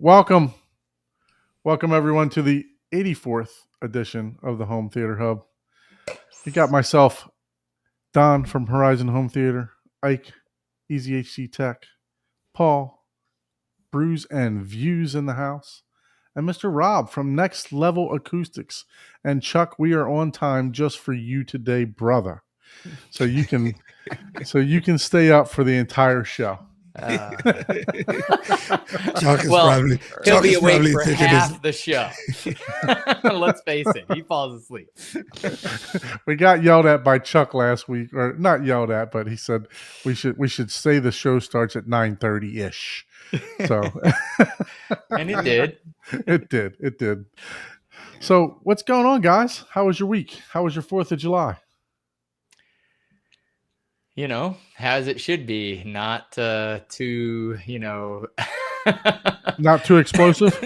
Welcome everyone to the 84th edition of the Home Theater Hub. You got myself, Don from Horizon Home Theater, Ike, Easy HC Tech, Paul, Brews and Views in the house, and Mr. Rob from NextLevel Acoustics. And Chuck, we are on time just for you today, brother. So you can stay up for the entire show. Chuck is probably he'll be awake for half the show. Let's face it, he falls asleep. We got yelled at by Chuck last week, or not yelled at, but he said we should say the show starts at 9:30 ish. So, and it did. It did. So, what's going on, guys? How was your week? How was your 4th of July? As it should be, not too, not too explosive.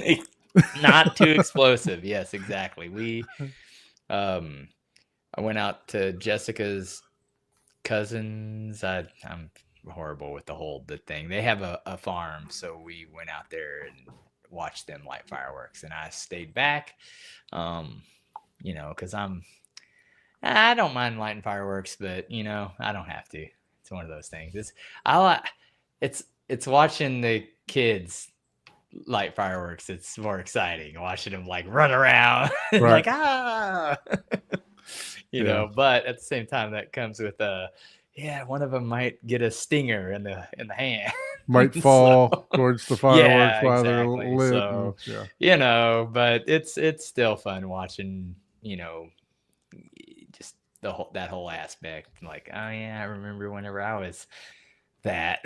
Not too explosive. Yes, exactly. I went out to Jessica's cousins. I'm horrible with the thing. They have a farm, so we went out there and watched them light fireworks, and I stayed back, because I don't mind lighting fireworks, but I don't have to. It's one of those things. It's watching the kids light fireworks. It's more exciting watching them like run around, right. like But at the same time, that comes with one of them might get a stinger in the hand. Might fall towards the fireworks while they're lit. So, but it's still fun watching, just that whole aspect. Like, oh yeah, I remember whenever I was that.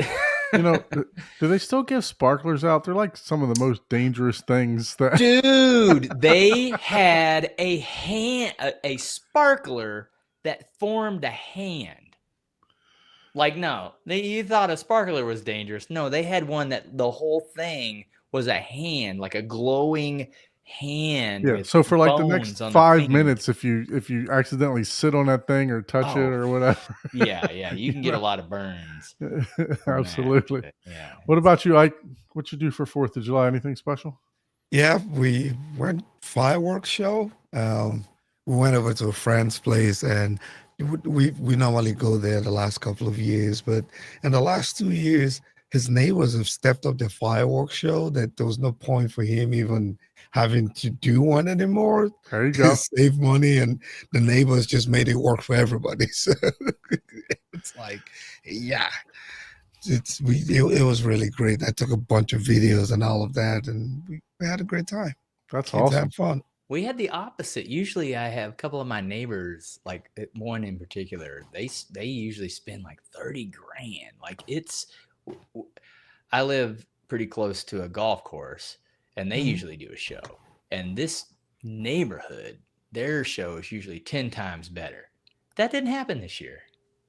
Do they still give sparklers out? They're like some of the most dangerous things that. Dude, they had a sparkler that formed a hand. Like, no, you thought a sparkler was dangerous. No, they had one that the whole thing was a hand, like a glowing hand. Yeah. So for like the next 5 minutes, if you accidentally sit on that thing or touch it or whatever. Yeah, you can get a lot of burns. Absolutely. That, yeah. What about you, Ike? What'd you do for 4th of July? Anything special? Yeah, we went fireworks show. We went over to a friend's place, and we normally go there the last couple of years, but in the last 2 years, his neighbors have stepped up the fireworks show that there was no point for him even having to do one anymore. There you go. Save money, and the neighbors just made it work for everybody. So it's like, yeah, it was really great. I took a bunch of videos and all of that, and we had a great time. That's Kids awesome. had fun. We had the opposite. Usually I have a couple of my neighbors, like one in particular, they usually spend like 30 grand. Like I live pretty close to a golf course, and they usually do a show. And this neighborhood, their show is usually 10 times better. That didn't happen this year.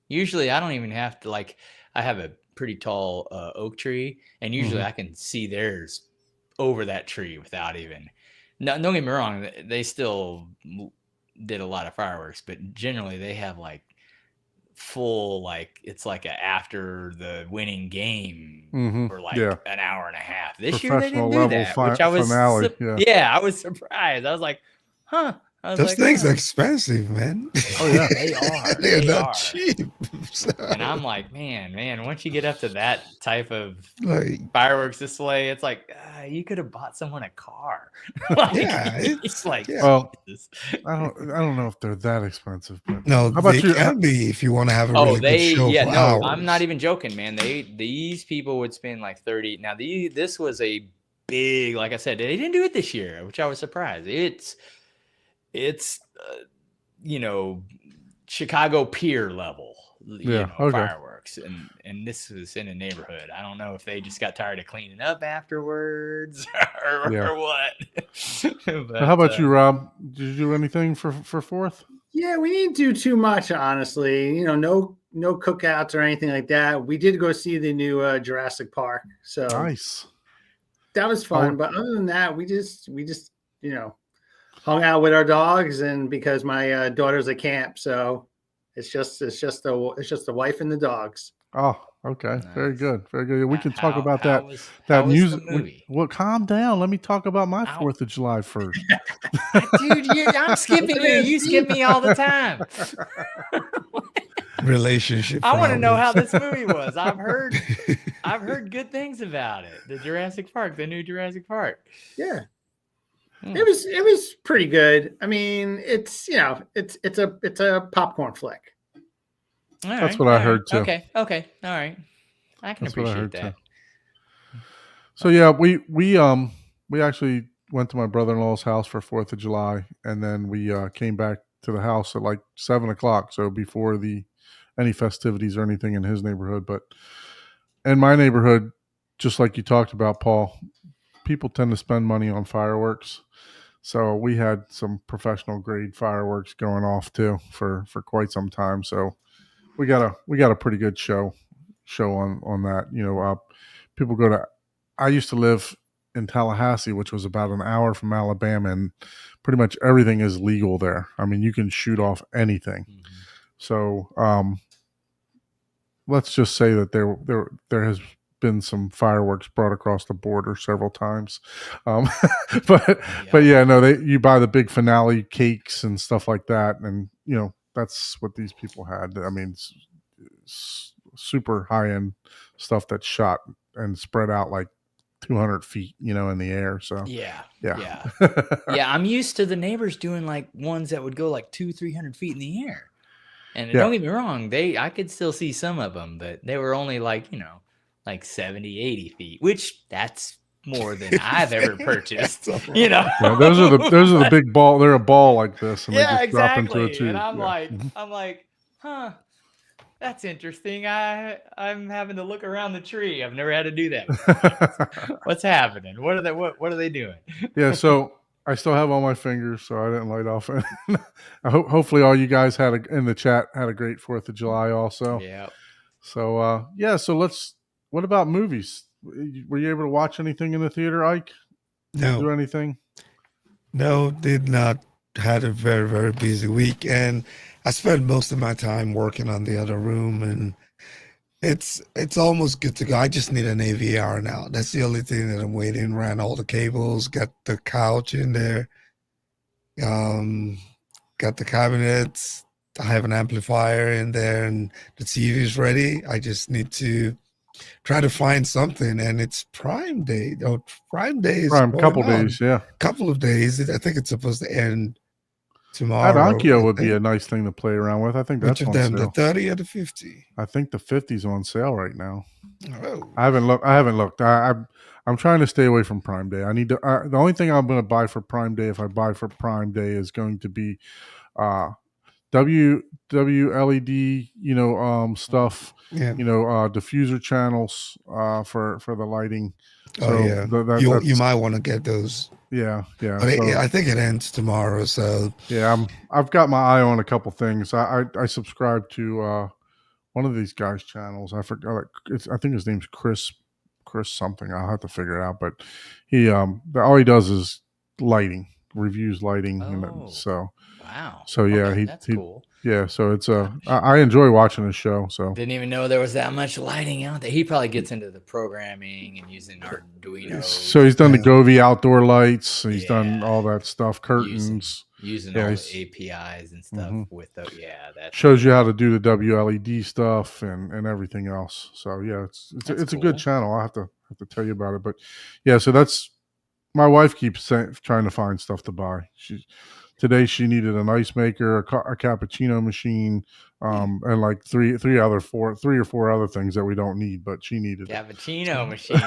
Usually I don't even have to, like, I have a pretty tall oak tree, and usually I can see theirs over that tree without even... No, don't get me wrong. They still did a lot of fireworks, but generally they have like full, like it's like after the winning game for like an hour and a half. This year they didn't do that, which I was finale. I was surprised. I was like, huh. Those things are expensive, man. Oh yeah, they are. They're not cheap. So. And I'm like, man, once you get up to that type of fireworks display, it's like you could have bought someone a car. It's like, well, I don't know if they're that expensive, but no, how about you? Can be if you want to have a really good show. Yeah, no, hours. I'm not even joking, man. These people would spend like 30. Now this was a big, like I said, they didn't do it this year, which I was surprised. It's Chicago Pier level, fireworks, and this was in a neighborhood. I don't know if they just got tired of cleaning up afterwards or what. But, how about you, Rob? Did you do anything for 4th? Yeah, we didn't do too much, honestly. No cookouts or anything like that. We did go see the new Jurassic Park, so nice. That was fun. But other than that, we just hung out with our dogs, and because my daughter's at camp, so it's just the wife and the dogs. Oh, Okay. Very Nice. good. Very good. We can talk How about how that. was That how was the music. movie? Well, calm down. Let me talk about my Ow. 4th of July first. Dude, I'm skipping you. You skip me all the time. Relationship I want to know how problems. this movie was. I've heard good things about it. The Jurassic Park, the new Jurassic Park. Yeah. Hmm. It was pretty good. I mean, it's it's a popcorn flick. All That's right, what I all right. heard too. Okay, all right. I can That's what I appreciate heard that. too. So yeah, we actually went to my brother-in-law's house for 4th of July, and then we came back to the house at like 7 o'clock. So before any festivities or anything in his neighborhood, but in my neighborhood, just like you talked about, Paul, people tend to spend money on fireworks. So we had some professional grade fireworks going off too for quite some time. So we got a pretty good show on that. People go to. I used to live in Tallahassee, which was about an hour from Alabama, and pretty much everything is legal there. I mean, you can shoot off anything. Mhm. So let's just say that there has been some fireworks brought across the border several times, but yeah, no, you buy the big finale cakes and stuff like that, and that's what these people had. I mean, super high end stuff that's shot and spread out like 200 feet, in the air. So Yeah. yeah. Yeah, I'm used to the neighbors doing like ones that would go like 200-300 feet in the air. And Yeah. don't get me wrong, I could still see some of them, but they were only like, like 70, 80 feet, which that's more than I've ever purchased. Yeah, those are the big ball. They're a ball like this, and Yeah, they just drop into a exactly. tube. And I'm Yeah. like, huh, that's interesting. I'm having to look around the tree. I've never had to do that before. What's happening? What are they doing? Yeah, so I still have all my fingers, so I didn't light off. Hopefully, all you guys in the chat had a great 4th of July also. Yeah. So so what about movies? Were you able to watch anything in the theater, Ike? No. Do anything? No, did not. Had a very, very busy week, and I spent most of my time working on the other room, and it's almost good to go. I just need an AVR now. That's the only thing that I'm waiting. Ran all the cables, got the couch in there, got the cabinets. I have an amplifier in there, and the TV is ready. I just need to try to find something, and it's Prime Day. Oh, Prime Day is Prime, going couple on. days, yeah. Couple of days. I think it's supposed to end That tomorrow. Onkyo would be a nice thing to play around with. I think Which that's of on them, the sale. 30 or the 50? I think the 50's on sale right now. Oh. I haven't looked. I'm trying to stay away from Prime Day. I need to. The only thing I'm going to buy for Prime Day, if I buy for Prime Day, is going to be WLED, stuff. Yeah. Diffuser channels for the lighting. So yeah, you might want to get those. Yeah. But I think it ends tomorrow. So yeah, I've got my eye on a couple things. I subscribe to one of these guys' channels. I forgot. I think his name's Chris something. I'll have to figure it out. But he all he does is lighting, reviews lighting, and so wow. So yeah, okay, that's cool. Yeah, so it's I enjoy watching his show. So didn't even know there was that much lighting out there. He probably gets into the programming and using Arduino. So he's done the Govee outdoor lights. He's done all that stuff, curtains, using all the APIs and stuff with the that shows you how to do the WLED stuff and everything else. So yeah, it's cool. A good channel. I'll have to tell you about it. But yeah, so that's my wife keeps trying to find stuff to buy. Today she needed an ice maker, a cappuccino machine, and like three or four other things that we don't need, but she needed cappuccino machine.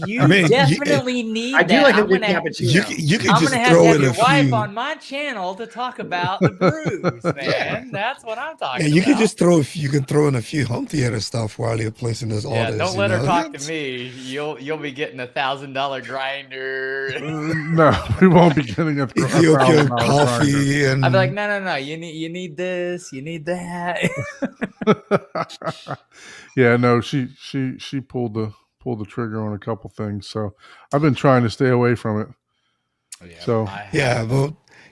You definitely need. I do like a good cappuccino. You can just throw in your a wife few on my channel to talk about the brews, man. That's what I'm talking about. You can just throw in a few home theater stuff while you're placing those orders. Don't let her talk to me. You'll be getting $1,000 grinder. No, we won't be getting a coffee. And I'd be like, no. You need this. You need that. Yeah, no, she pulled the trigger on a couple things, so I've been trying to stay away from it. But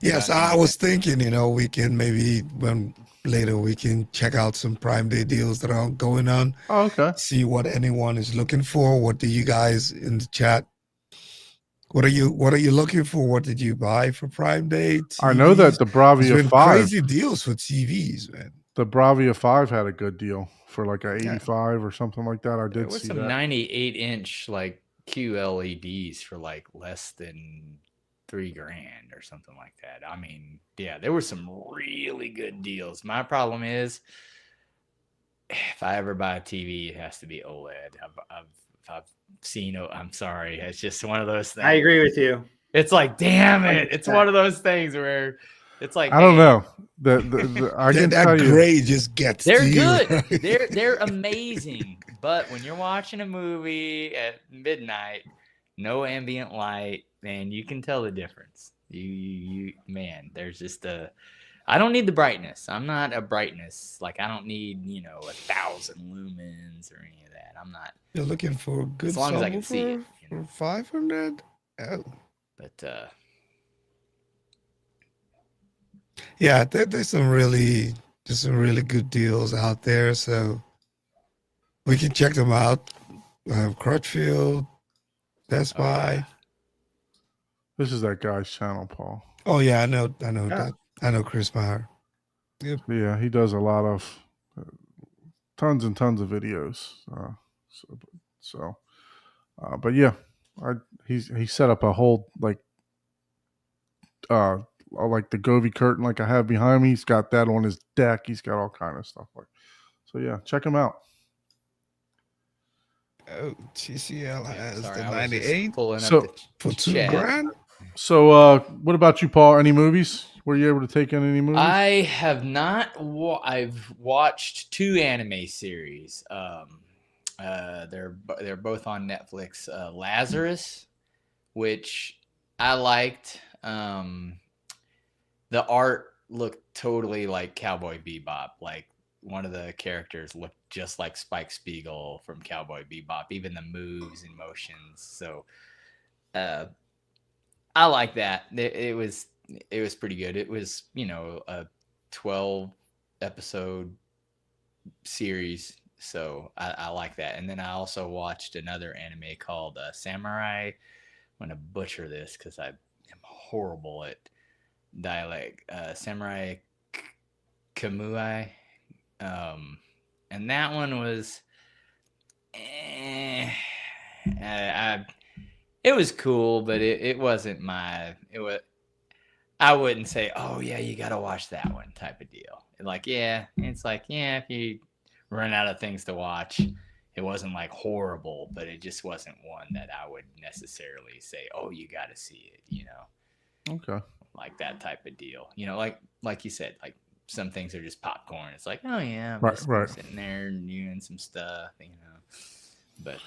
Yes, I was thinking, we can maybe when later we can check out some Prime Day deals that are going on, Oh, okay. see what anyone is looking for. What do you guys in the chat? What are you looking for? What did you buy for Prime Day? I know that TVs? the There's Bravia been 5, crazy deals for TVs, man. the Bravia 5 had a good deal for like a Yeah. 85 or something like that. I There did was see some that. 98-inch like QLEDs for like less than $3,000 or something like that. I mean, yeah, there were some really good deals. My problem is, if I ever buy a TV, it has to be OLED. I've seen. I'm sorry, it's just one of those things. I agree with you. It's like, damn it! It's 100%. one of those things where it's like, I don't hey, know. I Then can that tell you. gray just gets they're to good. you. Right? They're amazing. But when you're watching a movie at midnight, no ambient light, man, you can tell the difference. You man, there's just I don't need the brightness. I'm not a brightness. Like I don't need, 1,000 lumens or any of that. I'm not. You're looking for a good As long as I can see it, subwoofer for 500? Oh. But Yeah, there's some really good deals out there, so we can check them out. Crutchfield, Best Buy. This is that guy's channel, Paul. Oh yeah, I know Yeah. that. I know Chris Meyer. Yep. Yeah, he does a lot of tons and tons of videos. But yeah, he set up a whole like the Govee curtain like I have behind me. He's got that on his deck. He's got all kind of stuff like. So yeah, check him out. Oh, TCL has sorry, the I was just 98 pulling So- up for the $2 chat. grand. So what about you, Paul? Any movies? Were you able to take in any movies? I have not. I've watched 2 anime series. They're both on Netflix. Lazarus, which I liked. The art looked totally like Cowboy Bebop. Like one of the characters looked just like Spike Spiegel from Cowboy Bebop. Even the moves and motions. So, I like that. It was pretty good. It was, a 12 episode series. So I like that. And then I also watched another anime called Samurai. I'm going to butcher this because I am horrible at dialect. Samurai Kamui. And that one was, it was cool, but it wasn't I wouldn't say, oh yeah, you got to watch that one type of deal. If you run out of things to watch, it wasn't like horrible, but it just wasn't one that I would necessarily say, oh, you got to see it, Okay. like that type of deal, like you said, like some things are just popcorn. It's like, oh yeah, I'm Right, just right. sitting there and doing some stuff, but,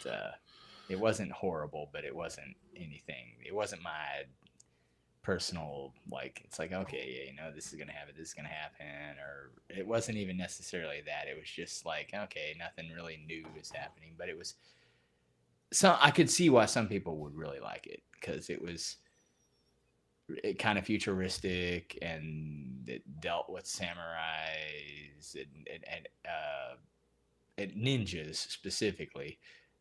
it wasn't horrible, but it wasn't anything. It wasn't my personal, like, it's like, okay, yeah, this is going to happen. This is going to happen. Or it wasn't even necessarily that. It was just like, okay, nothing really new is happening. But it was, I could see why some people would really like it because it was kind of futuristic and it dealt with samurais and ninjas specifically.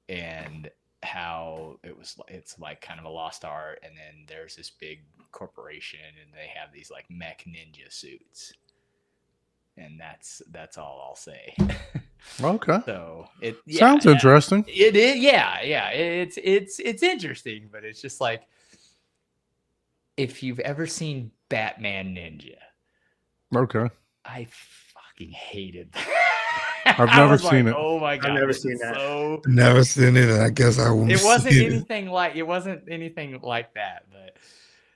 And how it's like kind of a lost art, and then there's this big corporation and they have these like mech ninja suits, and that's all I'll say. Okay. So it Sounds interesting. It is, yeah. It's interesting, but it's just like if you've ever seen Batman Ninja. Okay. I fucking hated that. I've never seen it. Oh my god, I've never seen that. So Never seen it. I guess I won't. it wasn't see anything like that, but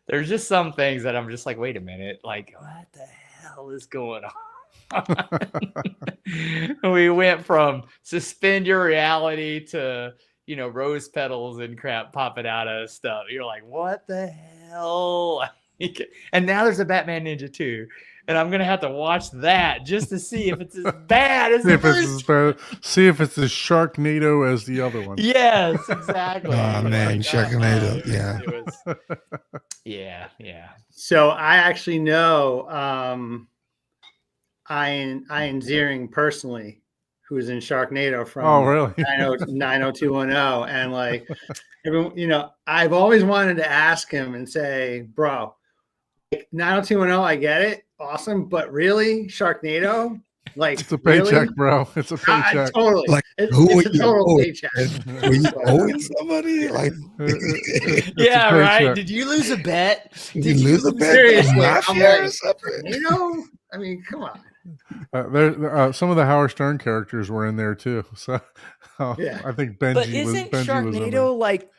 there's just some things that I'm just like, wait a minute, like what the hell is going on? We went from suspend your reality to rose petals and crap popping out of stuff. You're like, what the hell? And now there's a Batman Ninja 2, and I'm gonna have to watch that just to see if it's as bad as See the if it's as first. bad. See if it's as Sharknado as the other one. Yes, exactly. Oh, man, Sharknado, yeah. It was, yeah. So I actually know Ian Ziering personally, who's in Sharknado from Oh, really? 90210. And like, everyone, I've always wanted to ask him and say, bro, 90210, I get it. Awesome. But really, Sharknado? Like, It's a paycheck, really? bro. It's a paycheck. Totally. Like, It's who a are you total owing? paycheck. Were you owing somebody? Like, It's Yeah, a right. paycheck. Did you lose a bet? did you lose a bet? Seriously, Mafia I'm or like, something? I mean, come on. Some of the Howard Stern characters were in there too. So Yeah. I think But Benji isn't was in there. Sharknado like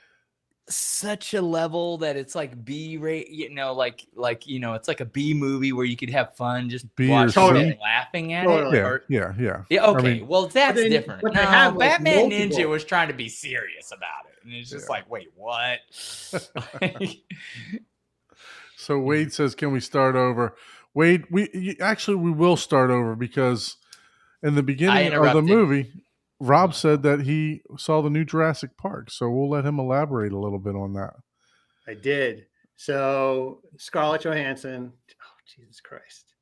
such a level that it's like B rate? It's like a B movie where you could have fun just B or watching C? it and laughing at Totally. it. Yeah, Or- yeah. Yeah, okay. I mean, Well, that's then- different. but No, they have, like, Batman multiple. Ninja was trying to be serious about it. And it's just like, wait, what? So Wade says, "Can we start over?" Wade, we will start over because in the beginning of the interrupted. movie, Rob said that he saw the new Jurassic Park. So we'll let him elaborate a little bit on that. I did. So Scarlett Johansson, oh Jesus Christ,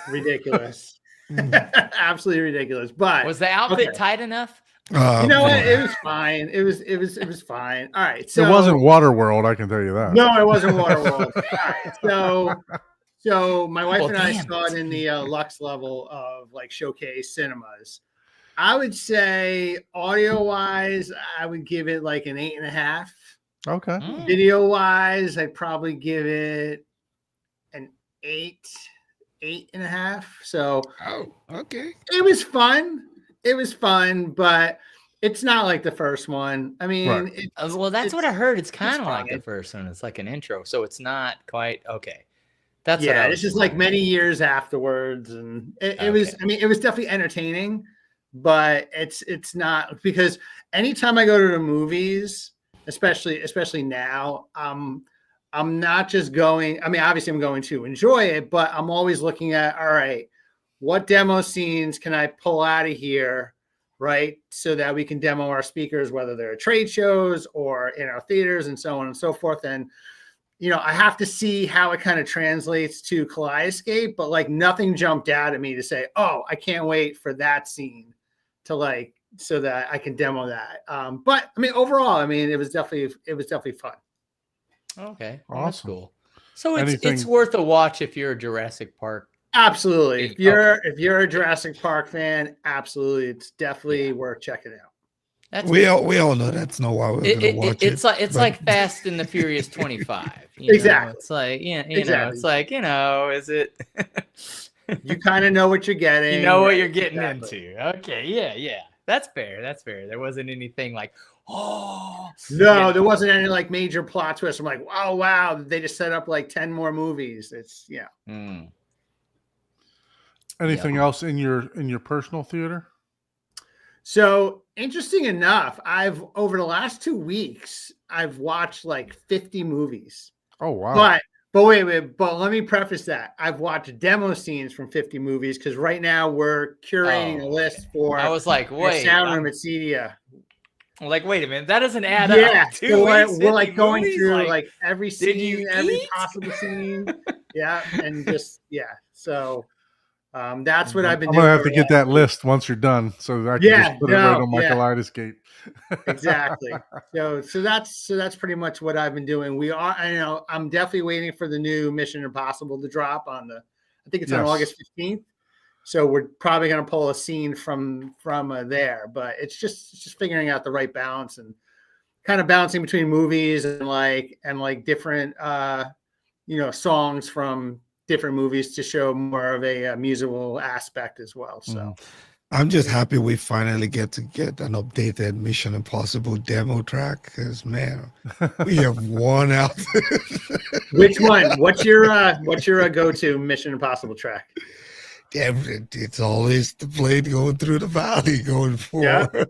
ridiculous, absolutely ridiculous. But Was the outfit okay. tight enough? Oh, You know what? man. It was fine. It was fine. All right. So it wasn't Waterworld, I can tell you that. No, it wasn't Waterworld. All right. So my wife Well, and I damn saw it in the Lux level of like showcase cinemas. I would say audio wise, I would give it like an 8.5. Okay. Mm. Video wise, I'd probably give it an 8.5. So Oh, okay. it was fun. It was fun, but it's not like the first one. I mean, Right. Well, that's what I heard. It's kind of like fine. the first one. It's like an intro, so it's not quite okay. That's what yeah, I this was is like many years afterwards, and it was. Okay. I mean, it was definitely entertaining, but it's not because anytime I go to the movies, especially now, I'm not just going. I mean, obviously, I'm going to enjoy it, but I'm always looking at all right, what demo scenes can I pull out of here, right, so that we can demo our speakers, whether they're at trade shows or in our theaters, and so on and so forth, and. I have to see how it kind of translates to Kaleidoscape, but like nothing jumped out at me to say, oh, I can't wait for that scene to like, so that I can demo that. But I mean, overall, I mean, it was definitely fun. Okay, well, that's Awesome. cool. So it's Anything- worth a watch if you're a Jurassic Park. Absolutely. Okay. If you're a Jurassic Park fan, absolutely. It's definitely worth checking out. That's We all know that's not why we're gonna watch it. It's but- like Fast and the Furious 25. Exactly. It's like Exactly. it's like is it? You kind of know what you're getting. You know what right? you're getting Exactly. into. Okay, yeah. That's fair. There wasn't anything like, No, yeah. there wasn't any like major plot twist. I'm like, oh wow, they just set up like 10 more movies. It's Hmm. Anything else in your personal theater? So interesting enough, I've over the last 2 weeks, I've watched like 50 movies. Oh wow. But wait, but let me preface that. I've watched demo scenes from 50 movies because right now we're curating a list for I was like, the wait, sound room at Cedia. like, wait a minute, that doesn't add Yeah, up. so we're 50 like going movies? through Like, like every did you scene, every eat? possible scene. Yeah, and just so that's what I've been I'm doing. gonna have to over get the last that list once you're done, so that I can Yeah, just put it right on my yeah. Kaleidoscape. Exactly. So that's pretty much what I've been doing. I'm definitely waiting for the new Mission Impossible to drop on I think it's on Yes. August 15th. So we're probably going to pull a scene from there, but it's just figuring out the right balance and kind of bouncing between movies and like different songs from different movies to show more of a musical aspect as well. So I'm just happy we finally get an updated Mission Impossible demo track because man, we have one out there. which one? What's your go-to Mission Impossible track? It's always the plane going through the valley going forward.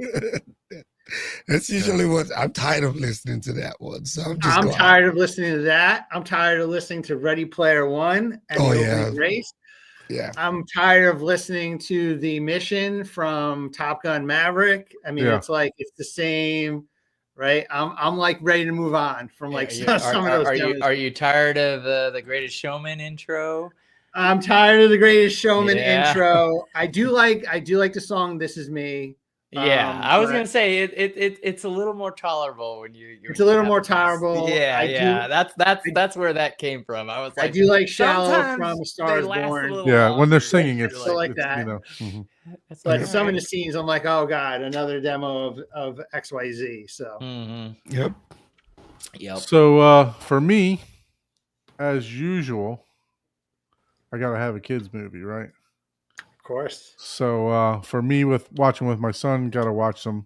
That's usually what I'm tired of listening to that one. So I'm tired of listening to that. I'm tired of listening to Ready Player One and Oh, the yeah. opening race. Yeah. I'm tired of listening to the mission from Top Gun Maverick. I mean, Yeah. it's like it's the same, right? I'm like ready to move on from like Are some of those demos. are you tired of the Greatest Showman intro? I'm tired of the Greatest Showman Yeah. intro. I do like the song "This Is Me." Yeah, I was But gonna say it's a little more tolerable when you. It's a little more have these- tolerable. Yeah, I yeah, I- that's where that came from. I was I like, do like "Shallow" from sometimes "A Star they Is last a Born," little Yeah, when they're longer. singing, You're it's, so like it's, that. It's But like, some of the alright. scenes, I'm like, oh god, another demo of XYZ. So Mhm. Yep. Yep. So for me, as usual, I gotta have a kids movie, right? of course, So for me, with watching with my son, gotta watch some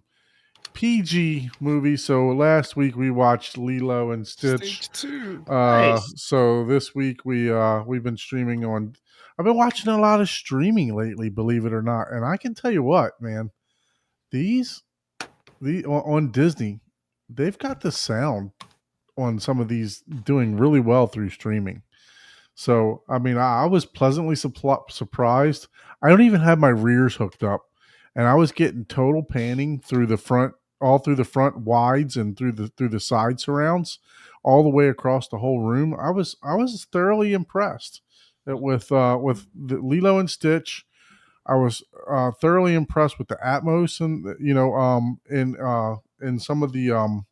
PG movies. So last week we watched Lilo and Stitch. Stage 2. Nice. So this week we've been streaming on. I've been watching a lot of streaming lately, believe it or not. And I can tell you what, man, the on Disney, they've got the sound on some of these doing really well through streaming. So I mean, I was pleasantly surprised. I don't even have my rears hooked up, and I was getting total panning through the front, all through the front wides and through the side surrounds, all the way across the whole room. I was thoroughly impressed with the Lilo and Stitch. I was thoroughly impressed with the Atmos and in some of the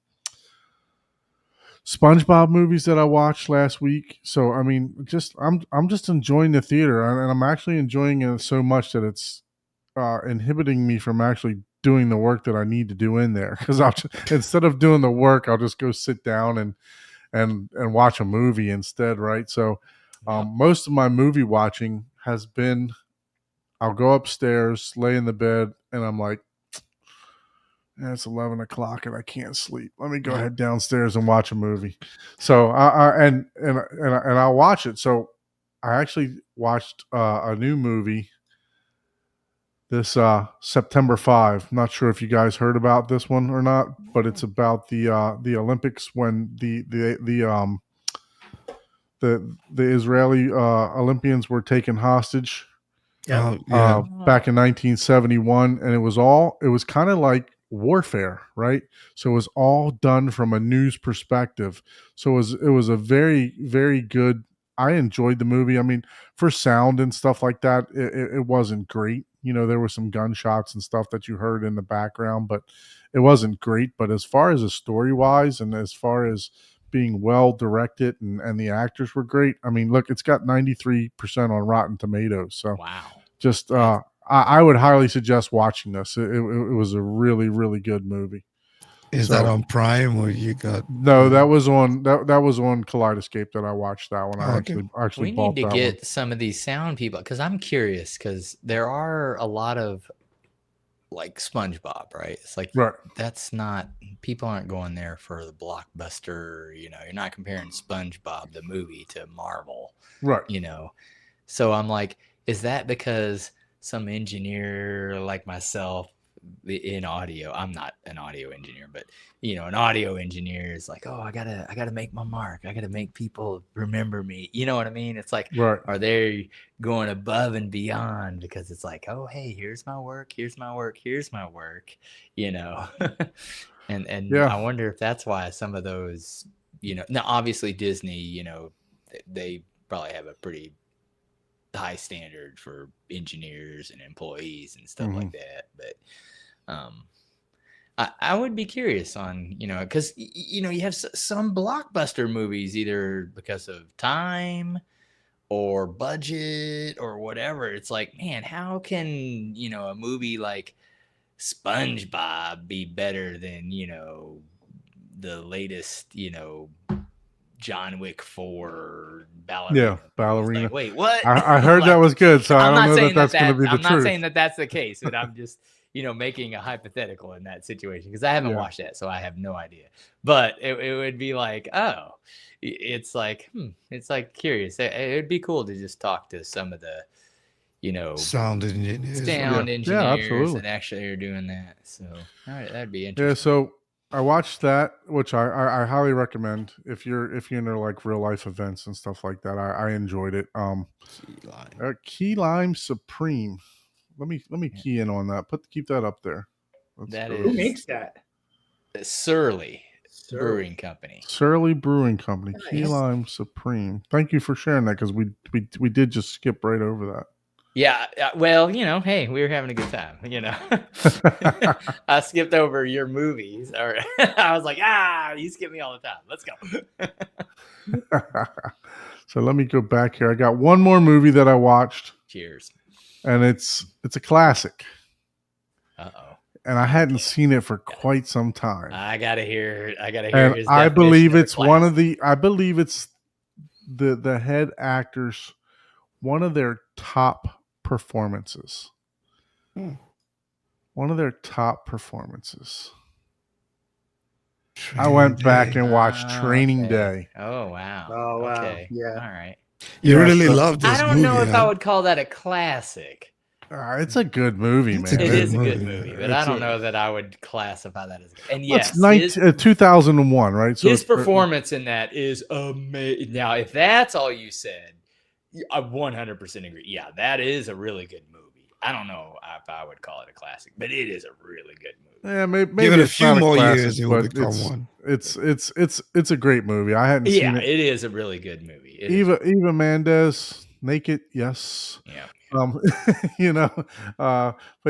SpongeBob movies that I watched last week. So I mean, I'm just enjoying the theater, and I'm actually enjoying it so much that it's inhibiting me from actually doing the work that I need to do in there. Because instead of doing the work, I'll just go sit down and watch a movie instead, right? So most of my movie watching has been I'll go upstairs, lay in the bed, and I'm like, it's 11 o'clock and I can't sleep. Let me go ahead downstairs and watch a movie. So and I'll watch it. So I actually watched a new movie this September 5. Not sure if you guys heard about this one or not, but it's about the Olympics when the Israeli Olympians were taken hostage yeah, Yeah. back in 1971, and it was kind of like warfare, right? So it was all done from a news perspective. So it was a very, very good. I enjoyed the movie. I mean, for sound and stuff like that, it wasn't great. You know, there were some gunshots and stuff that you heard in the background, but it wasn't great. But as far as a story wise, and as far as being well directed and the actors were great. I mean, look, it's got 93% on Rotten Tomatoes. So Wow. just I would highly suggest watching this. It was a really, really good movie. Is So- that on Prime or you got? No, that was on that was on Kaleidoscape that I watched that one. I Okay. actually We bought need to that get one. some of these sound people because I'm curious because there are a lot of like SpongeBob, right? It's like Right. that's not people aren't going there for the blockbuster. You know, you're not comparing SpongeBob the movie to Marvel. Right. You know, so I'm like, is that because some engineer like myself in audio? I'm not an audio engineer, but you know, an audio engineer is like, oh, I gotta make my mark. I gotta make people remember me. You know what I mean? It's like, Right. are they going above and beyond because it's like, oh, hey, here's my work, here's my work, here's my work, you know? and Yeah. I wonder if that's why some of those, you know, now obviously Disney, you know, they probably have a pretty high standard for engineers and employees and stuff like that. But I would be curious on, you know, because, you know, you have some blockbuster movies either because of time or budget or whatever. It's like, man, how can, you know, a movie like SpongeBob be better than, you know, the latest, you know, John Wick 4 ballerina? Yeah, ballerina. Like, wait, what? I heard Like, that was good, so I I'm don't not know saying that that's going to be the I'm not truth. saying that that's the case, but I'm just, you know, making a hypothetical in that situation because I haven't Yeah. watched that, so I have no idea. But it would be like, oh, it's like, it's like curious. It would be cool to just talk to some of the, you know, Sound engineers. sound Yeah, engineers absolutely. that actually are doing that. So all right, that'd be Yeah, interesting. so I watched that, which I highly recommend if you're into like real life events and stuff like that. I enjoyed it. Key lime. Key Lime Supreme. Let me key in on that. Keep that up there. That go. is- Who makes that? Surly Surly. Brewing Company. Surly Brewing Company. Key Nice. Lime Supreme. Thank you for sharing that because we did just skip right over that. Yeah, well, hey, we were having a good time. I skipped over your movies. Or I was like, you skip me all the time. Let's go. So let me go back here. I got one more movie that I watched, Cheers. and it's a classic, Uh-oh. and I hadn't seen it for quite some time. I gotta hear. And His I definition believe of a it's I believe it's the head actors, one of their top performances. Hmm. One of their top performances. I went back and watched Training Day. Oh wow. Oh, wow. Okay. Yeah. All right. You Yeah, really so- love this I don't movie. know if huh? I would call that a classic. It's a good movie, It's a man. It good is a good movie. movie, but I don't know that I would classify that as. And Well, yes, it's 2001, right? So his it's- performance in that is amazing. Now, if that's all you said, I 100% agree. Yeah, that is a really good movie. I don't know if I would call it a classic, but it is a really good movie. Yeah, maybe Give it a it's few not more classic, years, it will but become one. It's a great movie. I hadn't Yeah, seen it. it is a really good movie. It is- Eva Mendes, Naked, yes. yeah. But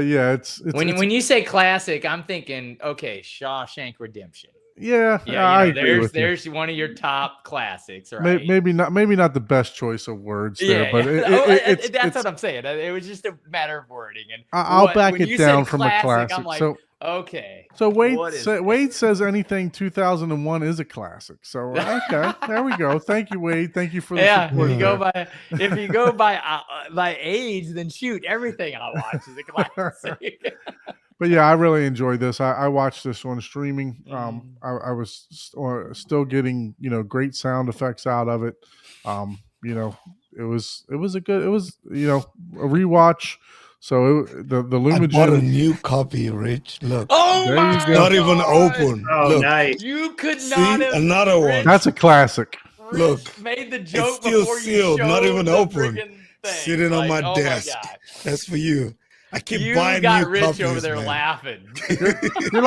yeah, it's When you say classic, I'm thinking, okay, Shawshank Redemption. yeah, Yeah, I agree with you. there's one of your top classics, right? Maybe not the best choice of words there, but that's it's, what I'm saying. It was just a matter of wording. And I'll back when it you down said from a classic. I'm like, so okay. Wade what is it? Wade says anything 2001 is a classic. So okay, there we go. Thank you, Wade. Thank you for the Yeah, support there. if you go by age, then shoot, everything I watch is a classic. But yeah, I really enjoyed this. I watched this on streaming. Mhm. I was still getting great sound effects out of it. It was a rewatch. So the I bought a Lumagen. new copy, Rich. Look. Oh There my you go. Not even God! open. Oh, Look. nice. You could See? not have Another one. Rich- That's a classic. Rich Look, made the joke still before you sealed, showed not even the open. friggin' thing. Sitting on my oh desk. My God. That's for you. I keep You buying got new Rich copies, over there man. laughing. You're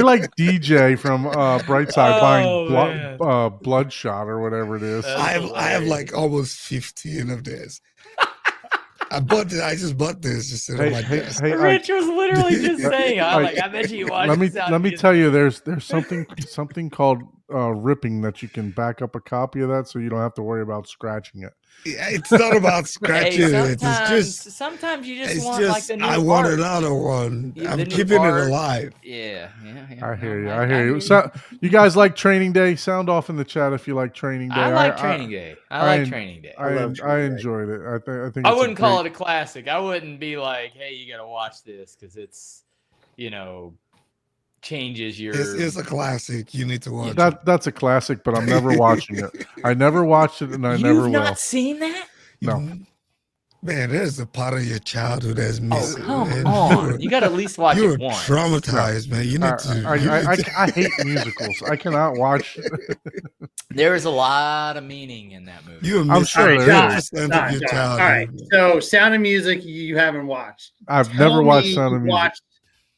like DJ from Brightside Oh, buying man. Bloodshot or whatever it is. That's I have hilarious. like almost 15 of this. I just bought this just sit on my desk. Hey, Rich was literally just saying, Ike, I bet you watched let me tell you, there's something called ripping that you can back up a copy of that, so you don't have to worry about scratching it. Yeah, it's not about scratching it. Sometimes you just It's want just like the new I want art. another one. Yeah, I'm the new keeping art. it alive. Yeah. I hear you. No, I hear you. So, you guys like Training Day? Sound off in the chat if you like Training Day. I like Training Day. I like Training Day. I love Training Day. enjoyed it. I think I it's wouldn't call it a classic. I wouldn't be like, hey, you got to watch this because it's, changes your. It's a classic. You need to watch it. That's a classic, but I'm never watching it. I never watched it, and I never You've will. not seen that? No. Man, there's a part of your childhood that's Oh, missing. come man. on. You got to at least watch You were it once. traumatized, man. You need to. I hate musicals. I cannot watch. There is a lot of meaning in that movie. You were I'm missing sure there 50% is. of your childhood. All right. So, Sound of Music, you haven't watched. I've Tell never watched me Sound you of Music. Watched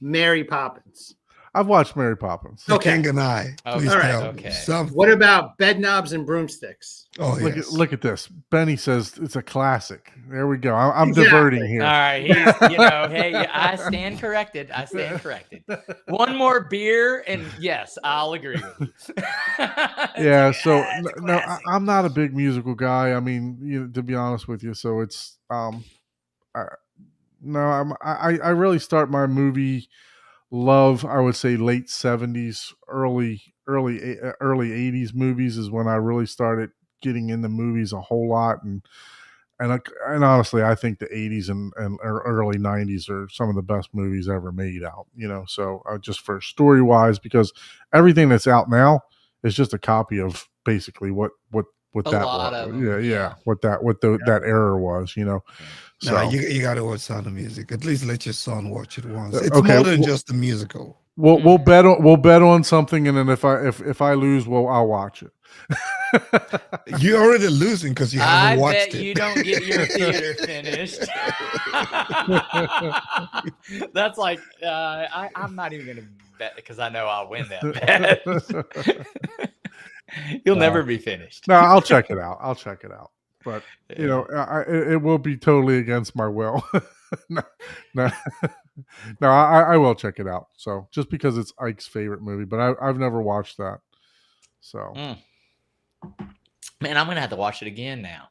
Mary Poppins. I've watched Mary Poppins. The Okay. King and I. Okay. Please All right. tell me Okay. something. What about Bed Knobs and Broomsticks? Oh, yes. Look at this. Benny says it's a classic. There we go. I'm Exactly. diverting here. All right, hey, I stand corrected. One more beer, and yes, I'll agree with you. Yeah. It's So it's a no, classic. I'm not a big musical guy. I mean, to be honest with you, so it's I really start my movie love, I would say late 70s, early 80s movies is when I really started getting into movies a whole lot, and honestly, I think the 80s and early 90s are some of the best movies ever made out, so just for story wise, because everything that's out now is just a copy of basically what A that lot was. of them, Yeah, that era was, So No, you got to watch Sound of Music. At least let your son watch it once. It's Okay, more than well- just a musical. we'll bet on something, and then if I lose, I'll watch it. You're already losing because you haven't I watched bet it. you don't get your theater finished. That's like I'm not even gonna bet because I know I'll win that bet. You'll never be finished. No, I'll check it out. But you know, it will be totally against my will. no, no, no, I will check it out. So just because it's Ike's favorite movie, but I've never watched that. So man, I'm gonna have to watch it again now.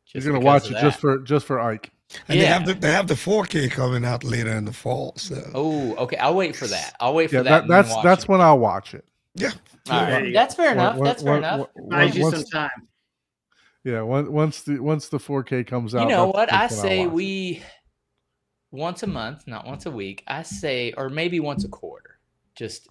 You're gonna watch it just for Ike. And they have the 4K coming out later in the fall. So okay. I'll wait for that. I'll wait for that. That's when I'll watch it. Yeah. All right. That's fair enough. That's fair enough. Buys you some time. Yeah, once the 4K comes out. You know what? I say we once a month, not once a week. I say, or maybe once a quarter. Just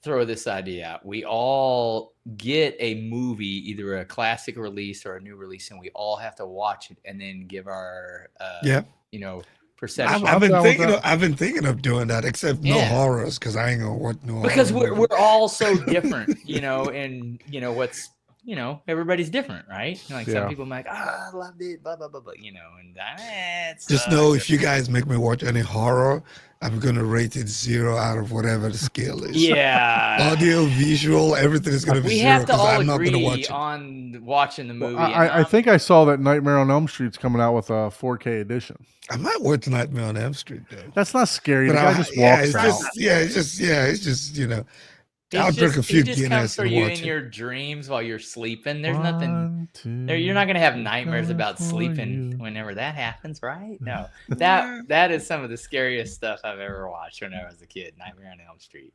throw this idea out. We all get a movie, either a classic release or a new release, and we all have to watch it and then give our perception. I've been thinking of doing that, except no horrors, because I ain't gonna watch no horrors. Because we're all so different, and what's everybody's different, right? Like some people might I loved it, blah blah blah blah, and just know if you guys make me watch any horror, I'm gonna rate it 0 out of whatever the scale is. Yeah, audio, visual, everything is gonna be 0. We have to all I'm not agree gonna watch on watching the movie. I think I saw that Nightmare on Elm Street's coming out with a 4K edition. I might watch Nightmare on Elm Street though. That's not scary. The guy just walks out. It's just I'll drink a few Guinness comes for and you watch in it. your dreams while you're sleeping. There's nothing there. You're not gonna have nightmares about sleeping whenever that happens, right? No, that is some of the scariest stuff I've ever watched when I was a kid. Nightmare on Elm Street,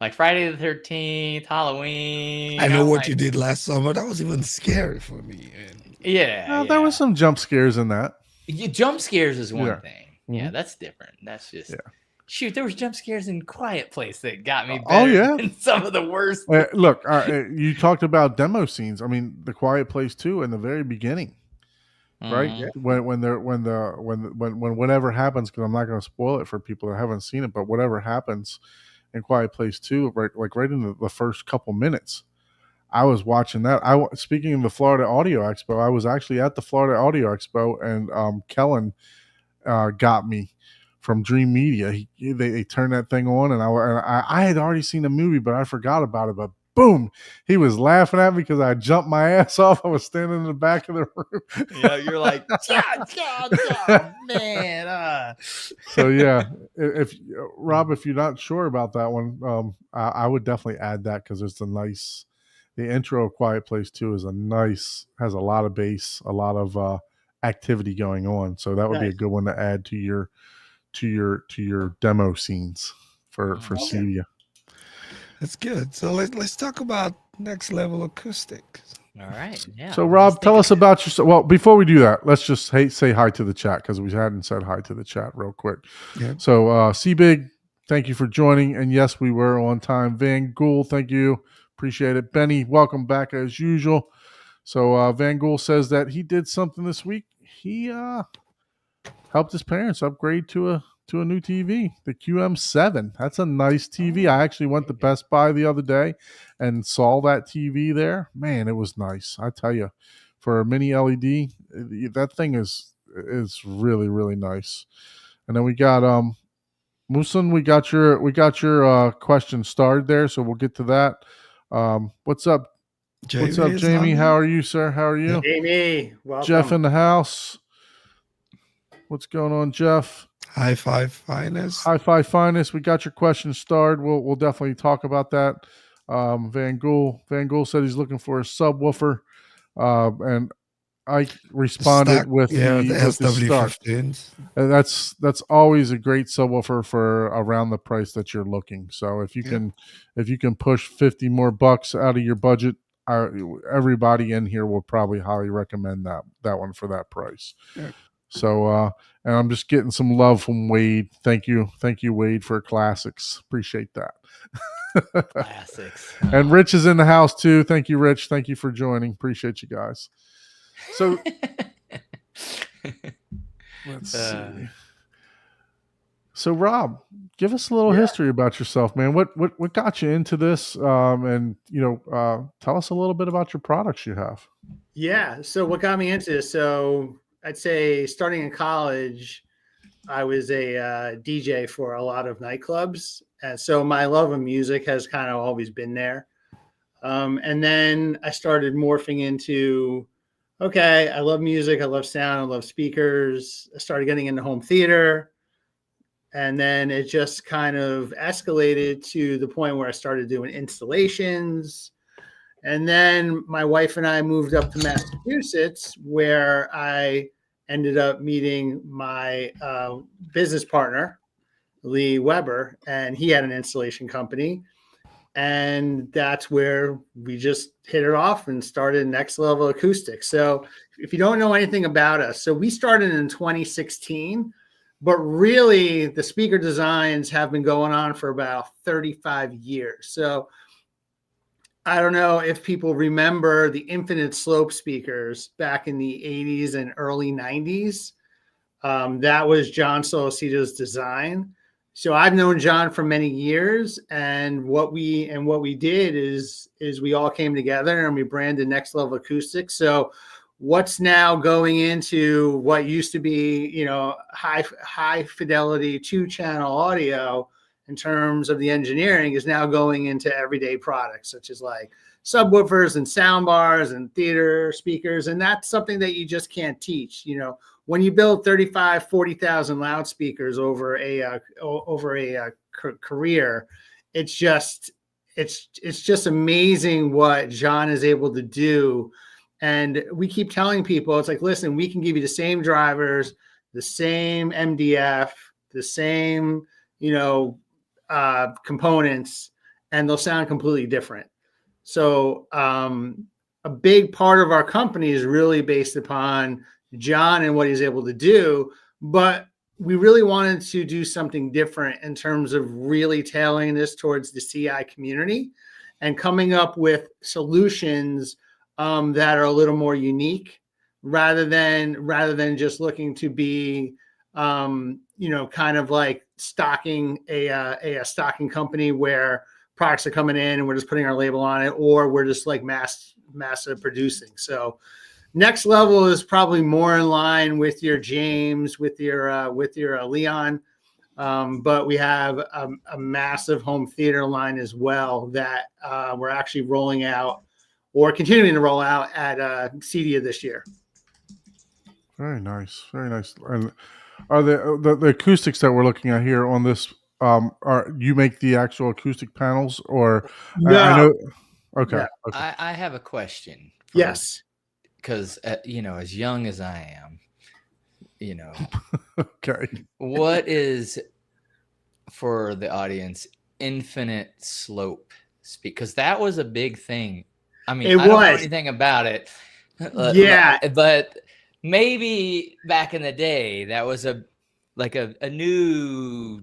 like Friday the 13th, Halloween. I know what you did last summer. That was even scary for me. There was some jump scares in that. Jump scares is one thing. Mm-hmm. Yeah, that's different. That's just shoot. There was jump scares in Quiet Place that got me better than some of the worst. Look, you talked about demo scenes. I mean, The Quiet Place 2 in the very beginning, right? When whatever happens, because I'm not going to spoil it for people that haven't seen it, but whatever happens in Quiet Place 2, right in the first couple minutes, I was watching that. Speaking of the Florida Audio Expo, I was actually at the Florida Audio Expo, and Kellen got me from Dream Media. They turned that thing on, and I had already seen the movie, but I forgot about it. But boom, he was laughing at me because I jumped my ass off. I was standing in the back of the room. Yeah, you're like, man. So yeah, if Rob, if you're not sure about that one, I would definitely add that because it's the intro of Quiet Place 2 has a lot of bass, a lot of activity going on. So that would be a good one to add to your demo scenes for Cedia. That's good. So let's talk about Next Level Acoustics. All right. Yeah. So Rob, tell us about yourself. Well, before we do that, let's just say hi to the chat because we hadn't said hi to the chat real quick. Yeah. So C-Big, thank you for joining. And yes, we were on time. Van Gool, thank you. Appreciate it. Benny, welcome back as usual. So Van Gool says that he did something this week. He helped his parents upgrade to a new TV, the QM7. That's a nice TV. I actually went to Best Buy the other day and saw that TV there. Man, it was nice. I tell you, for a mini LED, that thing is really, really nice. And then we got Musin, we got your question started there, so we'll get to that. What's up? What's up, Jamie? How are you, sir? How are you? Jamie, welcome. Jeff in the house. What's going on, Jeff? High Five Finest. High Five Finest. We got your question started. We'll definitely talk about that. Van Gool said he's looking for a subwoofer, and I responded with the SW15s. That's always a great subwoofer for around the price that you're looking. So if you can push $50 more out of your budget, everybody in here will probably highly recommend that one for that price. Yeah. So and I'm just getting some love from Wade. Thank you, Wade, for classics. Appreciate that. Classics. And Rich is in the house too. Thank you, Rich. Thank you for joining. Appreciate you guys. So let's see. So Rob, Give us a little Yeah. history about yourself, man. What got you into this? And tell us a little bit about your products you have. Yeah. So what got me into this? So I'd say starting in college, I was a DJ for a lot of nightclubs. And so my love of music has kind of always been there. And then I started morphing into, okay, I love music. I love sound. I love speakers. I started getting into home theater. And then it just kind of escalated to the point where I started doing installations. And then my wife and I moved up to Massachusetts, where I ended up meeting my business partner, Lee Weber, and he had an installation company. And that's where we just hit it off and started NextLevel Acoustics. So if you don't know anything about us, so we started in 2016, but really the speaker designs have been going on for about 35 years. So I don't know if people remember the infinite slope speakers back in the 80s and early 90s. That was John Solocito's design. So I've known John for many years, and what we did is we all came together and we branded NextLevel Acoustics. So what's now going into what used to be, high fidelity 2-channel audio in terms of the engineering is now going into everyday products such as like subwoofers and sound bars and theater speakers. And that's something that you just can't teach. When you build 40,000 loudspeakers over a career, it's just amazing what John is able to do. And we keep telling people, it's like, listen, we can give you the same drivers, the same MDF, the same, components, and they'll sound completely different. So a big part of our company is really based upon John and what he's able to do, but we really wanted to do something different in terms of really tailoring this towards the CI community and coming up with solutions that are a little more unique rather than just looking to be kind of like stocking a stocking company where products are coming in and we're just putting our label on it, or we're just like massive producing. So NextLevel is probably more in line with your James, with your Leon, but we have a massive home theater line as well that we're actually rolling out or continuing to roll out at CEDIA this year. Very nice, very nice. And are the acoustics that we're looking at here on this? Are you make the actual acoustic panels, or No. I know? Okay, No. okay. I have a question. Yes. Because as young as I am, Okay. what is, for the audience, infinite slope speak? Because that was a big thing. I mean, I don't know anything about it. Yeah. But maybe back in the day, that was a new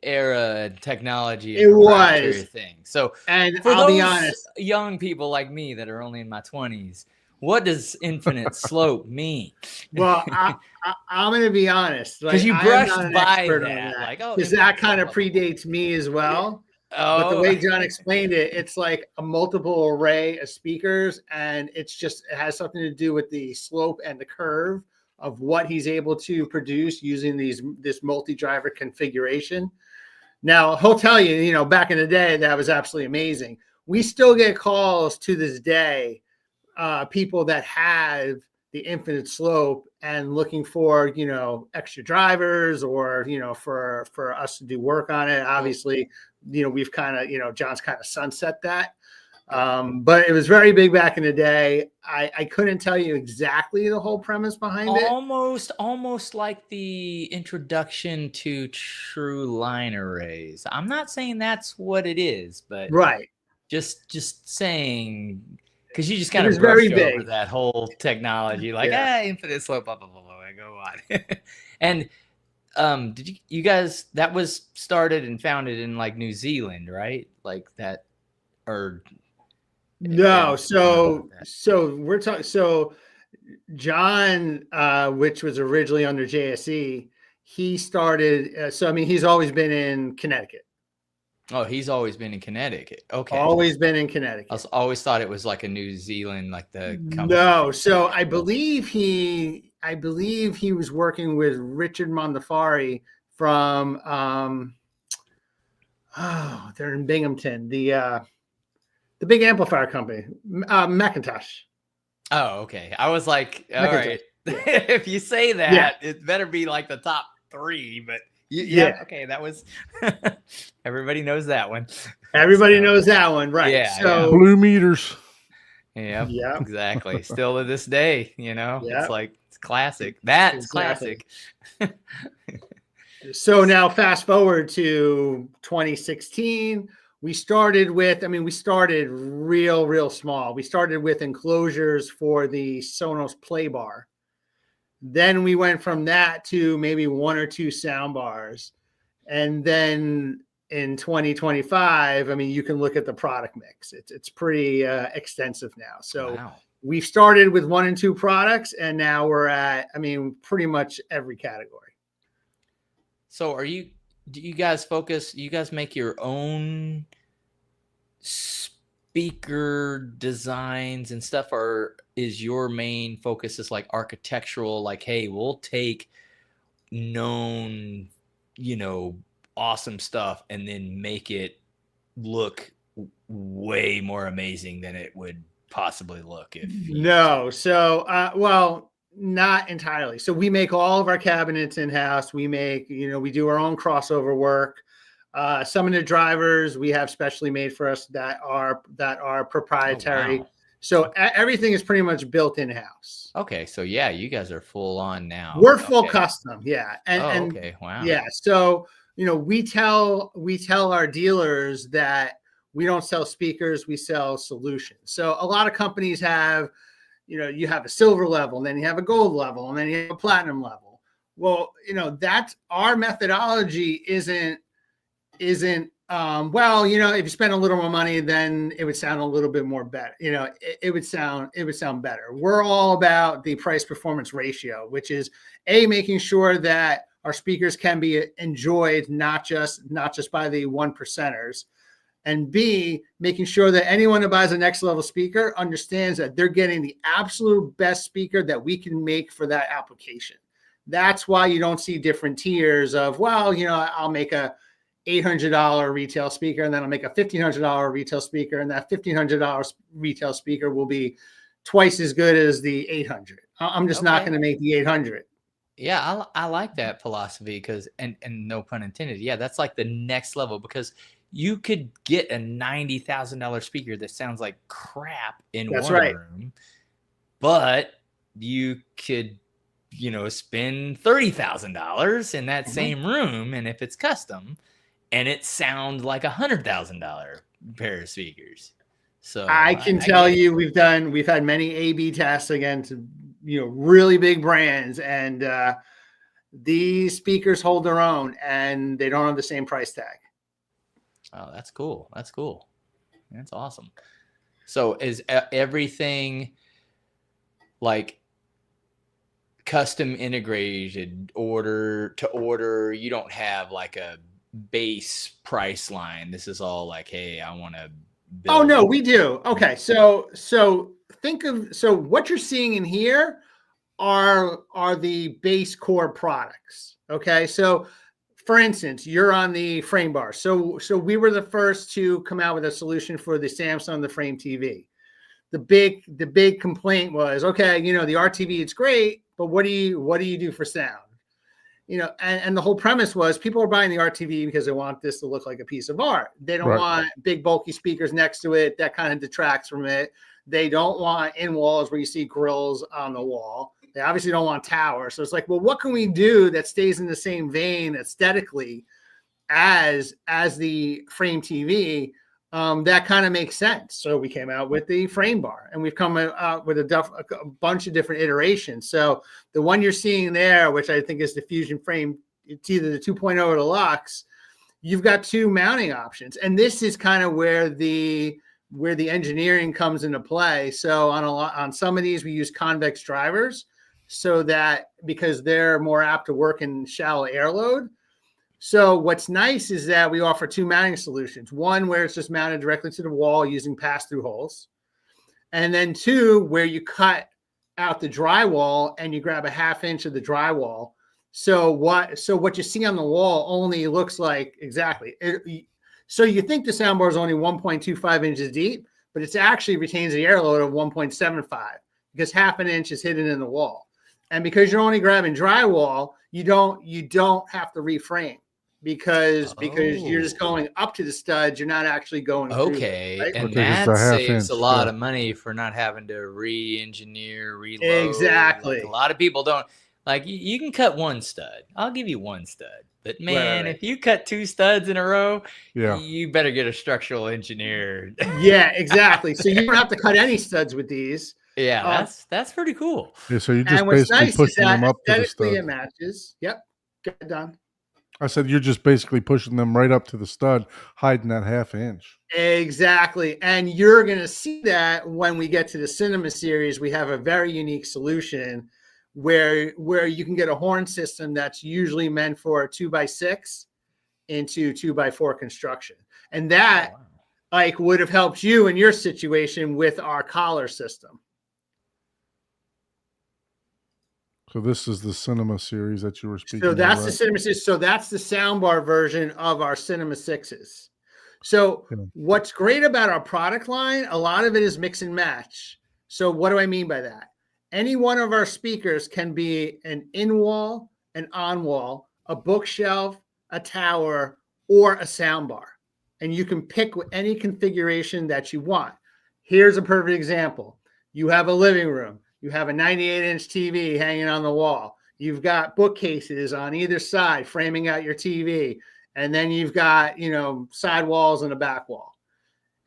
era technology. It was thing. So, and for I'll those be honest, young people like me that are only in my 20s, what does infinite slope mean? well, I'm going to be honest. Because you brushed by that, like, oh, because that kind of predates me as well. But the way John explained it, it's like a multiple array of speakers, and it has something to do with the slope and the curve of what he's able to produce using this multi-driver configuration. Now, he'll tell you, back in the day, that was absolutely amazing. We still get calls to this day, people that have the infinite slope and looking for, extra drivers or, for us to do work on it. Obviously, we've kind of, John's kind of sunset that. But it was very big back in the day. I couldn't tell you exactly the whole premise behind it. Almost like the introduction to true line arrays. I'm not saying that's what it is, but right. Just saying, because you just kind of very brushed big over that whole technology, like infinite slope, blah blah blah, blah, go on. And did you guys, that was started and founded in like New Zealand, right? Like that, or no? So we're talking. So John, which was originally under JSE, he started. So I mean, he's always been in Connecticut. Oh, he's always been in Connecticut. Okay. Always been in Connecticut. Always thought it was like a New Zealand, like the company. No, so I believe he was working with Richard Mondafari from they're in Binghamton, the big amplifier company, Macintosh. Oh, okay. I was like, all Macintosh. right. Yeah. If you say that, Yeah. it better be like the top 3. But Yeah. Okay, that was everybody knows that one. Everybody So, knows that one, right? Yeah, So Blue meters. yeah, yeah, exactly. Still to this day, Yeah. it's like it's classic. That's Exactly. classic. So now fast forward to 2016. We started real small. We started with enclosures for the Sonos Play Bar. Then we went from that to maybe 1 or 2 sound bars. And then in 2025, I mean, you can look at the product mix. It's pretty extensive now. So Wow. we started with 1 and 2 products, and now we're at, I mean, pretty much every category. So do you guys make your own speaker designs and stuff, or is your main focus is like architectural, like, hey, we'll take known, awesome stuff and then make it look way more amazing than it would possibly look if No. So, well, not entirely. So we make all of our cabinets in-house. We make, we do our own crossover work. Some of the drivers we have specially made for us that are proprietary. Oh, wow. So everything is pretty much built in-house. Okay, so yeah, you guys are full on now. We're full Okay. custom, yeah. And okay, wow. yeah, so we tell our dealers that we don't sell speakers, we sell solutions. So a lot of companies have, you have a silver level, and then you have a gold level, and then you have a platinum level. Well, that's our methodology isn't well, if you spend a little more money, then it would sound a little bit more better. It would sound better. We're all about the price performance ratio, which is making sure that our speakers can be enjoyed, not just by the 1%ers, and B, making sure that anyone who buys a NextLevel speaker understands that they're getting the absolute best speaker that we can make for that application. That's why you don't see different tiers of, well, I'll make a $800 retail speaker, and then I'll make a $1,500 retail speaker, and that $1,500 retail speaker will be twice as good as the 800. I'm just not going to make the 800. Yeah, I like that philosophy because, and no pun intended. Yeah, that's like the next level, because you could get a $90,000 speaker that sounds like crap in one room, but you could, spend $30,000 in that same room, and if it's custom, and it sounds like $100,000 pair of speakers. So I can tell you, we've had many A/B tests against really big brands, and these speakers hold their own, and they don't have the same price tag. Oh, that's cool. That's cool. That's awesome. So is everything like custom integrated, order to order? You don't have like a base price line. This is all like, hey, I want to build. Oh no, we do. Okay. So what you're seeing in here are the base core products. Okay. So for instance, you're on the frame bar. So we were the first to come out with a solution for the Samsung, the Frame TV. The big complaint was, okay, the RTV, it's great, but what do you do for sound? And the whole premise was people are buying the RTV because they want this to look like a piece of art. They don't want big bulky speakers next to it. That kind of detracts from it. They don't want in walls where you see grills on the wall. They obviously don't want towers. So it's like, well, what can we do that stays in the same vein aesthetically as the Frame TV? That kind of makes sense. So we came out with the frame bar, and we've come out with a bunch of different iterations. So the one you're seeing there, which I think is the Fusion Frame, it's either the 2.0 or Deluxe. You've got 2 mounting options, and this is kind of where the engineering comes into play. So on some of these, we use convex drivers. so that because they're more apt to work in shallow air load. So what's nice is that we offer two mounting solutions. One where it's just mounted directly to the wall using pass-through holes. And then two, where you cut out the drywall and you grab a 1/2 inch of the drywall. So what you see on the wall only looks like exactly. So you think the soundbar is only 1.25 inches deep, but it actually retains the air load of 1.75 because 1/2 inch is hidden in the wall. And because you're only grabbing drywall, you don't have to reframe because you're just going up to the studs. You're not actually going through them, right? And Okay, 'cause that the 1/2 saves a inch, lot yeah. of money for not having to re-engineer, reload. Exactly. Like, a lot of people don't like. You can cut one stud. I'll give you one stud. But man, Right. if you cut 2 studs in a row, Yeah. you better get a structural engineer. Yeah, exactly. So you don't have to cut any studs with these. Yeah, that's pretty cool. Yeah, so you're just And what's basically nice is pushing that them up to the aesthetically stud. it matches. Yep. Get done. I said you're just basically pushing them right up to the stud, hiding that 1/2 inch. Exactly. And you're going to see that when we get to the cinema series, we have a very unique solution where you can get a horn system that's usually meant for a 2x6 into 2x4 construction. And that Oh, wow. like would have helped you in your situation with our collar system. So this is the cinema series that you were speaking So that's of, the right? Cinema 6. So that's the soundbar version of our Cinema 6s. So Yeah. what's great about our product line, a lot of it is mix and match. So what do I mean by that? Any one of our speakers can be an in-wall, an on-wall, a bookshelf, a tower, or a soundbar. And you can pick any configuration that you want. Here's a perfect example. You have a living room. You have a 98-inch TV hanging on the wall. You've got bookcases on either side framing out your TV. And then you've got, side walls and a back wall.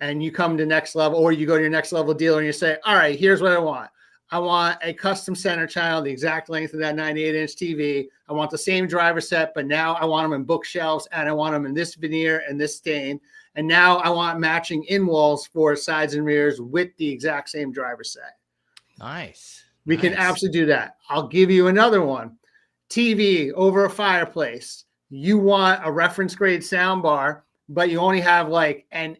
And you come to NextLevel, or you go to your NextLevel dealer and you say, all right, here's what I want. I want a custom center channel, the exact length of that 98-inch TV. I want the same driver set, but now I want them in bookshelves and I want them in this veneer and this stain. And now I want matching in walls for sides and rears with the exact same driver set. Nice. We can absolutely do that. I'll give you another one. TV over a fireplace. You want a reference grade soundbar, but you only have like an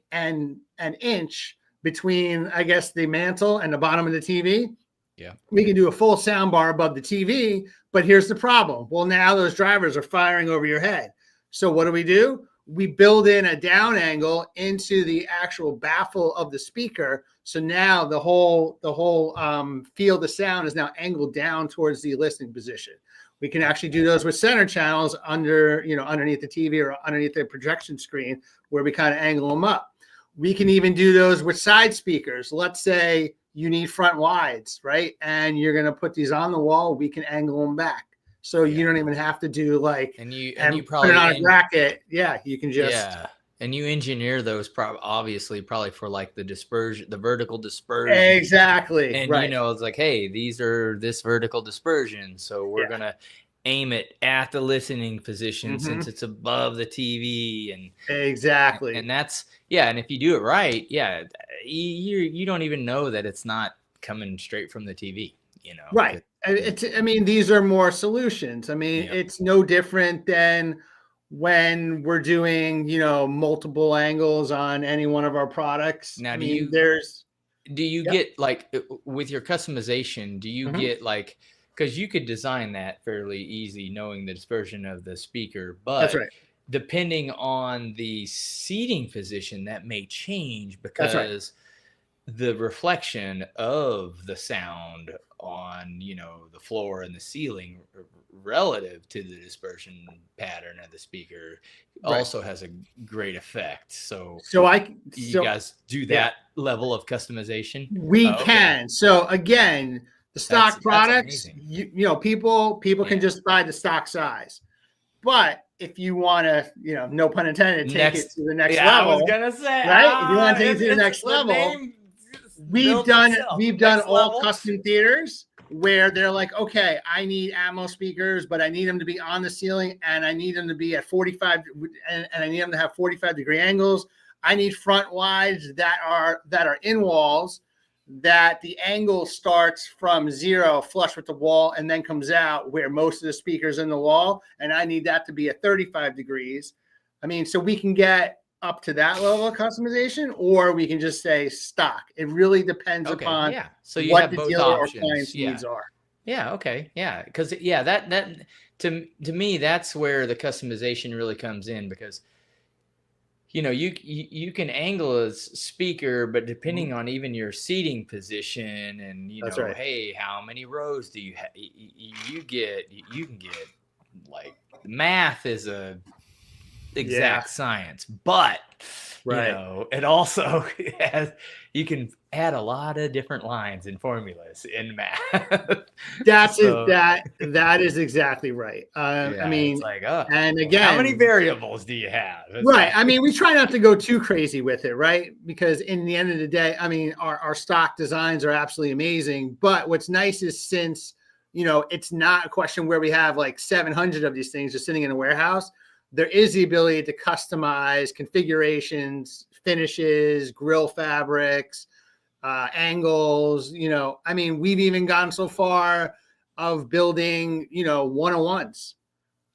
inch between, I guess, the mantle and the bottom of the TV. Yeah. We can do a full soundbar above the TV, but here's the problem. Well, now those drivers are firing over your head. So what do? We build in a down angle into the actual baffle of the speaker. So now the whole field of sound is now angled down towards the listening position. We can actually do those with center channels underneath the TV or underneath the projection screen where we kind of angle them up. We can even do those with side speakers. Let's say you need front wides, right? And you're going to put these on the wall. We can angle them back. So you don't even have to do and you probably put it on a bracket. Yeah, you can just and you engineer those probably for like the dispersion, the vertical dispersion. Exactly. And right. It's like, hey, these are this vertical dispersion, so we're gonna aim it at the listening position since it's above the TV and exactly. And that's and if you do it right, you don't even know that it's not coming straight from the TV. Right. These are more solutions. It's no different than when we're doing, multiple angles on any one of our products. Now, do you get like with your customization, do you get like, because you could design that fairly easy knowing the dispersion of the speaker, but that's right. Depending on the seating position, that may change because the reflection of the sound on the floor and the ceiling relative to the dispersion pattern of the speaker also has a great effect. So you guys do that level of customization? We can. So again, the stock products, people can just buy the stock size. But if you want to, no pun intended, take it to the next level. I was gonna say, right? If you want to take it to the next level, we've done all custom theaters where they're like, okay, I need Atmos speakers, but I need them to be on the ceiling and I need them to be at 45 and I need them to have 45-degree angles. I need front wides that are in walls. that the angle starts from 0 flush with the wall and then comes out where most of the speakers in the wall. And I need that to be at 35 degrees. I mean, so we can get up to that level of customization, or we can just say stock. It really depends upon so you what have the both dealer options. or client's needs are. Okay. Yeah. Because that to me, that's where the customization really comes in, because you can angle a speaker, but depending on even your seating position and That's right. hey, how many rows do you have? You can get, like, math is a exact science, but it also has, you can add a lot of different lines and formulas in math. That's it. That is exactly right. I mean, it's like, and again, how many variables do you have? Right. I mean, we try not to go too crazy with it, right? Because in the end of the day, I mean, our stock designs are absolutely amazing. But what's nice is, since, it's not a question where we have like 700 of these things just sitting in a warehouse, there is the ability to customize configurations, finishes, grill fabrics, angles. I mean, we've even gone so far of building, 101s,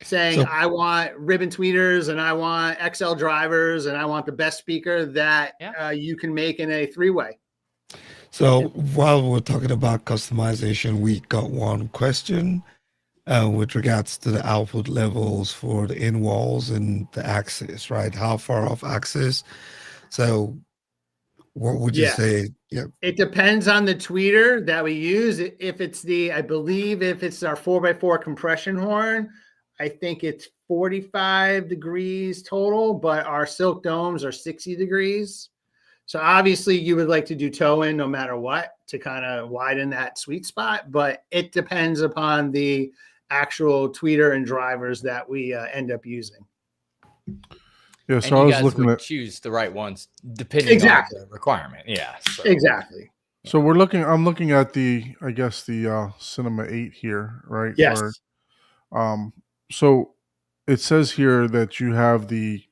saying, I want ribbon tweeters and I want XL drivers and I want the best speaker that you can make in a 3-way. So while we're talking about customization, we got one question with regards to the output levels for the in walls and the axis, right? How far off axis? So what would you say? Yeah. It depends on the tweeter that we use. If it's I believe if it's our 4x4 compression horn, I think it's 45 degrees total, but our silk domes are 60 degrees. So obviously you would like to do toe in no matter what to kind of widen that sweet spot, but it depends upon the actual tweeter and drivers that we end up using. Yeah, so I was looking at, choose the right ones depending on the requirement. Yeah, so. Exactly. So I'm looking at the Cinema 8 here, right? Yes. So it says here that you have the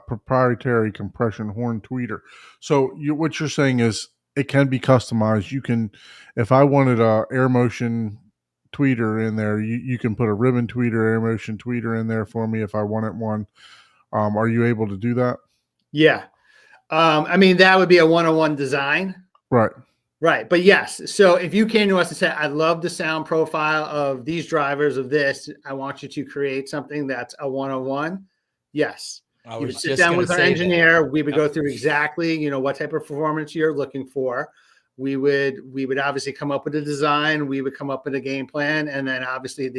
proprietary compression horn tweeter. So what you're saying is it can be customized. You can, if I wanted a air motion tweeter in there, you can put a ribbon tweeter, air motion tweeter in there for me if I wanted one. Are you able to do that? Yeah. I mean, that would be a 101 design. Right. Right. But yes. So if you came to us and said, I love the sound profile of these drivers of this, I want you to create something that's a 101. Yes. You would sit down with our engineer. We would go through exactly, what type of performance you're looking for. We would obviously come up with a design. We would come up with a game plan, and then obviously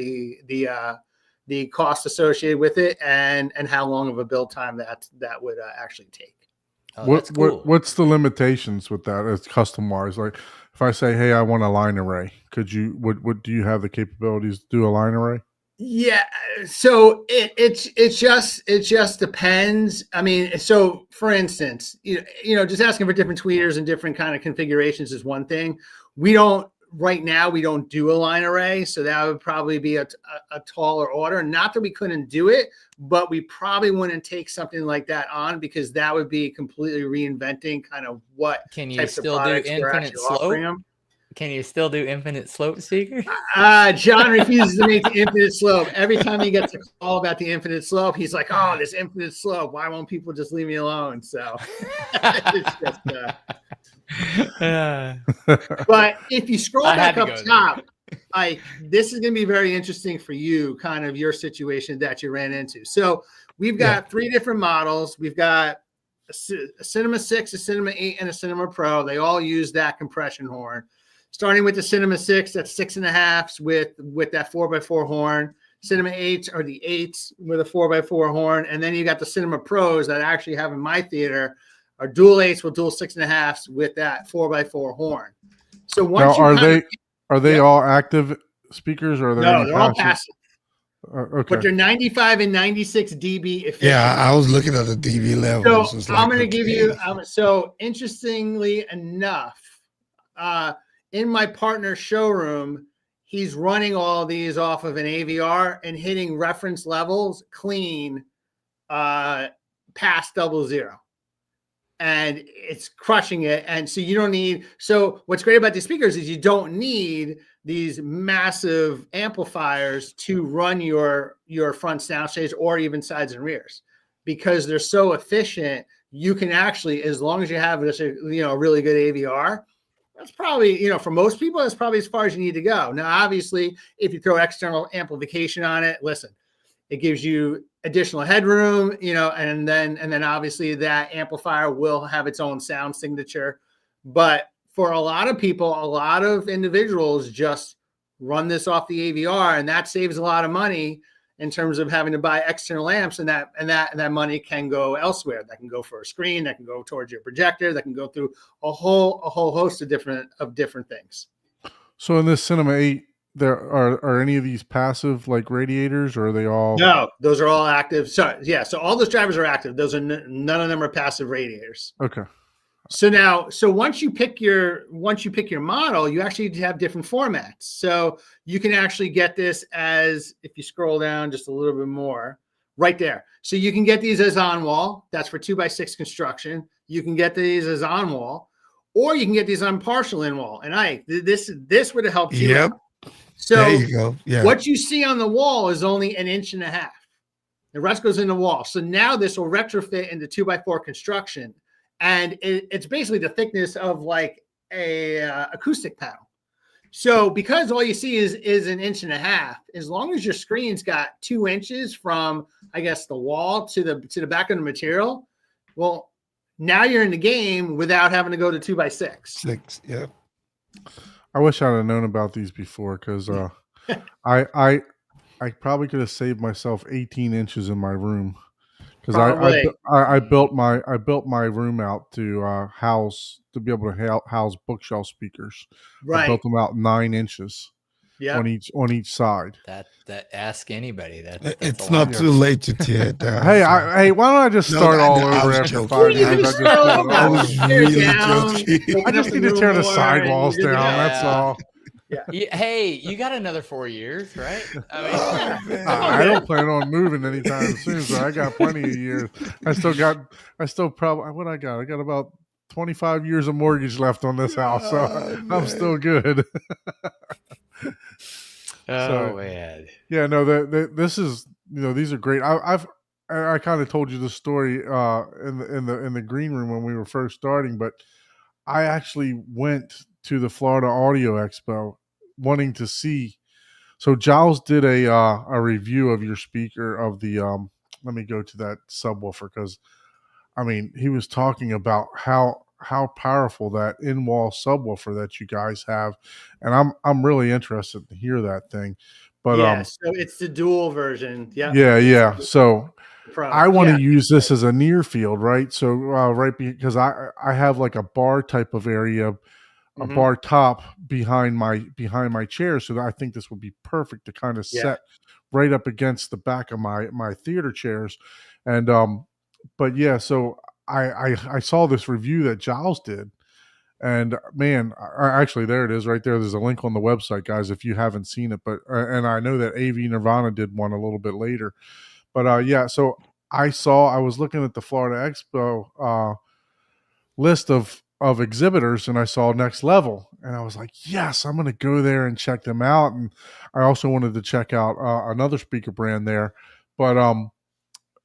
the cost associated with it and how long of a build time that would actually take. That's cool. What's the limitations with that as custom wise? Like if I say, hey, I want a line array, could you, do you have the capabilities to do a line array? Yeah. So it just depends. I mean, so for instance, just asking for different tweeters and different kind of configurations is one thing. Right now, we don't do a line array. So that would probably be a taller order. Not that we couldn't do it, but we probably wouldn't take something like that on, because that would be completely reinventing kind of what can you types still of do products we're infinite actually slope? offering them. Can you still do infinite slope speaker? John refuses to make the infinite slope. Every time he gets a call about the infinite slope, he's like, oh, this infinite slope. Why won't people just leave me alone? So it's just but if you scroll back up top, like, this is going to be very interesting for you, kind of your situation that you ran into. So we've got 3 different models. We've got a Cinema 6, a Cinema 8, and a Cinema Pro. They all use that compression horn. Starting with the Cinema 6, that's 6.5s with that 4x4 horn. Cinema 8s are the 8s with a 4x4 horn. And then you got the Cinema Pros that I actually have in my theater are dual 8s with dual 6.5s with that 4x4 horn. So once are they all active speakers, or are there any they're all passive? Okay. But they're 95 and 96 dB efficient. Yeah, I was looking at the dB levels. So I'm going to give you. So interestingly enough, in my partner's showroom, he's running all these off of an AVR and hitting reference levels clean past 00. and it's crushing it. And so you don't need, so what's great about these speakers is you don't need these massive amplifiers to run your front soundstage or even sides and rears, because they're so efficient. You can actually, as long as you have this, a really good AVR, that's probably, for most people, that's probably as far as you need to go. Now, obviously, if you throw external amplification on it, listen, it gives you additional headroom, and then obviously that amplifier will have its own sound signature. But for a lot of people, a lot of individuals just run this off the AVR, and that saves a lot of money in terms of having to buy external amps, and that money can go elsewhere. That can go for a screen, that can go towards your projector, that can go through a whole host of different things. So in this Cinema 8, there are any of these passive like radiators, or are they all? No, those are all active. So all those drivers are active. Those are none of them are passive radiators. Okay. So once you pick your model, you actually have different formats. So you can actually get this as, if you scroll down just a little bit more, right there. So you can get these as on wall. That's for 2x6 construction. You can get these as on wall, or you can get these on partial in wall. And this would have helped you. Yep. Out. So there you go. Yeah. What you see on the wall is only 1.5 inches. The rest goes in the wall. So now this will retrofit into 2x4 construction. And it's basically the thickness of like a acoustic panel. So because all you see is 1.5 inches, as long as your screen's got 2 inches from, I guess, the wall to the back of the material, well, now you're in the game without having to go to 2x6. 6, yeah. I wish I'd have known about these before, because I probably could have saved myself 18 inches in my room, because I built my room out to be able to house bookshelf speakers. Right. I built them out 9 inches. Yeah. On each side. That ask anybody. It's not too late to tear it down. Hey, why don't I just start all over after joking. 5 years? I was really joking. I just need to tear the sidewalls down. That's all. Yeah. Hey, you got another 4 years, right? I mean, I don't plan on moving anytime soon, so I got plenty of years. I still probably, what I got about 25 years of mortgage left on this house, so I'm still good. man. Yeah, no, this is, these are great. I kind of told you the story in the green room when we were first starting, but I actually went to the Florida Audio Expo wanting to see. So Giles did a review of your speaker of the let me go to that subwoofer, because I mean, he was talking about how powerful that in-wall subwoofer that you guys have, and I'm really interested to hear that thing. But so it's the dual version. Yeah. So Pro. I want to use this as a near field, right? So because I have like a bar type of area, a bar top behind my chair, so that I think this would be perfect to kind of set right up against the back of my theater chairs. And but yeah, so I saw this review that Giles did, and man, actually there it is right there. There's a link on the website, guys, if you haven't seen it. But and I know that AV Nirvana did one a little bit later. But yeah, so I was looking at the Florida Expo list of exhibitors, and I saw NextLevel, and I was like, yes, I'm going to go there and check them out. And I also wanted to check out another speaker brand there, but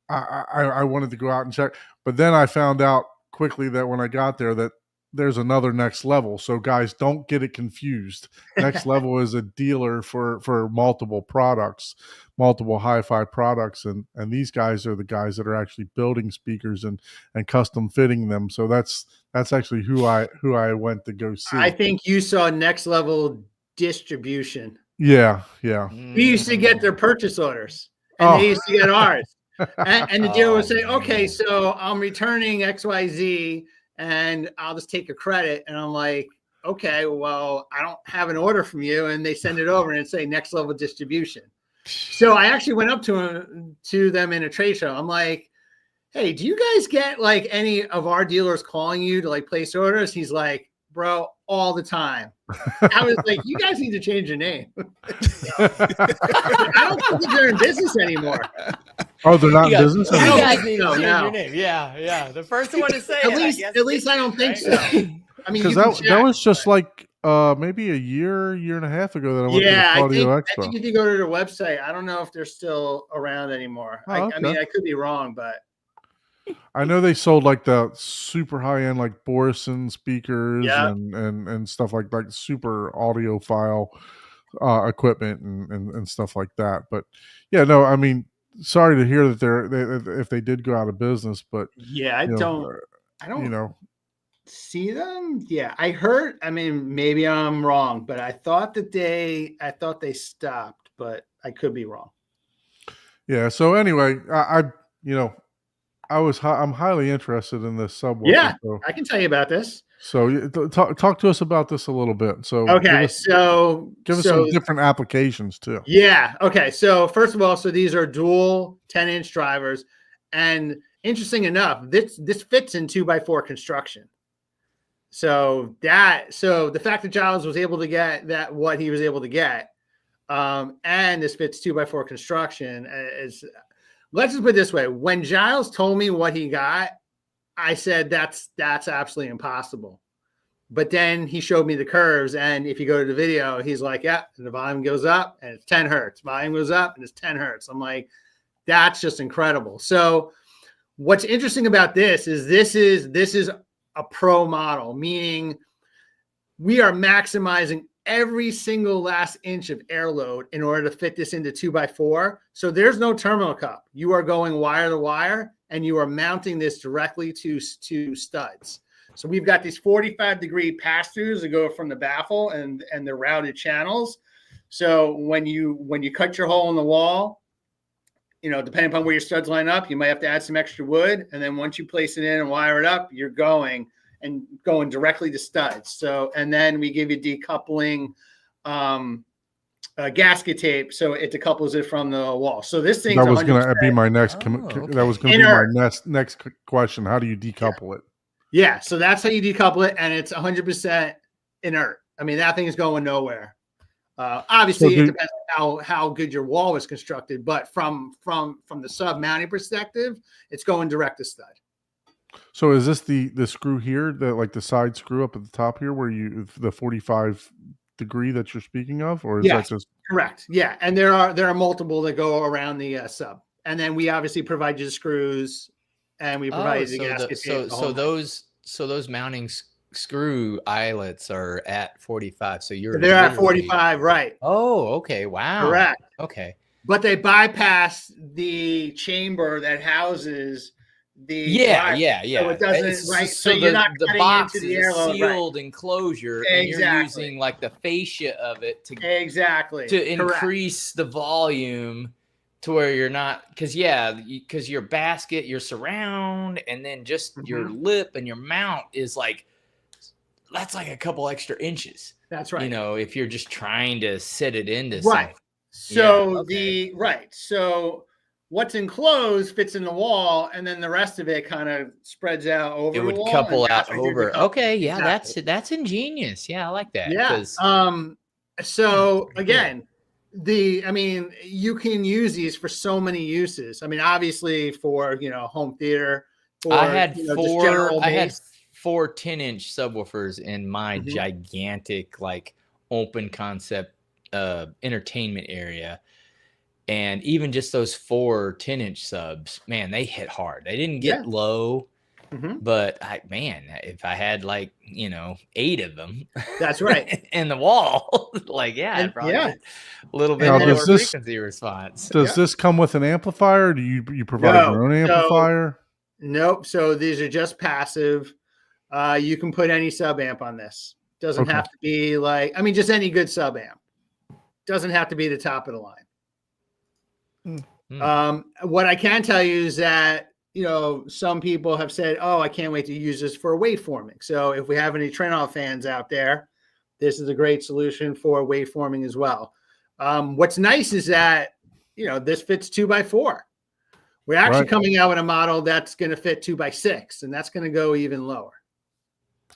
I wanted to go out and check. But then I found out quickly that when I got there that there's another NextLevel. So guys, don't get it confused. NextLevel is a dealer for multiple products, multiple hi-fi products, and these guys are the guys that are actually building speakers and custom fitting them. So that's actually who I went to go see. I think you saw NextLevel Distribution. Yeah. We used to get their purchase orders, and they used to get ours. And the dealer would say, okay, so I'm returning XYZ, and I'll just take a credit. And I'm like, okay, well, I don't have an order from you. And they send it over and it say NextLevel Distribution. So I actually went up to them in a trade show. I'm like, hey, do you guys get like any of our dealers calling you to like place orders? He's like, bro, all the time. I was like, you guys need to change your name. I don't think they're in business anymore. Oh, they're not You in guys, business you anymore. guys need to No, change no. your name. Yeah. The first one to say At it. least I don't think so. I mean, Because you can that check. was just like maybe a year and a half ago that I went to Yeah, the Audio I Expo. think if you go to their website, I don't know if they're still around anymore. Oh, I mean, okay. I could be wrong, but I know they sold like the super high end like Borison speakers yeah, and stuff like super audiophile equipment and stuff like that. But yeah, no, I mean, sorry to hear that if they did go out of business, but yeah, I you know, don't see them. Yeah, I heard. I mean, maybe I'm wrong, but I thought they stopped, but I could be wrong. yeah. So anyway, you know, I'm highly interested in this subwoofer. Yeah, So, I can tell you about this. so talk to us about this a little bit. So Okay, give us some different applications too. Yeah. Okay. So first of all, these are dual 10-inch drivers, and interesting enough, this fits in 2x4 construction. So the fact that Giles was able to get what he was able to get, and this fits 2x4 construction is. Let's just put it this way: when Giles told me what he got, I said that's absolutely impossible. But then he showed me the curves, and if you go to the video, he's like, "Yeah, and the volume goes up, and it's 10 hertz. Volume goes up, and it's 10 hertz." I'm like, "That's just incredible." So, what's interesting about this is a pro model, meaning we are maximizing every single last inch of air load in order to fit this into 2x4. So there's no terminal cup. You are going wire to wire, and you are mounting this directly to studs. So we've got these 45-degree pass-throughs that go from the baffle and the routed channels. So when you cut your hole in the wall, depending upon where your studs line up, you might have to add some extra wood. And then once you place it in and wire it up, you're going directly to studs. So, and then we give you decoupling gasket tape, so it decouples it from the wall. So this thing that was going to be my next. okay. That was going to be my next question. How do you decouple it? Yeah, so that's how you decouple it, and it's 100% inert. I mean, that thing is going nowhere. Obviously, it depends on how good your wall was constructed, but from the sub mounting perspective, it's going direct to stud. So is this the screw here, the side screw up at the top here, where the 45-degree that you're speaking of, or is that just correct? Yeah, and there are multiple that go around the sub, and then we obviously provide you the screws. And we provide the gasket tape. So those mounting screw eyelets are at 45. So they're at 45, right? Oh, okay. Wow. Correct. Okay. But they bypass the chamber that houses the drive. Yeah. So it doesn't right. So you're not the box is a sealed right. enclosure, and you're using like the fascia of it to increase the volume. To where you're not, because your basket, your surround, and then just your lip and your mount is that's like a couple extra inches. That's right. If you're just trying to set it into right. something. So So what's enclosed fits in the wall, and then the rest of it kind of spreads out over. It would the wall, couple out over. Okay, yeah, exactly. that's ingenious. Yeah, I like that. Yeah. So again. You can use these for so many uses. I mean, obviously for home theater. I had four 10-inch subwoofers in my gigantic open concept entertainment area, and even just those 4 10-inch subs, man, they hit hard. They didn't get low. But if I had 8 of them, that's right, in the wall, I'd probably get a little bit more frequency response. Does this come with an amplifier? Do you provide your own amplifier? Nope. So these are just passive. You can put any sub amp on this. Doesn't have to be just any good sub amp. Doesn't have to be the top of the line. What I can tell you is that some people have said, "Oh, I can't wait to use this for waveforming." So if we have any Trenol fans out there, this is a great solution for waveforming as well. What's nice is that this fits 2x4. We're actually coming out with a model that's going to fit 2x6, and that's going to go even lower.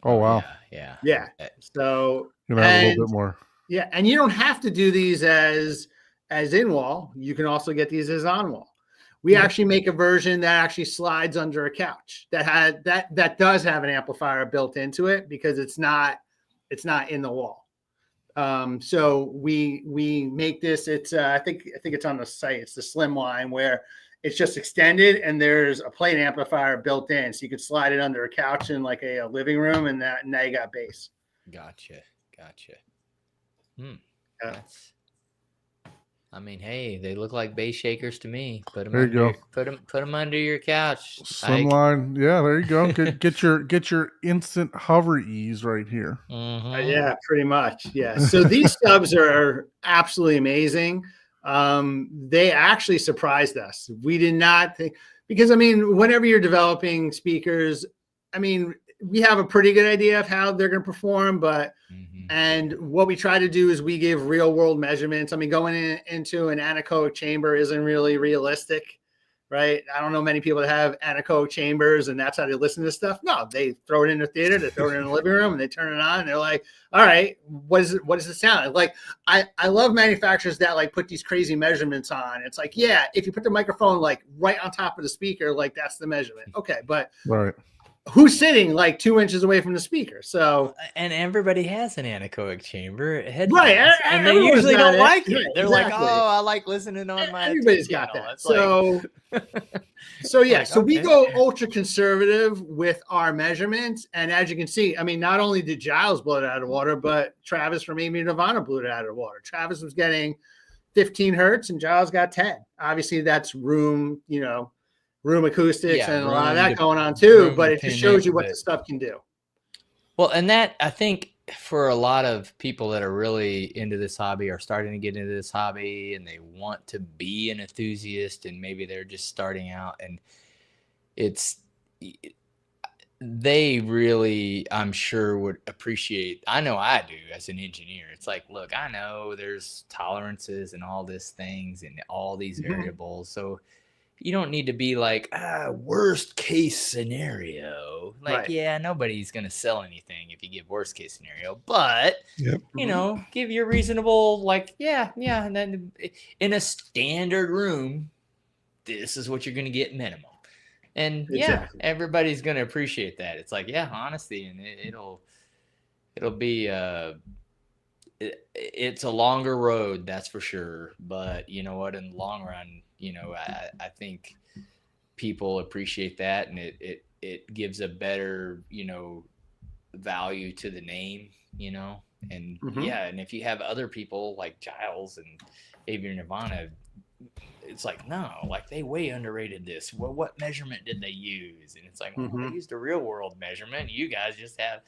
Oh wow! Yeah. So you have a little bit more. Yeah, and you don't have to do these as in wall. You can also get these as on wall. We actually make a version that actually slides under a couch that does have an amplifier built into it because it's not in the wall. So we make this. It's I think it's on the site. It's the slim line where it's just extended and there's a plate amplifier built in, so you could slide it under a couch in like a living room, and now you got bass. Gotcha. Yeah. That's, I mean, hey, they look like bass shakers to me. Put them There you under, go. put them under your couch. Slimline. Yeah, there you go. Get your instant hover ease right here. Mm-hmm. Yeah, pretty much. Yeah. So these subs are absolutely amazing. They actually surprised us. We did not think, because I mean, whenever you're developing speakers, I mean, we have a pretty good idea of how they're going to perform, but and what we try to do is we give real world measurements. I mean, going into an anechoic chamber isn't really realistic, right? I don't know many people that have anechoic chambers and that's how they listen to stuff. No, they throw it in the theater, they throw it in the living room, and they turn it on. And they're like, all right, what does it sound like? I love manufacturers that like put these crazy measurements on. It's like, yeah, if you put the microphone like right on top of the speaker, like that's the measurement. Okay, but right. Who's sitting like 2 inches away from the speaker? So, and everybody has an anechoic chamber headphones, right, and they everyone's usually got don't it. like it. Right, They're exactly. like, "Oh, I like listening on my." Everybody's got that. It's So, so yeah. like, So we okay. go ultra conservative with our measurements, and as you can see, I mean, not only did Giles blow it out of the water, but Travis from Amy Nirvana blew it out of the water. Travis was getting 15 hertz, and Giles got 10. Obviously, that's room acoustics and a lot of that going on too, but it just shows you what the stuff can do. Well, and that, I think, for a lot of people that are really into this hobby or starting to get into this hobby and they want to be an enthusiast and maybe they're just starting out, and they really, I'm sure, would appreciate, I know I do as an engineer. It's like, look, I know there's tolerances and all these things and all these variables. So you don't need to be like, worst case scenario. Like, Right. yeah, nobody's going to sell anything if you give worst case scenario. But, you know, give you a reasonable, like, yeah. And then in a standard room, this is what you're going to get minimum. And Exactly. yeah, everybody's going to appreciate that. It's like, yeah, honesty. And it'll be, it's a longer road, that's for sure. But you know what, in the long run, you know, I think people appreciate that, and it gives a better, you know, value to the name, you know. And yeah, and if you have other people like Giles and Avian Nirvana, it's like, no, like they way underrated this. Well, what measurement did they use? And it's like, well, they used a real world measurement. You guys just have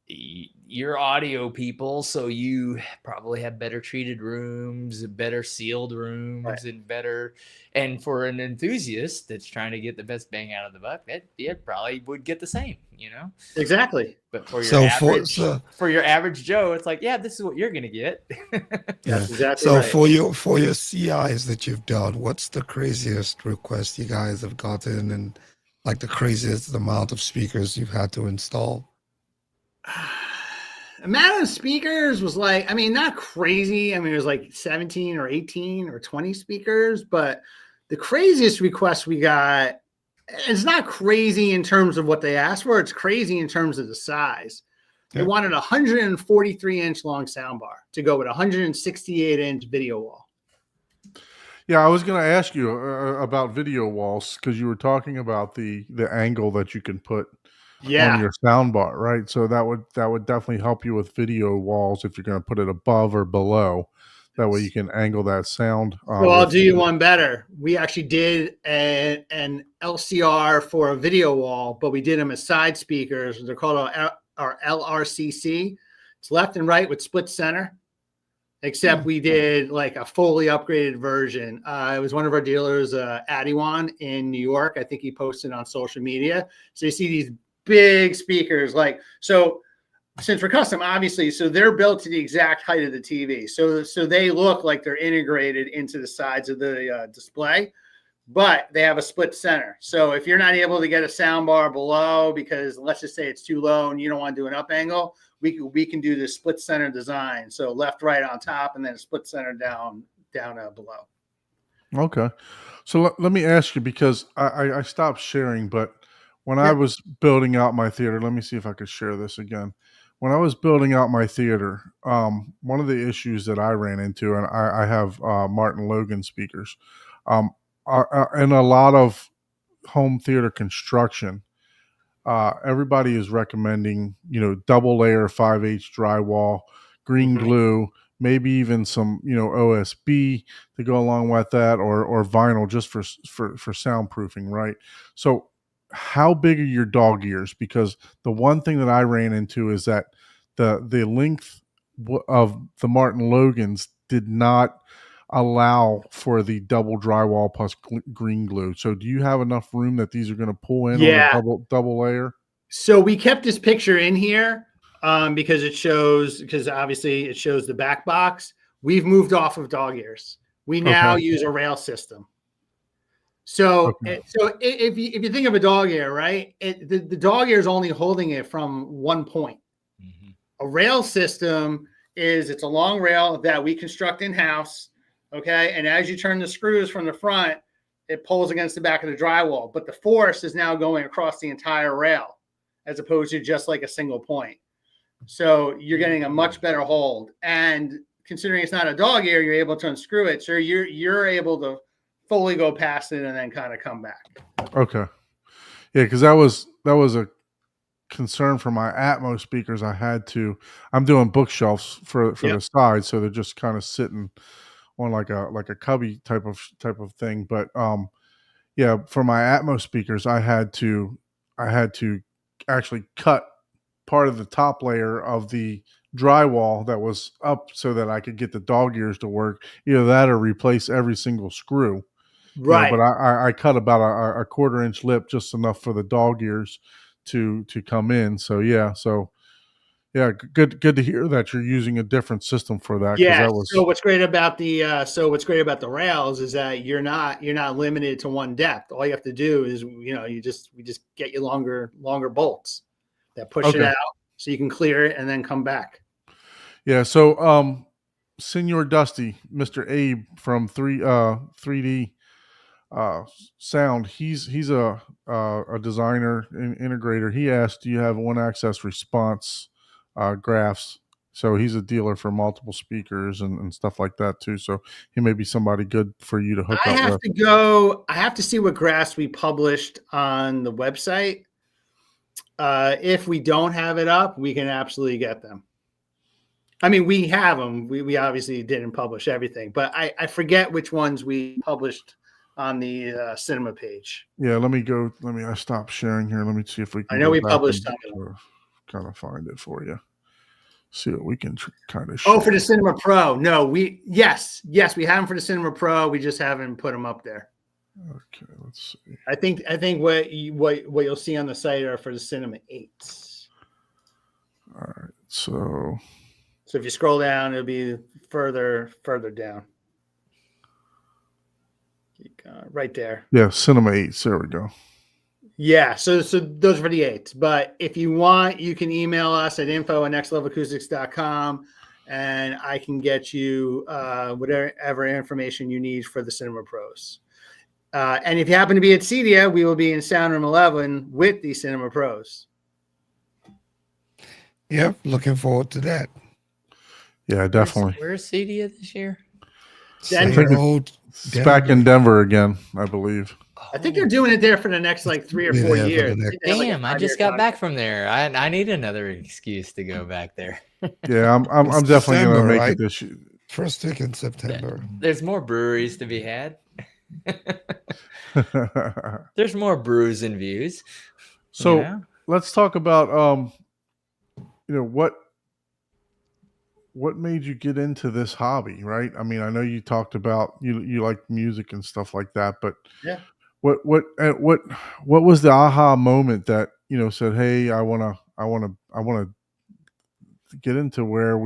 your audio people, so you probably have better treated rooms, better sealed rooms, right. And better. And for an enthusiast that's trying to get the best bang out of the buck, that it probably would get the same, you know. Exactly. But for your for your average Joe, it's like, yeah, this is what you're gonna get. Yeah. Exactly. So right. for your CIs that you've done, what's the craziest request you guys have gotten, and like the craziest amount of speakers you've had to install? Amount of speakers was like, I mean, not crazy. I mean, it was like 17 or 18 or 20 speakers, but the craziest request we got, it's not crazy in terms of what they asked for. It's crazy in terms of the size. They wanted a 143-inch long soundbar to go with a 168-inch video wall. Yeah, I was going to ask you about video walls, because you were talking about the angle that you can put on your sound bar, right? So that would definitely help you with video walls if you're going to put it above or below. That way you can angle that sound. Well, I'll do you one better. We actually did an LCR for a video wall, but we did them as side speakers. They're called our LRCC. It's left and right with split center, except we did like a fully upgraded version. It was one of our dealers, Adiwan in New York. I think he posted on social media. So you see these big speakers, like, so since we're custom, obviously, so they're built to the exact height of the TV. So they look like they're integrated into the sides of the display, but they have a split center. So if you're not able to get a sound bar below, because let's just say it's too low and you don't want to do an up angle, we can do this split center design. So left, right on top, and then a split center down below. Okay. So let me ask you, because I stopped sharing, but when I Yeah. was building out my theater, let me see if I could share this again. When I was building out my theater, one of the issues that I ran into, and I have Martin Logan speakers, um, and a lot of home theater construction, everybody is recommending, double layer 5H drywall, green Mhm. glue, maybe even some, OSB to go along with that, or vinyl, just for soundproofing, right? So, how big are your dog ears? Because the one thing that I ran into is that the length of the Martin Logans did not allow for the double drywall plus green glue. So do you have enough room that these are going to pull in on the Yeah. double layer? So we kept this picture in here because obviously it shows the back box. We've moved off of dog ears. We now Okay. use a rail system. So, Okay. if you think of a dog ear, right, the dog ear is only holding it from one point. Mm-hmm. A rail system it's a long rail that we construct in house. Okay. And as you turn the screws from the front, it pulls against the back of the drywall, but the force is now going across the entire rail as opposed to just like a single point. So you're getting a much better hold. And considering it's not a dog ear, you're able to unscrew it. So you're able to fully go past it and then kind of come back. Okay. Yeah, because that was a concern for my Atmos speakers. I'm doing bookshelves for Yep. the side, so they're just kind of sitting on like a cubby type of thing. But yeah, for my Atmos speakers, I had to actually cut part of the top layer of the drywall that was up so that I could get the dog ears to work. Either that or replace every single screw. But Right. I cut about a quarter-inch lip, just enough for the dog ears to come in. So yeah, good to hear that you're using a different system for that, because Yeah. that So was what's great about the rails is that you're not limited to one depth. All you have to do is we just get you longer bolts that push it okay. out so you can clear it and then come back. Yeah, so Senor Dusty, Mr. Abe from 3D sound, he's a designer and integrator. He asked, do you have one access response graphs? So he's a dealer for multiple speakers and stuff like that too. So he may be somebody good for you to hook up with. I have to see what graphs we published on the website. If we don't have it up, we can absolutely get them. I mean, we have them. We obviously didn't publish everything, but I forget which ones we published on the cinema page. Yeah, I stop sharing here. Let me see if we I can know go we back published and some of them. kind of find it for you. See what we can kind of Oh, share. for the Cinema Pro. No, yes, we have them for the Cinema Pro. We just haven't put them up there. Okay, let's see. I think what you'll see on the site are for the Cinema 8s. All right, so if you scroll down, it'll be further down. Keep going, right there. yeah, Cinema 8s. There we go. Yeah, so those are for the 8s. But if you want, you can email us at info@nextlevelacoustics.com, and I can get you whatever information you need for the Cinema Pros. And if you happen to be at CEDIA, we will be in Sound Room 11 with the Cinema Pros. Yep, looking forward to that. Yeah, definitely. Where's CEDIA this year? Denver. Same old It's back in Denver again, I believe. I think they're doing it there for the next like 3 or 4 years. Damn, I just got back from there. I need another excuse to go back there. Yeah, I'm It's definitely going to December, make right? it this year. First week in September. There's more breweries to be had. There's more brews and views. So let's talk about what made you get into this hobby, right? I mean, I know you talked about you like music and stuff like that, but yeah, what was the aha moment that said, hey, I want to get into where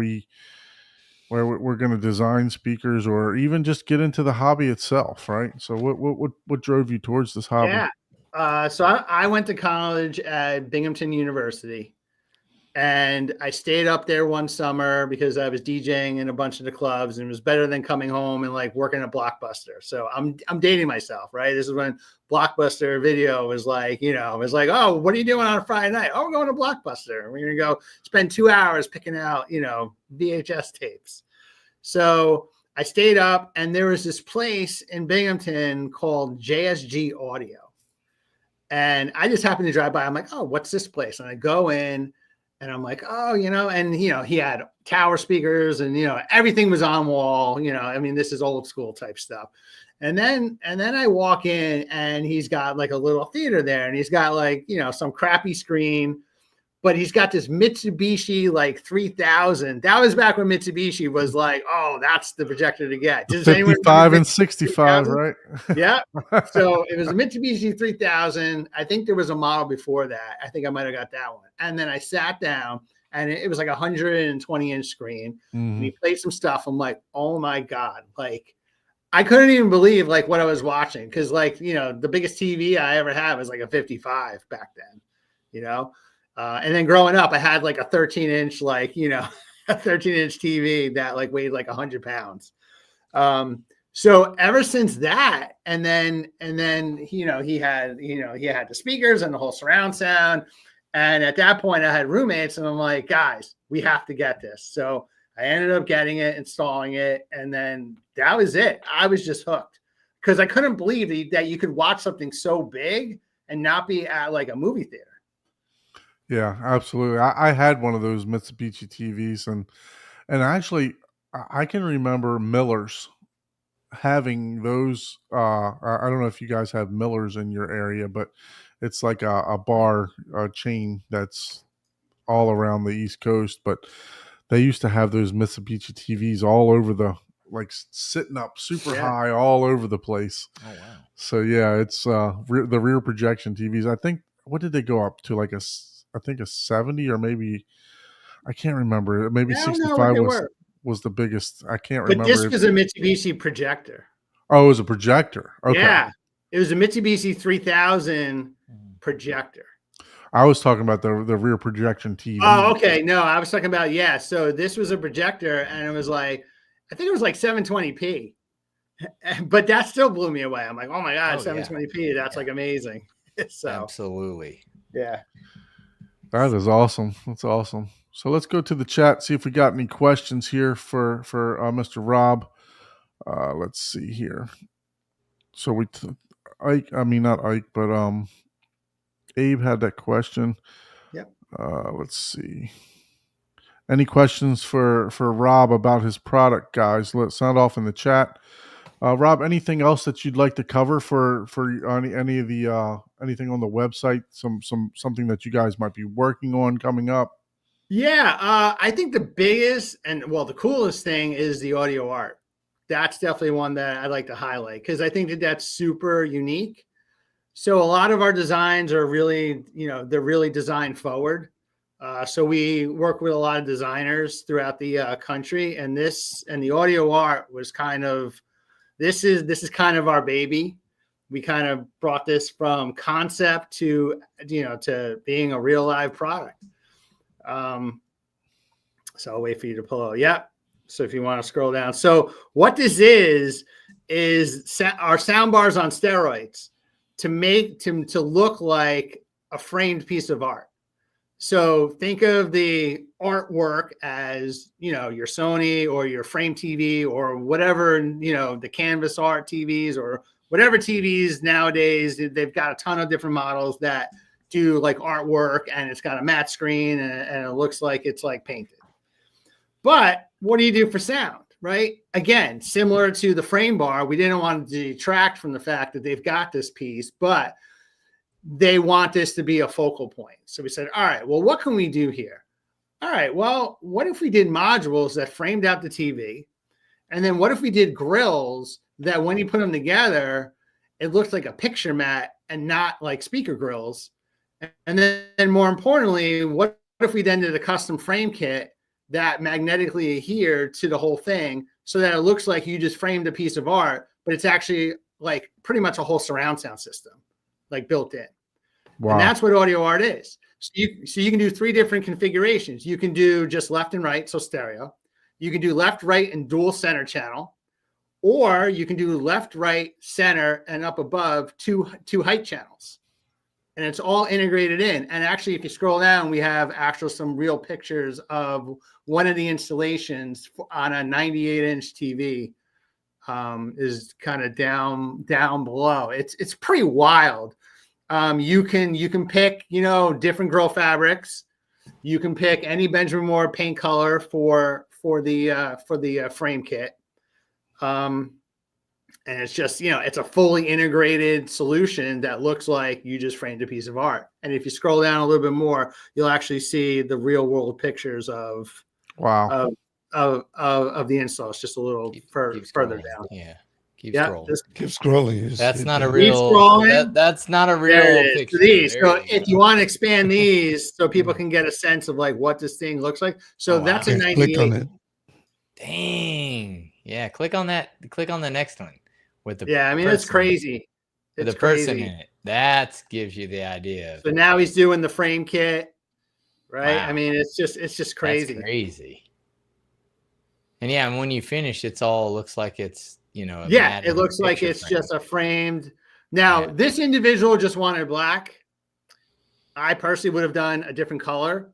we're going to design speakers, or even just get into the hobby itself, right? So what drove you towards this hobby? Yeah. So I went to college at Binghamton University, And I stayed up there one summer because I was DJing in a bunch of the clubs, and it was better than coming home and like working at Blockbuster. So I'm dating myself, right? This is when Blockbuster Video was like, it was like, oh, what are you doing on a Friday night? Oh, we're going to Blockbuster. We're going to go spend 2 hours picking out, VHS tapes. So I stayed up, and there was this place in Binghamton called JSG Audio. And I just happened to drive by. I'm like, oh, what's this place? And I go in, and I'm like, oh, and he had tower speakers, and everything was on wall. This is old school type stuff. And then I walk in, and he's got like a little theater there, and he's got like some crappy screen, but he's got this Mitsubishi like 3000. That was back when Mitsubishi was like, oh, that's the projector to get. Does 55 and 65, 3000? right? Yeah. So it was a Mitsubishi 3000. I think there was a model before that. I think I might have got that one. And then I sat down, and it was like a 120-inch screen. And he played some stuff. I'm like, oh my God. Like, I couldn't even believe like what I was watching. Cause like, the biggest TV I ever had was like a 55 back then, and then growing up, I had like a 13-inch, like, a 13-inch TV that like weighed like 100 pounds. So ever since that, and then, he had the speakers and the whole surround sound. And at that point I had roommates, and I'm like, guys, we have to get this. So I ended up getting it, installing it. And then that was it. I was just hooked because I couldn't believe that you could watch something so big and not be at like a movie theater. Yeah, absolutely. I had one of those Mitsubishi TVs, and actually I can remember Miller's having those. I don't know if you guys have Miller's in your area, but it's like a bar chain that's all around the East Coast. But they used to have those Mitsubishi TVs all over like sitting up super high all over the place. Oh wow! So yeah, it's the rear projection TVs. I think, what did they go up to? Like I think a 70, or maybe, I can't remember. Maybe 65 was the biggest. I can't remember. But this was a Mitsubishi projector. Oh, it was a projector. Okay. Yeah, it was a Mitsubishi 3000 projector. I was talking about the rear projection TV. Oh, okay. No, I was talking about, so this was a projector, and it was like, I think it was like 720p. But that still blew me away. I'm like, oh my God, 720p. That's like amazing. So absolutely. Yeah. That is awesome. That's awesome. So let's go to the chat, see if we got any questions here for Mr. Rob. Let's see here. So not Ike, but Abe had that question. Yep. Let's see. Any questions for Rob about his product, guys? Let's sound off in the chat. Rob, anything else that you'd like to cover for any of the anything on the website? Something that you guys might be working on coming up? Yeah, I think the biggest the coolest thing is the audio art. That's definitely one that I'd like to highlight because I think that that's super unique. So a lot of our designs are really, they're really design forward. So we work with a lot of designers throughout the country, and the audio art was kind of, this is kind of our baby. We kind of brought this from concept to being a real live product. So I'll wait for you to pull out. Yep. So if you want to scroll down. So what this is our sound bars on steroids to look like a framed piece of art. So think of the artwork as, your Sony or your frame TV or whatever, the canvas art TVs or whatever TVs nowadays. They've got a ton of different models that do like artwork, and it's got a matte screen and it looks like it's like painted. But what do you do for sound, right? Again, similar to the frame bar, we didn't want to detract from the fact that they've got this piece, but they want this to be a focal point. So we said, all right, well, what can we do here? All right, well, what if we did modules that framed out the TV? And then what if we did grills that when you put them together, it looks like a picture mat and not like speaker grills? And then more importantly, what if we then did a custom frame kit that magnetically adhere to the whole thing so that it looks like you just framed a piece of art, but it's actually like pretty much a whole surround sound system, like built in. Wow. And that's what audio art is. So you can do 3 different configurations. You can do just left and right, so stereo. You can do left, right, and dual center channel, or you can do left, right, center, and up above two height channels. And it's all integrated in. And actually, if you scroll down, we have some real pictures of one of the installations on a 98-inch TV. Is kind of down below. It's pretty wild. You can pick, different grill fabrics. You can pick any Benjamin Moore paint color for the frame kit. And it's just, it's a fully integrated solution that looks like you just framed a piece of art. And if you scroll down a little bit more, you'll actually see the real world pictures of the install. It's just a little further down. Yeah. Keep scrolling. Keep scrolling. That's not a real. That's not a real picture. So if you want to expand these, so people can get a sense of like what this thing looks like. So that's a 98. Click on it. Dang. Yeah. Click on that. Click on the next one with the. Yeah, I mean it's crazy. With the person in it. That gives you the idea. So now he's doing the frame kit, right? Wow. I mean, it's just crazy. That's crazy. And yeah, and when you finish, it looks like it's, it looks like it's frame. Just a framed. Now, this individual just wanted black. I personally would have done a different color,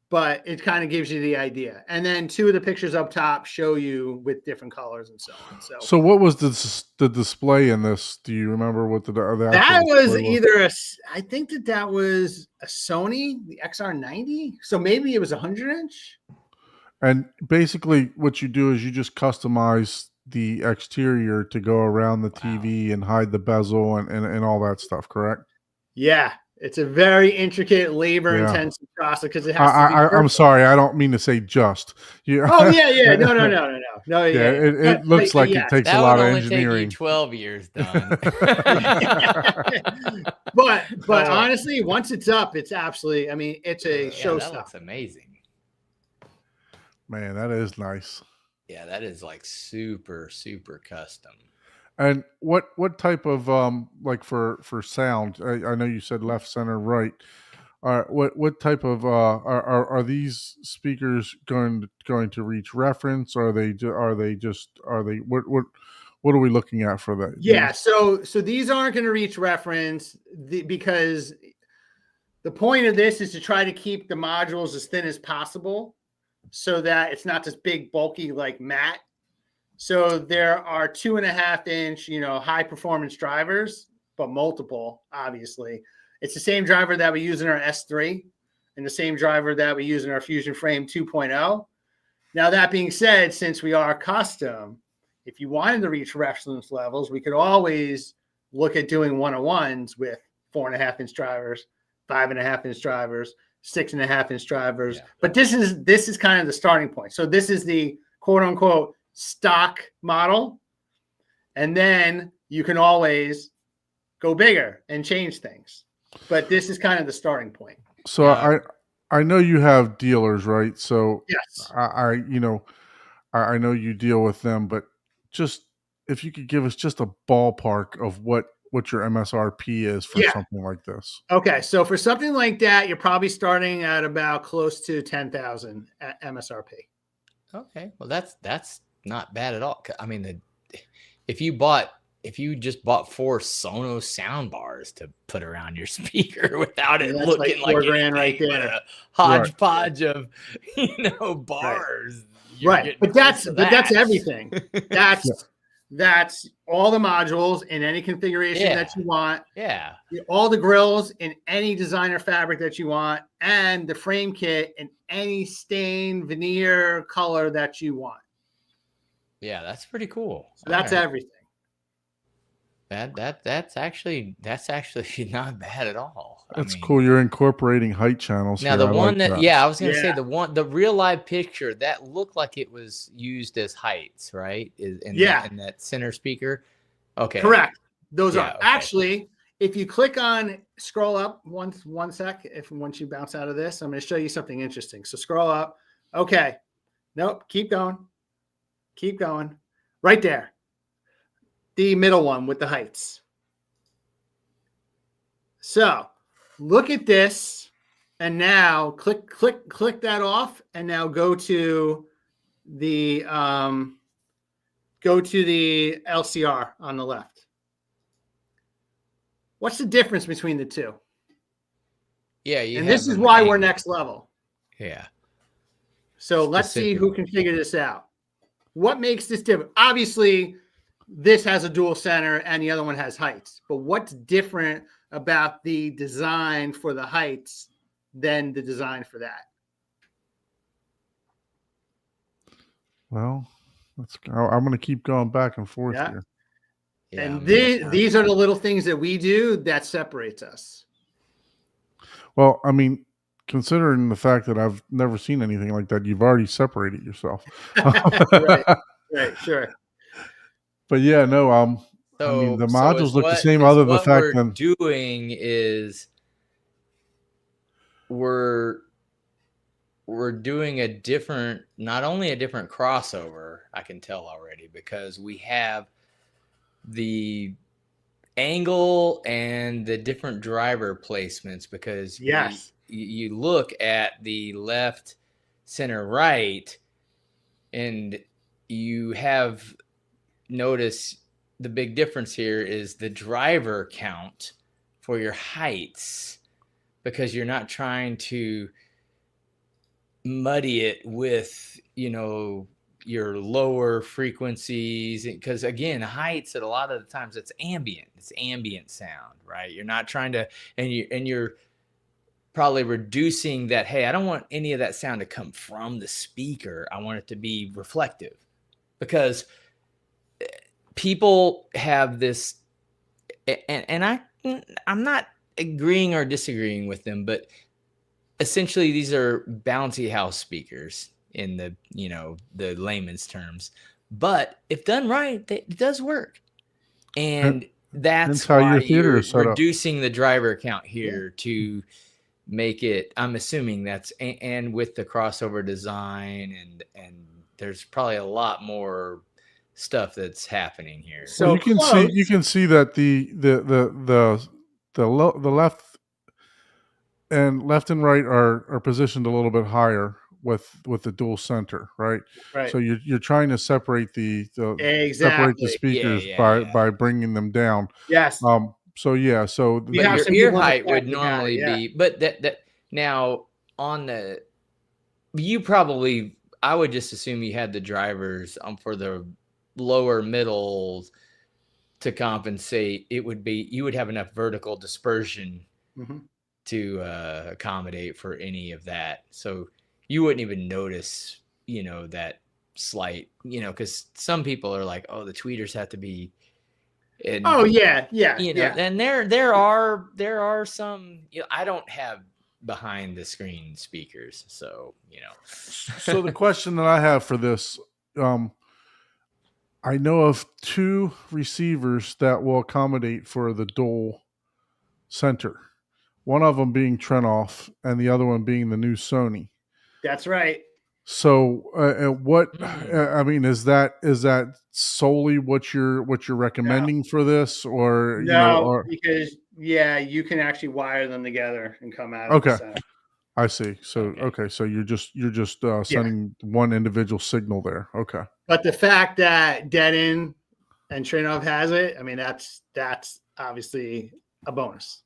but it kind of gives you the idea. And then 2 of the pictures up top show you with different colors and so on. So what was the display in this? Do you remember what the that was either I think that was a Sony, the XR90. So maybe it was 100-inch. And basically what you do is you just customize the exterior to go around the TV and hide the bezel and all that stuff, correct? Yeah. It's a very intricate, labor-intensive process because it has to be I'm sorry, I don't mean to say just. Yeah. Oh yeah. No. Yeah. It looks like it takes a lot of engineering. Take you 12 years done. but honestly, once it's up, it's absolutely. I mean, it's a showstopper. That looks amazing. Man, that is nice. Yeah, that is like super, super custom. And what type of like for sound? I know you said left, center, right. What type of are these speakers going to reach reference? Or what are we looking at for that? Yeah, so these aren't going to reach reference because the point of this is to try to keep the modules as thin as possible, so that it's not this big bulky like mat. So there are 2.5-inch, high performance drivers, but multiple, obviously. It's the same driver that we use in our S3 and the same driver that we use in our Fusion Frame 2.0. Now, that being said, since we are custom, if you wanted to reach reference levels, we could always look at doing 101s with 4.5-inch drivers, 5.5-inch drivers, 6.5-inch drivers. Yeah. But this is kind of the starting point. So this is the quote unquote stock model. And then you can always go bigger and change things. But this is kind of the starting point. So I know you have dealers, right? So yes, I know you deal with them, but just if you could give us just a ballpark of what your MSRP is for something like this. Okay, so for something like that, you're probably starting at about close to 10,000 at MSRP. Okay, well that's not bad at all. I mean, if you just bought 4 Sonos sound bars to put around your speaker without it looking like $4,000 right there, a hodgepodge of bars, right? But that's everything. That's all the modules in any configuration that you want. Yeah. All the grills in any designer fabric that you want, and the frame kit in any stain, veneer, color that you want. Yeah, that's pretty cool. So that's everything. That's actually not bad at all. That's cool. You're incorporating height channels. Now the one I was going to say the real live picture that looked like it was used as heights, right? In that center speaker. Okay. Correct. Those are actually, if you click on scroll up one sec, once you bounce out of this, I'm going to show you something interesting. So scroll up. Okay. Nope. Keep going. Right there. The middle one with the heights. So look at this And now click that off, and now go to the LCR on the left. What's the difference between the two? Yeah, you And have this is them why we're angled. next level. Yeah. So let's see who can figure this out. What makes this different? Obviously, this has a dual center and the other one has heights. But what's different about the design for the heights than the design for that? Well, I'm going to keep going back and forth Yeah. here. Yeah, And I'm gonna- these are the little things that we do that separates us. Well, I mean, considering the fact that I've never seen anything like that, you've already separated yourself. Right, sure. But yeah, no, I mean, the modules is look the what- same is other than the what fact we're that doing is we're doing a different, not only a different crossover, I can tell already, because we have the angle and the different driver placements, because Yes. you look at the left, center, right, and you have notice the big difference here is the driver count for your heights, because you're not trying to muddy it with, your lower frequencies, because again, heights at a lot of the times it's ambient sound, right? You're not trying to, and you're probably reducing that. Hey, I don't want any of that sound to come from the speaker. I want it to be reflective, because people have this, and I'm not agreeing or disagreeing with them, but essentially these are bouncy house speakers in the the layman's terms, but if done right, it does work. And that's how your why theater you're is set up. reducing the driver count here to make it, I'm assuming that's, and with the crossover design, and there's probably a lot more stuff that's happening here. So well, you can see that the left and right are positioned a little bit higher with the dual center, right? Right. So you're trying to separate the separate the Exactly. speakers Yeah. by bringing them down. Yes. So yeah, so We But have your some ear people in the height chat would that got normally it, yeah. be, but that now on the, you probably, I would just assume you had the drivers for the lower middles to compensate. It would be, you would have enough vertical dispersion Mhm. to accommodate for any of that. So you wouldn't even notice, that slight, because some people are like, oh, the tweeters have to be. And, Oh yeah. and there are some, I don't have behind the screen speakers, so So the question that I have for this, I know of 2 receivers that will accommodate for the dual center. One of them being Trenoff, and the other one being the new Sony. That's right. So, I mean, is that solely what you're recommending for this, or No, because you can actually wire them together and come out of the Okay. center. I see. So okay, so you're just sending one individual signal there. Okay. But the fact that Dead End and Trainov has it, I mean, that's obviously a bonus.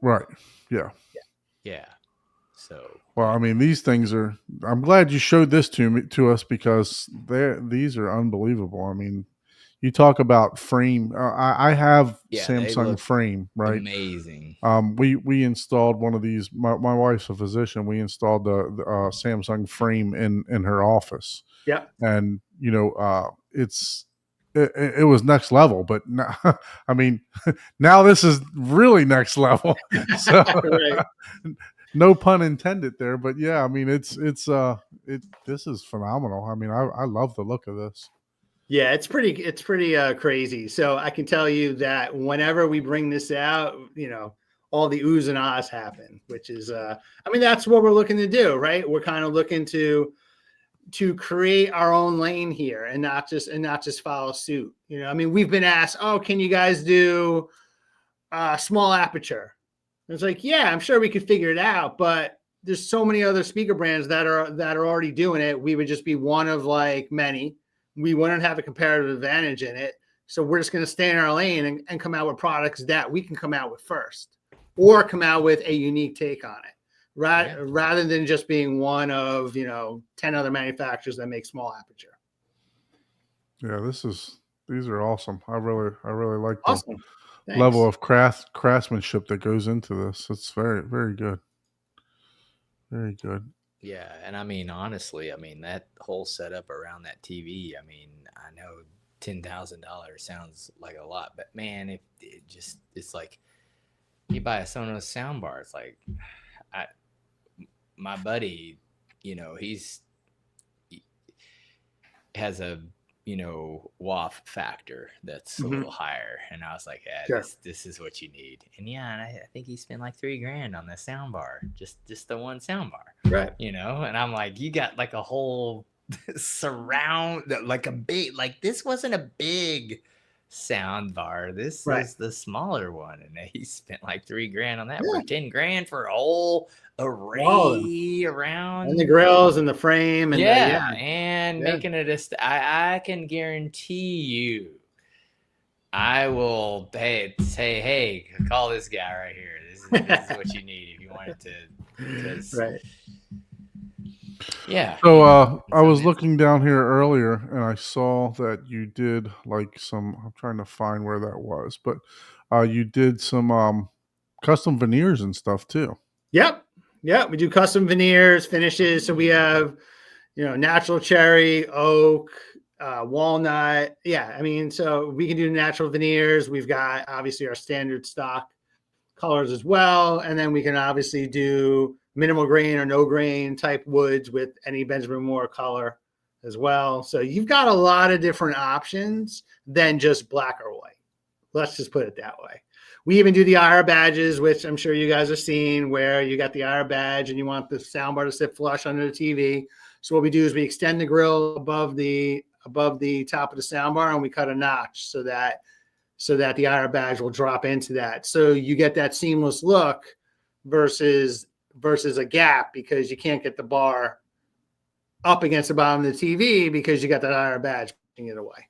Right. Yeah. So Well, I mean, these things are. I'm glad you showed this to us, because these are unbelievable. I mean, you talk about frame. I have they Samsung look frame, right? amazing. We installed one of these. My wife's a physician. We installed the Samsung frame in her office. Yeah. And it was next level, but now, I mean, now this is really next level. So, Right. no pun intended there, but yeah, I mean, this is phenomenal. I mean, I love the look of this. Yeah, it's pretty crazy. So I can tell you that whenever we bring this out, all the oohs and ahs happen, which is, I mean, that's what we're looking to do, right? We're kind of looking to create our own lane here and not just follow suit. I mean, we've been asked, oh, can you guys do small aperture? And it's like, yeah, I'm sure we could figure it out, but there's so many other speaker brands that are already doing it. We would just be one of like many. We wouldn't have a comparative advantage in it. So we're just going to stay in our lane and come out with products that we can come out with first, or come out with a unique take on it, rather than just being one of 10 other manufacturers that make small aperture. Yeah, these are awesome. I really like the Awesome. Thanks. level of craftsmanship that goes into this. It's very, very good. Very good. Yeah, and I mean, honestly, I mean that whole setup around that TV. I mean, I know $10,000 sounds like a lot, but man, it's like you buy a Sonos soundbar. It's like my buddy, he has a waft factor that's a little higher, and I was like, yeah, sure. this is what you need. And yeah, and I think he spent like $3,000 on the soundbar, just the one soundbar, right? And I'm like, you got like a whole surround, like a big, like this wasn't a big sound bar, this is the smaller one, and he spent like $3,000 on that for $10,000 for a whole array around, and the grills and the frame, and making it I can guarantee you I will say, hey, call this guy right here, this is what you need if you wanted to, right. Yeah. So I was looking down here earlier, and I saw that you did like some. I'm trying to find where that was, but you did some custom veneers and stuff too. Yep. We do custom veneers, finishes. So we have, natural cherry, oak, walnut. Yeah, I mean, so we can do natural veneers. We've got obviously our standard stock colors as well, and then we can obviously do minimal grain or no grain type woods with any Benjamin Moore color as well. So you've got a lot of different options than just black or white. Let's just put it that way. We even do the IR badges, which I'm sure you guys are seeing, where you got the IR badge and you want the soundbar to sit flush under the TV. So what we do is we extend the grill above the top of the soundbar, and we cut a notch so that the IR badge will drop into that. So you get that seamless look versus a gap, because you can't get the bar up against the bottom of the TV because you got that IR badge pushing it away.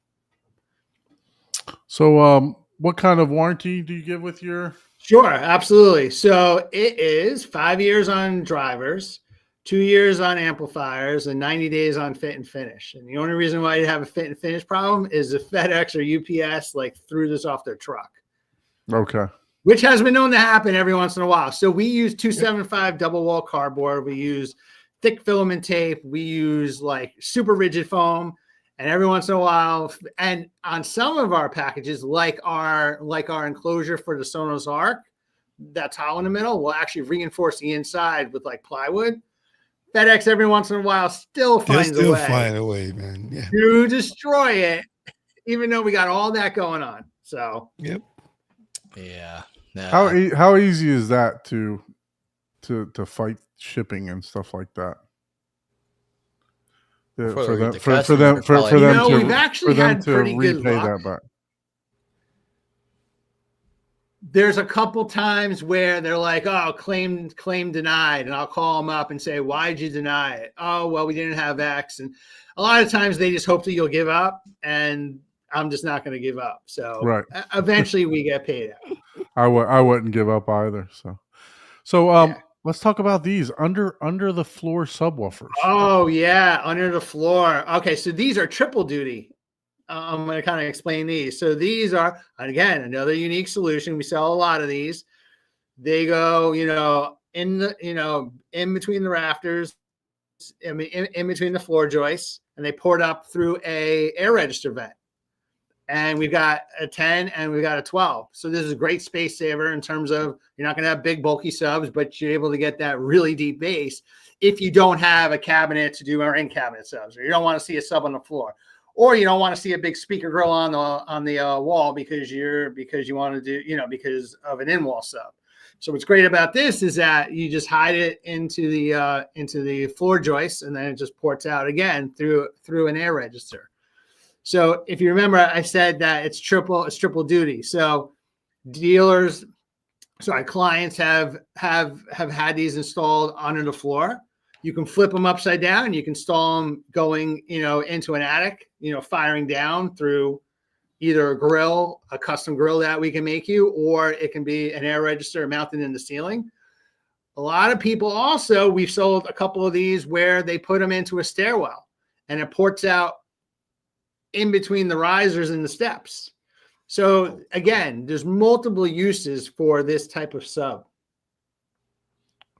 So what kind of warranty do you give with your? Sure, absolutely. So it is 5 years on drivers, 2 years on amplifiers, and 90 days on fit and finish. And the only reason why you have a fit and finish problem is if FedEx or UPS threw this off their truck. Okay. Which has been known to happen every once in a while. So we use 275 double wall cardboard. We use thick filament tape. We use like super rigid foam. And every once in a while, and on some of our packages, like our enclosure for the Sonos Arc, that's hollow in the middle, we'll actually reinforce the inside with like plywood. FedEx every once in a while still finds a way, man. Yeah. To destroy it, even though we got all that going on. So yep. Yeah. How easy is that to fight shipping and stuff like that? For them we've actually had pretty good luck. There's a couple times where they're like, oh, claim denied. And I'll call them up and say, why'd you deny it? Oh, well, we didn't have X. And a lot of times they just hope that you'll give up, and I'm just not going to give up. So eventually we get paid out. I wouldn't give up either. So let's talk about these under the floor subwoofers. Oh yeah, under the floor. Okay, so these are triple duty. I'm going to kind of explain these. So these are, again, another unique solution. We sell a lot of these. They go, in between the rafters, in between the floor joists, and they port up through a air register vent. And we've got a 10 and we've got a 12. So this is a great space saver in terms of you're not going to have big bulky subs, but you're able to get that really deep bass if you don't have a cabinet to do our in cabinet subs, or you don't want to see a sub on the floor, or you don't want to see a big speaker grill on the wall because you want to do, because of an in wall sub. So what's great about this is that you just hide it into the floor joist, and then it just ports out again through an air register. So if you remember, I said that it's triple duty. So dealers So our clients have had these installed under the floor. You can flip them upside down. You can install them going, into an attic, firing down through either a grill, a custom grill that we can make you, or it can be an air register mounted in the ceiling. A lot of people also, we've sold a couple of these where they put them into a stairwell and it ports out in between the risers and the steps. So again, there's multiple uses for this type of sub.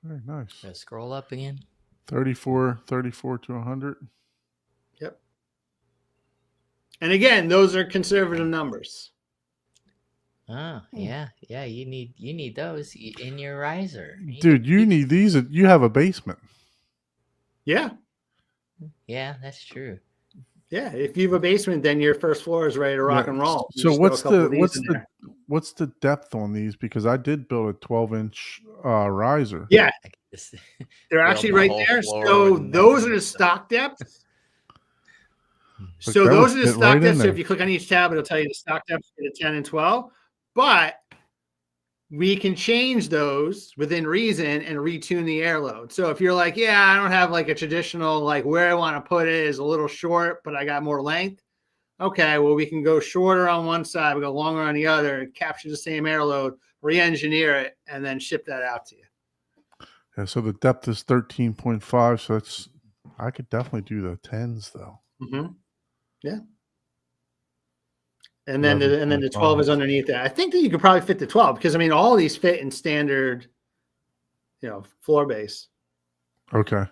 Very nice. Let's scroll up again. 34 to 100. Yep. And again, those are conservative numbers. Oh, yeah. You need those in your riser. Dude, you need these. You have a basement. Yeah. Yeah, that's true. Yeah. If you have a basement, then your first floor is ready to rock and roll. You So just what's throw a couple of these in there. what's the depth on these? Because I did build a 12-inch riser. Yeah, I could just they're build actually the right whole there. floor So with those are nothing. the stock depths. Look, So that those would are the fit stock right in depths. So there. if you click on each tab, it'll tell you the stock depths for the 10 and 12. But we can change those within reason and retune the air load. So if you're like, yeah, I don't have like a traditional, like where I want to put it is a little short, but I got more length. Okay, well, we can go shorter on one side, we go longer on the other, capture the same air load, re-engineer it, and then ship that out to you. Yeah, so the depth is 13.5. So that's, I could definitely do the 10s though. Mm-hmm. Yeah. And then the 12 is underneath that. I think that you could probably fit the 12 because I mean all of these fit in standard, floor base. Okay.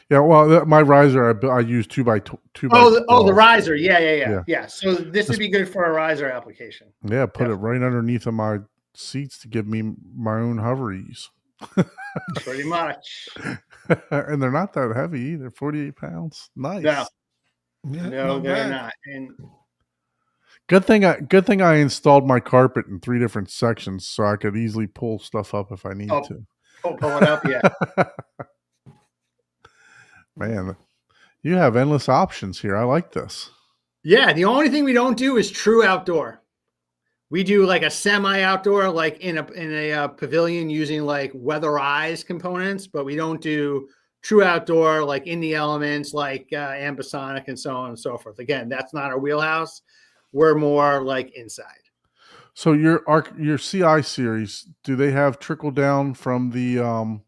Yeah. Well, my riser, I use 2x2. The riser. Yeah. Yeah. So this would be good for a riser application. Yeah. Put it right underneath of my seats to give me my own hover ease. Pretty much. And they're not that heavy either. 48 pounds. Nice. No, Yeah, no, they're bad. not. And Good thing I installed my carpet in 3 different sections so I could easily pull stuff up if I need to. pull it up, yeah. Man, you have endless options here. I like this. Yeah, the only thing we don't do is true outdoor. We do like a semi-outdoor, like in a pavilion using like weatherized components, but we don't do true outdoor, like in the elements, like ambisonic and so on and so forth. Again, that's not our wheelhouse. We're more like inside. So your CI series, do they have trickle down from the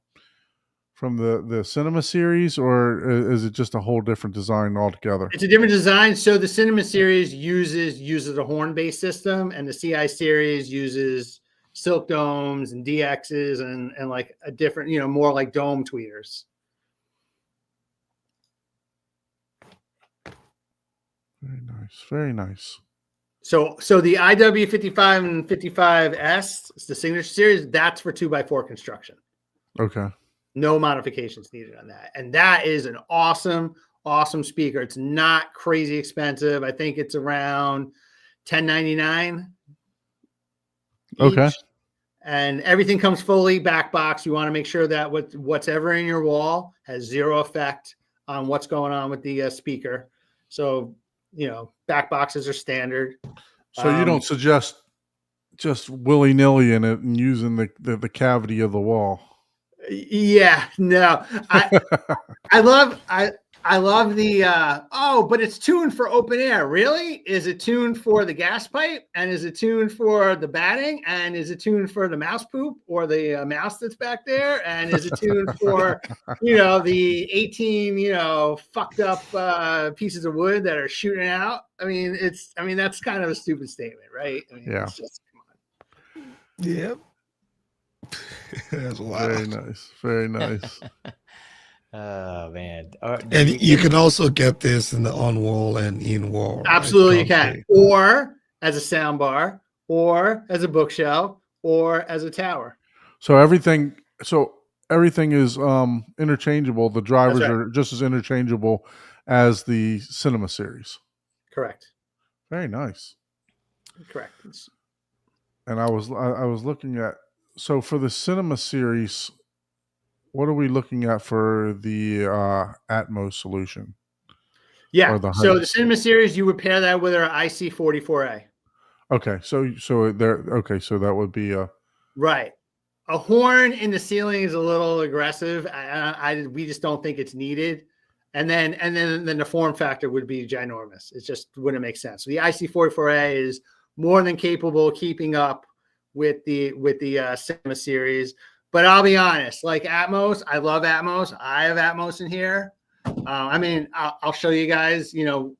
cinema series, or is it just a whole different design altogether? It's a different design. So the cinema series uses a horn-based system, and the CI series uses silk domes and DXs and like a different, more like dome tweeters. Very nice. Very nice. So the IW55 and 55S, it's the signature series, that's for 2x4 construction. Okay. No modifications needed on that. And that is an awesome speaker. It's not crazy expensive. I think it's around $10.99. Okay. And everything comes fully back box. You want to make sure that what's ever in your wall has zero effect on what's going on with the speaker. So, back boxes are standard. So you don't suggest just willy-nilly in it and using the cavity of the wall? Yeah, no. I love the but it's tuned for open air. Really? Is it tuned for the gas pipe? And is it tuned for the batting? And is it tuned for the mouse poop or the mouse that's back there? And is it tuned for the 18 fucked up pieces of wood that are shooting out? I mean that's kind of a stupid statement, right? I mean, Yeah. It's just, come on. Yep. That's wild. Very nice. Very nice. Oh man! And you can also get this in the on-wall and in-wall. Absolutely, you right? can. Or as a sound bar, or as a bookshelf, or as a tower. So everything is interchangeable. The drivers right. are just as interchangeable as the cinema series. Correct. Very nice. Correct. And I was looking at, so for the cinema series, what are we looking at for the Atmos solution? Yeah. Or the So the heights? cinema series, you would pair that with our IC44A. Okay, so that would be a Right. a horn in the ceiling is a little aggressive. We just don't think it's needed. And then the form factor would be ginormous. It just wouldn't make sense. So the IC44A is more than capable of keeping up with the Cinema series. But I'll be honest, like Atmos, I love Atmos. I have Atmos in here. I mean, I'll show you guys. You know,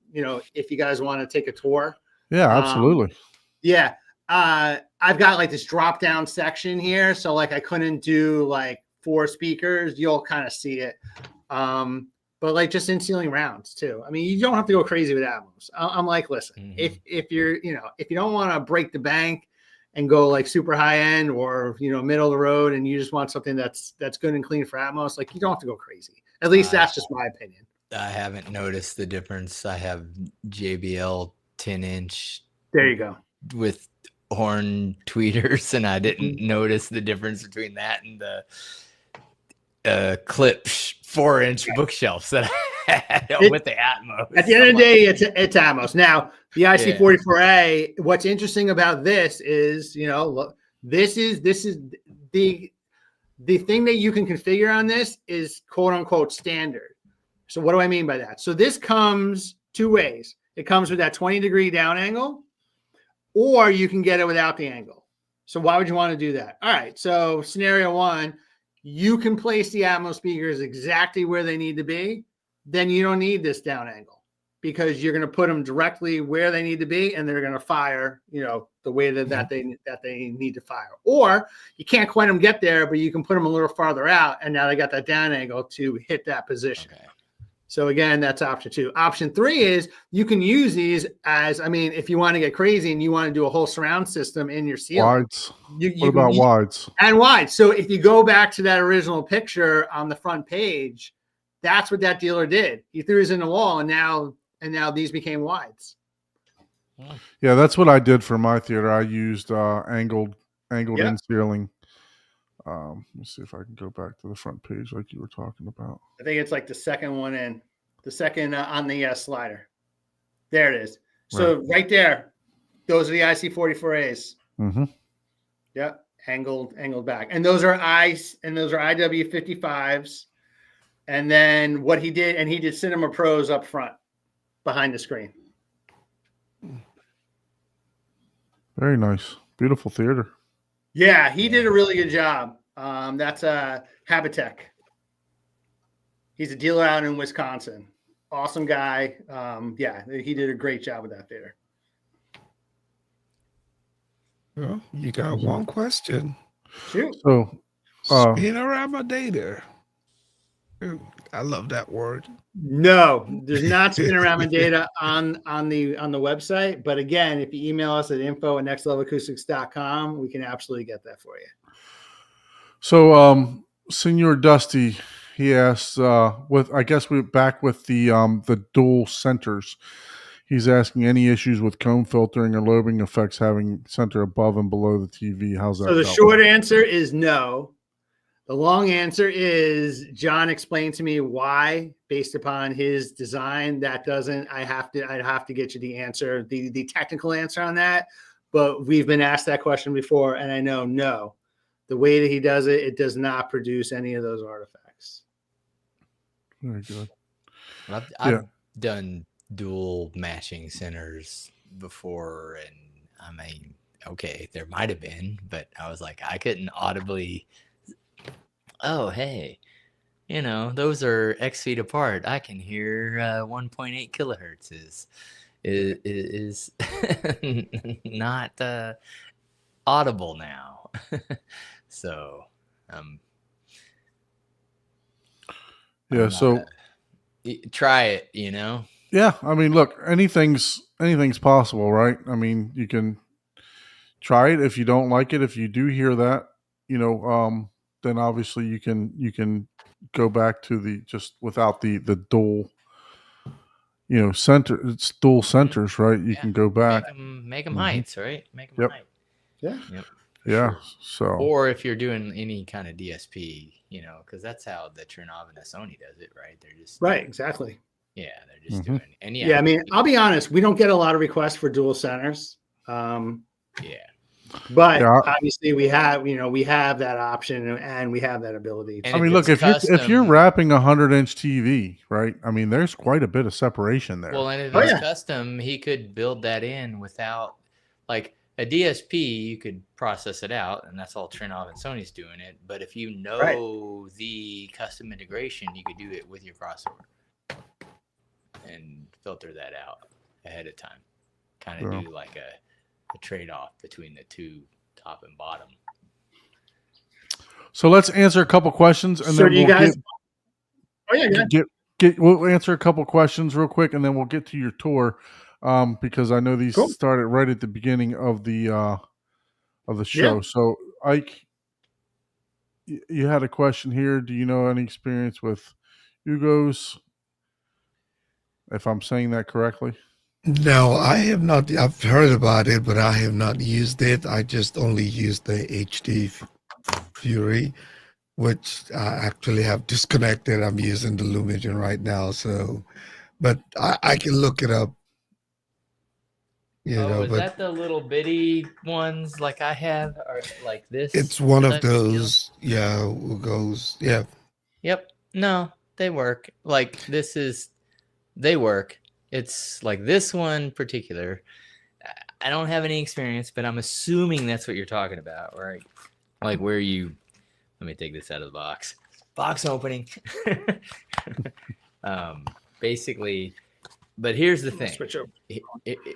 if you guys want to take a tour. Yeah, absolutely. Yeah. I've got like this drop down section here. So like I couldn't do like 4 speakers. You'll kind of see it. But like just in ceiling rounds too. I mean, you don't have to go crazy with Atmos. I'm like, listen, if you're, you know, if you don't want to break the bank and go like super high end or, you know, middle of the road, and you just want something that's good and clean for Atmos, like you don't have to go crazy. At least that's just my opinion. I haven't noticed the difference. I have JBL 10-inch. There you go. With horn tweeters, and I didn't notice the difference between that and the clip 4-inch bookshelves that I had with the Atmos. At the end of the day, it's Atmos. Now, the IC44A, what's interesting about this is, you know, look, this is the thing that you can configure on this is quote unquote standard. So what do I mean by that? So this comes 2 ways. It comes with that 20-degree down angle, or you can get it without the angle. So why would you want to do that? All right. So scenario 1, you can place the Atmos speakers exactly where they need to be. Then you don't need this down angle because you're going to put them directly where they need to be, and they're going to fire, you know, the way that they need to fire. Or you can't quite them get there, but you can put them a little farther out, and now they got that down angle to hit that position. Okay. So again, that's option 2. Option 3 is you can use these as, I mean, if you want to get crazy and you want to do a whole surround system in your ceiling. Wides. What about wides? And wides. So if you go back to that original picture on the front page, that's what that dealer did. He threw his in the wall, and now these became wides. Yeah, that's what I did for my theater. I used angled in ceiling. Let me see if I can go back to the front page like you were talking about. I think it's like the second one in, the second on the slider. There it is. So right there, those are the IC44As. Mm-hmm. Yep, angled back, and those are IW55s. And then what he did, and he did Cinema Pros up front, behind the screen. Very nice, beautiful theater. Yeah, he did a really good job. That's Habitech. He's a dealer out in Wisconsin. Awesome guy. Yeah, he did a great job with that theater. Well, you got one question. Shoot. So, Spinorama. I love that word. No, there's not Spinorama data on the website. But again, if you email us at info@nextlevelacoustics.com, we can absolutely get that for you. So, Senor Dusty, he asked, I guess we're back with the dual centers. He's asking any issues with comb filtering or lobing effects having center above and below the TV. How's that? So the short answer is no. The long answer is John explained to me why, based upon his design. That doesn't. I'd have to get you the answer, the technical answer on that. But we've been asked that question before, and I know no. The way that he does it, it does not produce any of those artifacts. Very good. I've done dual matching centers before, and I mean, okay, there might have been, but I was like, I couldn't audibly. Oh, hey, you know, those are X feet apart. I can hear 1.8 kilohertz is not audible now. So, yeah. So try it. You know. Yeah, I mean, look, anything's possible, right? I mean, you can try it. If you don't like it, if you do hear that, you know, then obviously you can go back to the just without the dual, you know, center. It's dual centers, right? You can go back. Make them heights, right? Make them height. Yeah. Yep. Yeah. Sure. So. Or if you're doing any kind of DSP, you know, because that's how the Chernobyl and the Sony does it, right? They're just right. Exactly. Yeah, they're just doing. And I mean, I'll be honest. We don't get a lot of requests for dual centers. Yeah. But Yeah. obviously we have that option and we have that ability. And I if mean, look, it's if you're custom- wrapping a 100-inch TV, right? I mean, there's quite a bit of separation there. Well, and if Oh, it's yeah. custom, he could build that in without, like a DSP, you could process it out, and that's all Trinnov and Sony's doing it. But if you know the custom integration, you could do it with your crossover and filter that out ahead of time. Kind of do like a trade-off between the two, top and bottom. So let's answer a couple questions, and So then do you we'll guys? Oh yeah, yeah. we'll answer a couple questions real quick, and then we'll get to your tour, because I know these Cool. started right at the beginning of the show. Yeah. So Ike, you had a question here. Do you know any experience with Hugo's? If I'm saying that correctly. No, I have not. I've heard about it, but I have not used it. I just only used the HD Fury, which I actually have disconnected. I'm using the Lumigen right now, so but I can look it up. Is But that the little bitty ones like I have, or like this? it's one of type deal? those. Yeah, who goes? Yeah, Yep. No, they work. Like they work. It's like this one particular. I don't have any experience, but I'm assuming that's what you're talking about, right? Like where you. Let me take this out of the box. Box opening. Basically, but here's the thing. Switch over.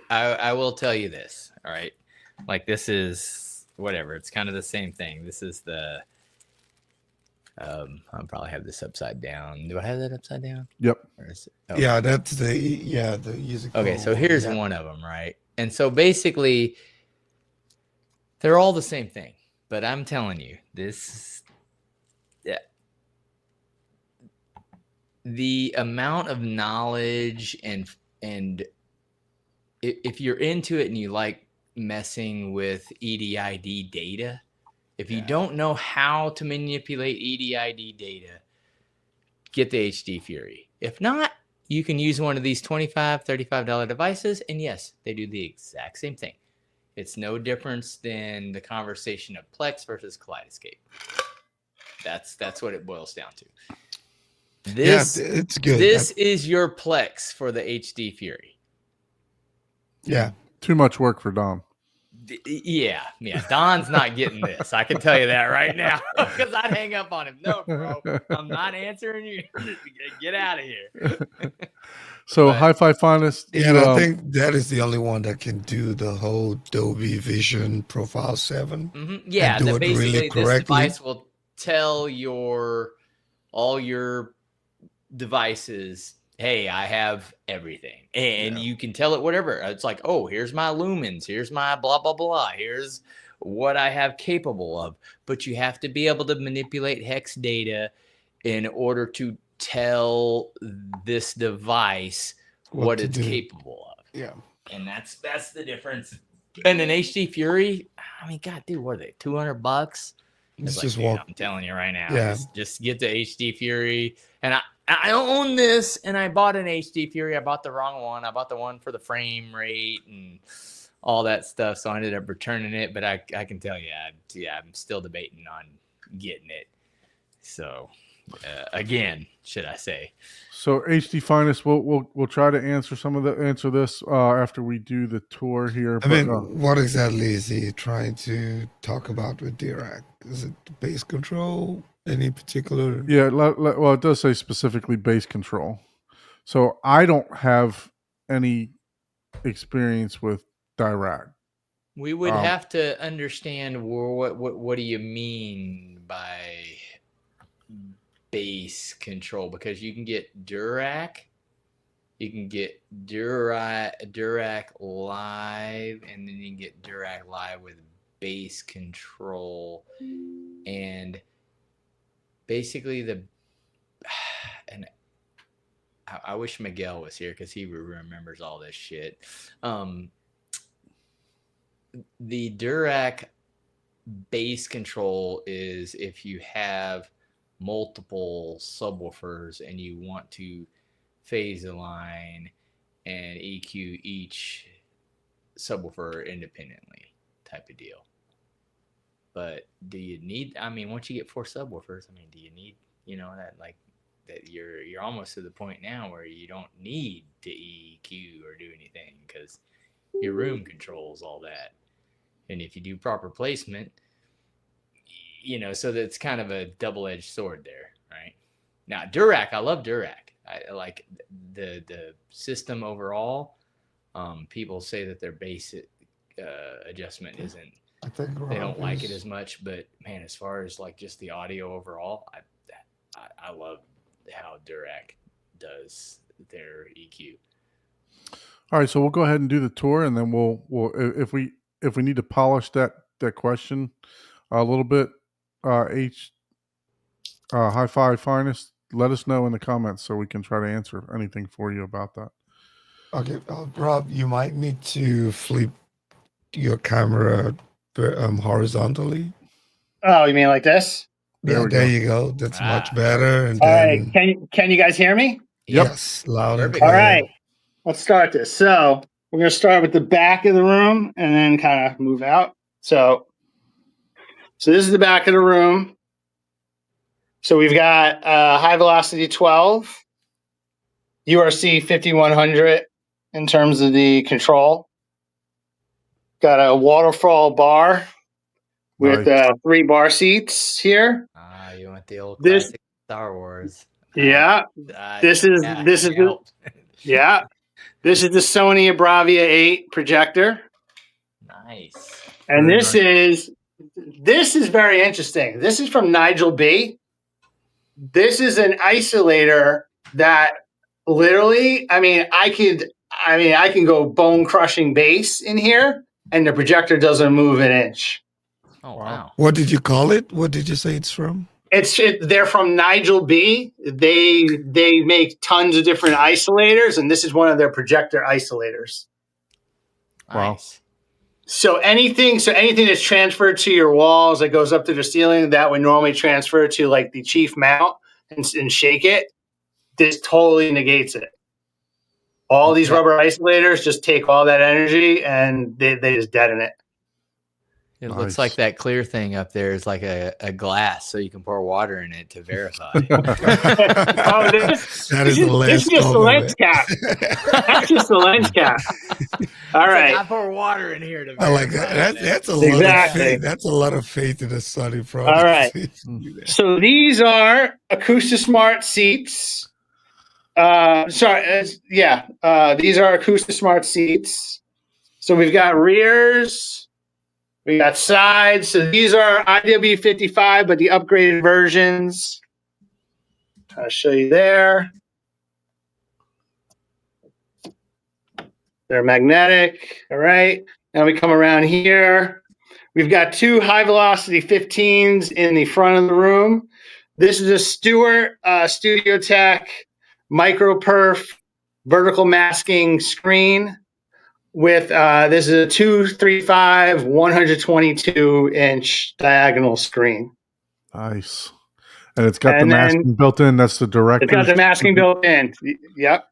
I will tell you this. All right, like this is whatever. It's kind of the same thing. This is the. I'll probably have this upside down. Do I have that upside down? Yep. Or is it, yeah. That's the user. Okay, so here's one of them, right? And so basically, they're all the same thing. But I'm telling you, the amount of knowledge and if you're into it and you like messing with EDID data, if you don't know how to manipulate EDID data, get the HD Fury. If not, you can use one of these $25, $35 devices, and yes, they do the exact same thing. It's no difference than the conversation of Plex versus Kaleidoscape. That's what it boils down to. It's good. This is your Plex for the HD Fury. Yeah. Too much work for Don. Yeah. Don's not getting this. I can tell you that right now because I'd hang up on him. No, bro, I'm not answering you. Get out of here. So Hi-Fi Finest. Yeah, I think that is the only one that can do the whole Dolby Vision Profile 7. Mm-hmm. Yeah, and do it basically really this correctly. device will tell all your devices, hey, I have everything. And you can tell it whatever. It's like, oh, here's my lumens, here's my blah, blah, blah, here's what I have capable of. But you have to be able to manipulate hex data in order to tell this device what it's capable of. Yeah. And that's the difference. And an HD Fury, I mean, God, dude, what are they, $200? It's like, just dude, walk. I'm telling you right now. Yeah. Just get the HD Fury. And I own this, and I bought an HD Fury. I bought the wrong one. I bought the one for the frame rate and all that stuff. So I ended up returning it. But I can tell you, I'm still debating on getting it. So again, should I say? So HD Finest, we'll try to answer this after we do the tour here. I mean, what exactly is he trying to talk about with Dirac? Is it bass control? Any particular? Yeah, well, it does say specifically bass control. So I don't have any experience with Dirac. We would have to understand what do you mean by bass control, because you can get Dirac, you can get Dirac Live, and then you can get Dirac Live with bass control. And basically and I wish Miguel was here because he remembers all this shit. The Dirac bass control is if you have multiple subwoofers and you want to phase align and EQ each subwoofer independently, type of deal. But do you need? I mean, once you get 4 subwoofers, I mean, do you need that like that you're almost to the point now where you don't need to EQ or do anything because your room controls all that, and if you do proper placement, so that's kind of a double-edged sword there, right? Now, Durac, I love Durac. I like the system overall. People say that their basic adjustment isn't. I think They don't like it as much, but man, as far as like just the audio overall, I love how Durac does their EQ. All right, so we'll go ahead and do the tour, and then we'll if we need to polish that question a little bit, High Five Finest, let us know in the comments so we can try to answer anything for you about that. Okay, Rob, you might need to flip your camera horizontally. Oh, you mean like this? There you go. That's much better. And all then, right, can you guys hear me? Yes, loud and Perfect. clear. All right, let's start this. So we're going to start with the back of the room and then kind of move out. So this is the back of the room. So we've got high velocity 12, URC 5100 in terms of the control. Got a waterfall bar with 3 bar seats here. You went the old This- classic Star Wars. Yeah, this is the Sony Bravia 8 projector. Nice. And Very this is very interesting. This is from Nigel B. This is an isolator that literally, I can go bone crushing bass in here and the projector doesn't move an inch. Oh wow. What did you call it? What did you say it's from? They're from Nigel B. They make tons of different isolators, and this is one of their projector isolators. Wow. Nice. So anything that's transferred to your walls that goes up to the ceiling that would normally transfer to like the chief mount and shake it, this totally negates it. All these rubber isolators just take all that energy and they just deaden it. It Nice. looks like that clear thing up there is like a glass, so you can pour water in it to verify. That is the last this is just the lens cap. That's just the lens cap. All right. I pour water in here to verify. I like that. That's a lot Exactly. of faith. That's a lot of faith in the Sony product. All right. So these are AcoustiSmart seats. These are AcoustiSmart seats. So we've got rears. We got sides. So these are IW55, but the upgraded versions. I'll show you there. They're magnetic. All right. Now we come around here. We've got 2 high velocity 15s in the front of the room. This is a Stewart Studio Tech micro perf vertical masking screen with this is a 235 122-inch diagonal screen. Nice. And it's got the masking built in. That's the director. It's got the masking built in. Yep.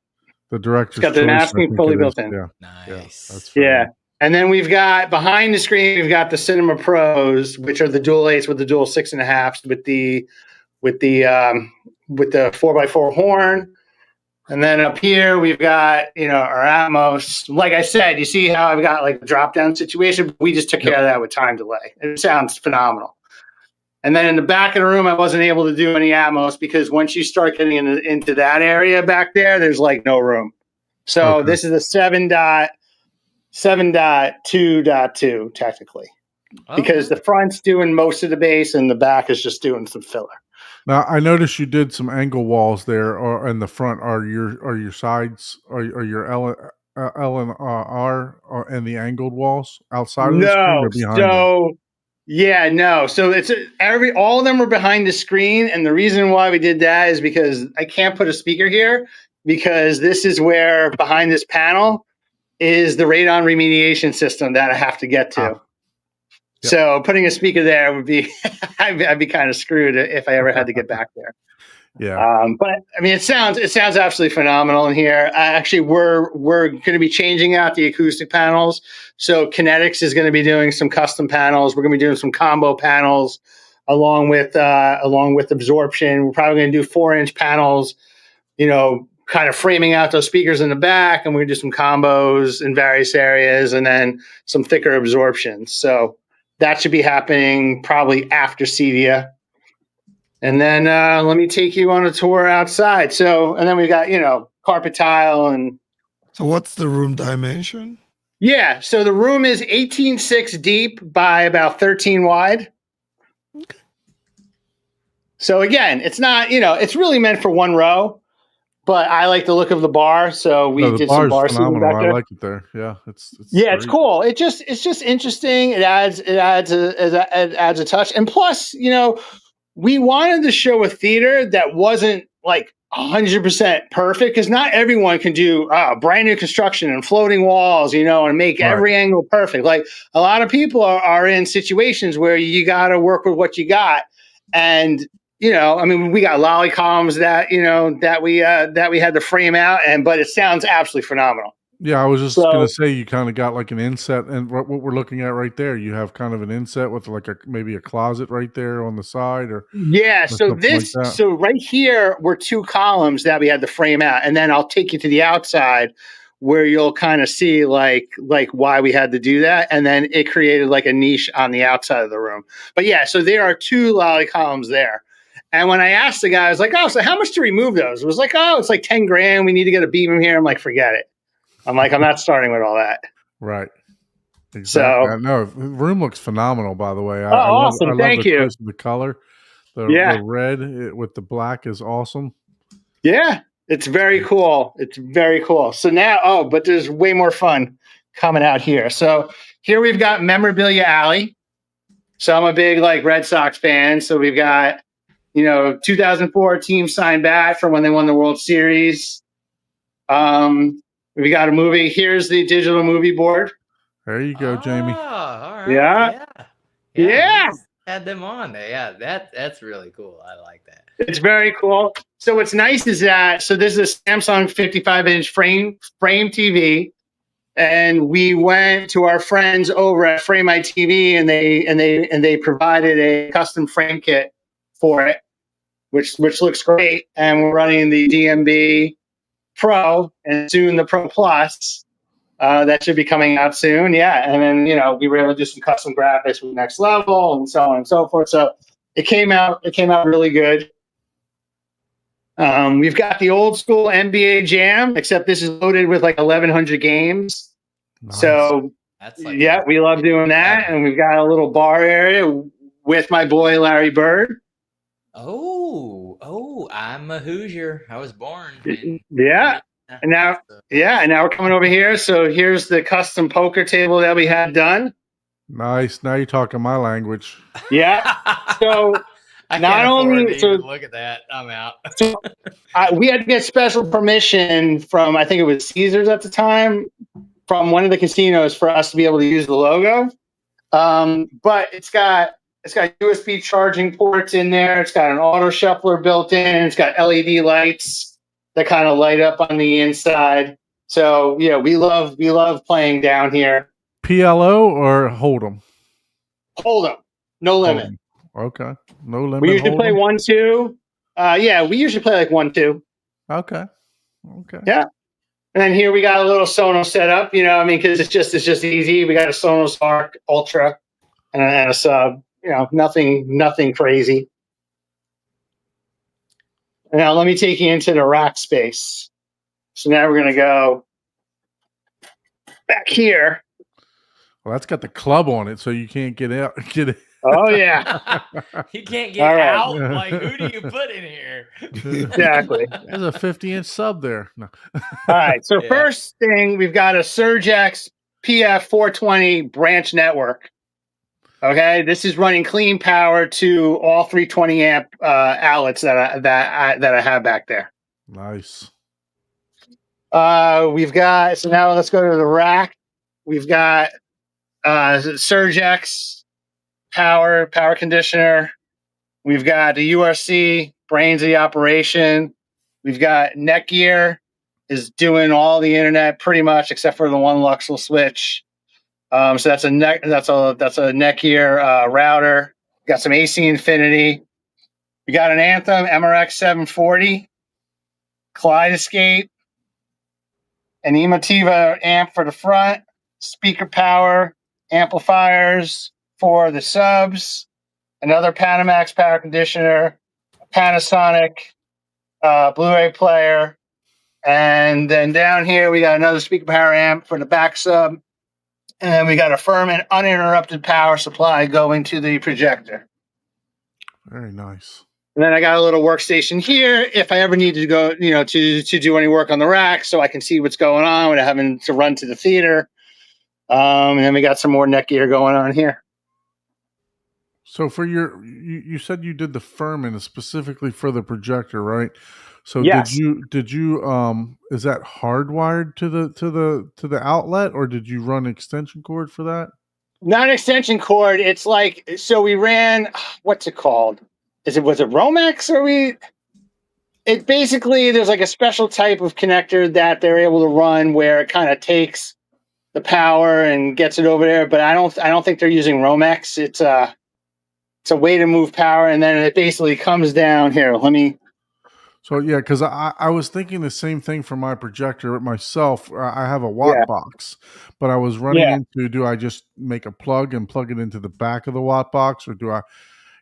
The director's It's got the choice, masking fully built in. Yeah. Nice. That's Yeah. And then we've got behind the screen, we've got the Cinema Pros, which are the dual 8s with the dual 6.5s with the 4x4 horn. And then up here, we've got, our Atmos. Like I said, you see how I've got like a drop down situation? We just took care of that with time delay. It sounds phenomenal. And then in the back of the room, I wasn't able to do any Atmos because once you start getting into that area back there, there's like no room. So This is a 7.2.2 technically, because the front's doing most of the bass and the back is just doing some filler. Now I noticed you did some angle walls there, or in the front. Are your sides? Are your L and R and the angled walls outside of the screen or behind them? No. So it's all of them are behind the screen, and the reason why we did that is because I can't put a speaker here because this is where behind this panel is the radon remediation system that I have to get to. Yep. So putting a speaker there would be, I'd be kind of screwed if I ever had to get back there. But I mean, it sounds absolutely phenomenal in here. Actually, we're going to be changing out the acoustic panels. So Kinetics is going to be doing some custom panels. We're going to be doing some combo panels along with absorption. We're probably going to do 4-inch panels, kind of framing out those speakers in the back, and we're going to do some combos in various areas, and then some thicker absorptions. So that should be happening probably after Cedia. And then let me take you on a tour outside. So, and then we've got, carpet tile and. So what's the room dimension? Yeah. So the room is 18.6 deep by about 13 wide. Okay. So again, it's not, it's really meant for one row, but I like the look of the bar. So we did some bar seating back there. I like it there. Yeah. It's cool. It's just interesting. It adds a touch. And plus, we wanted to show a theater that wasn't like 100% perfect, because not everyone can do brand new construction and floating walls, and make every angle perfect. Like a lot of people are in situations where you got to work with what you got. And, I mean, we got lolly columns that we had to frame out, but it sounds absolutely phenomenal. Yeah, I was just going to say, you kind of got like an inset, and what we're looking at right there, you have kind of an inset with like maybe a closet right there on the side, or so right here were 2 columns that we had to frame out, and then I'll take you to the outside where you'll kind of see like why we had to do that, and then it created like a niche on the outside of the room. But yeah, so there are 2 lolly columns there. And when I asked the guy, I was like, "Oh, so how much to remove those?" It was like, "Oh, it's like 10 grand. We need to get a beam here." I'm like, "Forget it." I'm like, I'm not starting with all that. Right. Exactly. No, the room looks phenomenal, by the way. Awesome. Thank you. The color, the red with the black is awesome. Yeah. It's very cool. It's very cool. So now, but there's way more fun coming out here. So here we've got Memorabilia Alley. So I'm a big Red Sox fan. So we've got, 2004 team signed bat from when they won the World Series. We got a movie. Here's the digital movie board. There you go, Jamie. All right. Yeah. Had them on there. Yeah, that's really cool. I like that. It's very cool. So what's nice is that this is a Samsung 55-inch frame TV, and we went to our friends over at Frame My TV, and they provided a custom frame kit for it, which looks great. And we're running the DMB Pro and soon the Pro Plus. That should be coming out soon. Yeah. And then, we were able to do some custom graphics with NextLevel and so on and so forth. So it came out really good. We've got the old school NBA Jam, except this is loaded with 1,100 games. Nice. So that's we love doing that. And we've got a little bar area with my boy, Larry Bird. Oh, I'm a Hoosier. I was born. Yeah. And now we're coming over here. So here's the custom poker table that we had done. Nice. Now you're talking my language. Yeah. So not only look at that, I'm out. So we had to get special permission from, I think it was Caesars at the time, from one of the casinos for us to be able to use the logo. But it's got USB charging ports in there. It's got an auto shuffler built in. It's got LED lights that kind of light up on the inside. So we love playing down here. PLO or Hold'em? Hold'em, no limit. Okay, no limit. We usually play 1-2. We usually play 1-2. Okay. Yeah. And then here we got a little Sonos setup. Because it's just easy. We got a Sonos Arc Ultra and a sub. Nothing crazy. Now let me take you into the rack space. So now we're going to go back here. Well, that's got the club on it, so you can't get out. Oh yeah, you can't get out. Who do you put in here? Exactly. There's a 50-inch sub there. No. All right. So first thing, we've got a Surgex PF420 branch network. Okay, this is running clean power to all 320 amp outlets that I have back there. Nice. We've got, so now let's go to the rack. We've got Surgex power conditioner. We've got the URC brains of the operation. We've got Netgear is doing all the internet pretty much except for the one Luxel switch. So that's a Netgear router. Got some AC Infinity. We got an Anthem MRX 740, Kaleidoscape, an Emotiva amp for the front, speaker power, amplifiers for the subs, another Panamax power conditioner, a Panasonic Blu-ray player, and then down here we got another speaker power amp for the back sub, and then we got a firm and uninterrupted power supply going to the projector. Very nice. And then I got a little workstation here if I ever need to go, to do any work on the rack so I can see what's going on without having to run to the theater. And then we got some more Netgear going on here. So for you said you did the Furman specifically for the projector, right? So Yes. did you is that hardwired to the outlet, or did you run extension cord for that? Not an extension cord. It's like, so we ran, what's it called? Was it Romex it basically, there's like a special type of connector that they're able to run where it kind of takes the power and gets it over there. But I don't think they're using Romex. It's a way to move power. And then it basically comes down here. So yeah, because I was thinking the same thing for my projector myself. I have a watt box, but I was running into, do I just make a plug and plug it into the back of the watt box, or do I?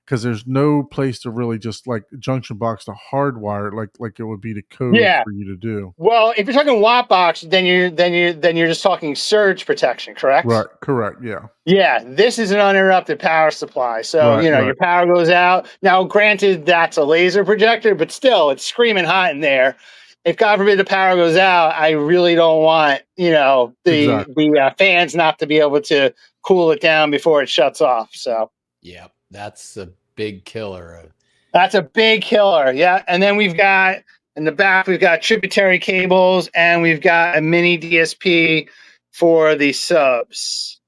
Because there's no place to really just like junction box to hardwire it like it would be the code for you to do. Well, if you're talking watt box, then you're just talking surge protection, correct? Right. Correct. Yeah. Yeah. This is an uninterrupted power supply, so your power goes out. Now, granted, that's a laser projector, but still, it's screaming hot in there. If God forbid the power goes out, I really don't want the fans not to be able to cool it down before it shuts off. So. Yeah, that's a big killer. That's a big killer. Yeah. And then we've got in the back, we've got tributary cables, and we've got a mini DSP for the subs.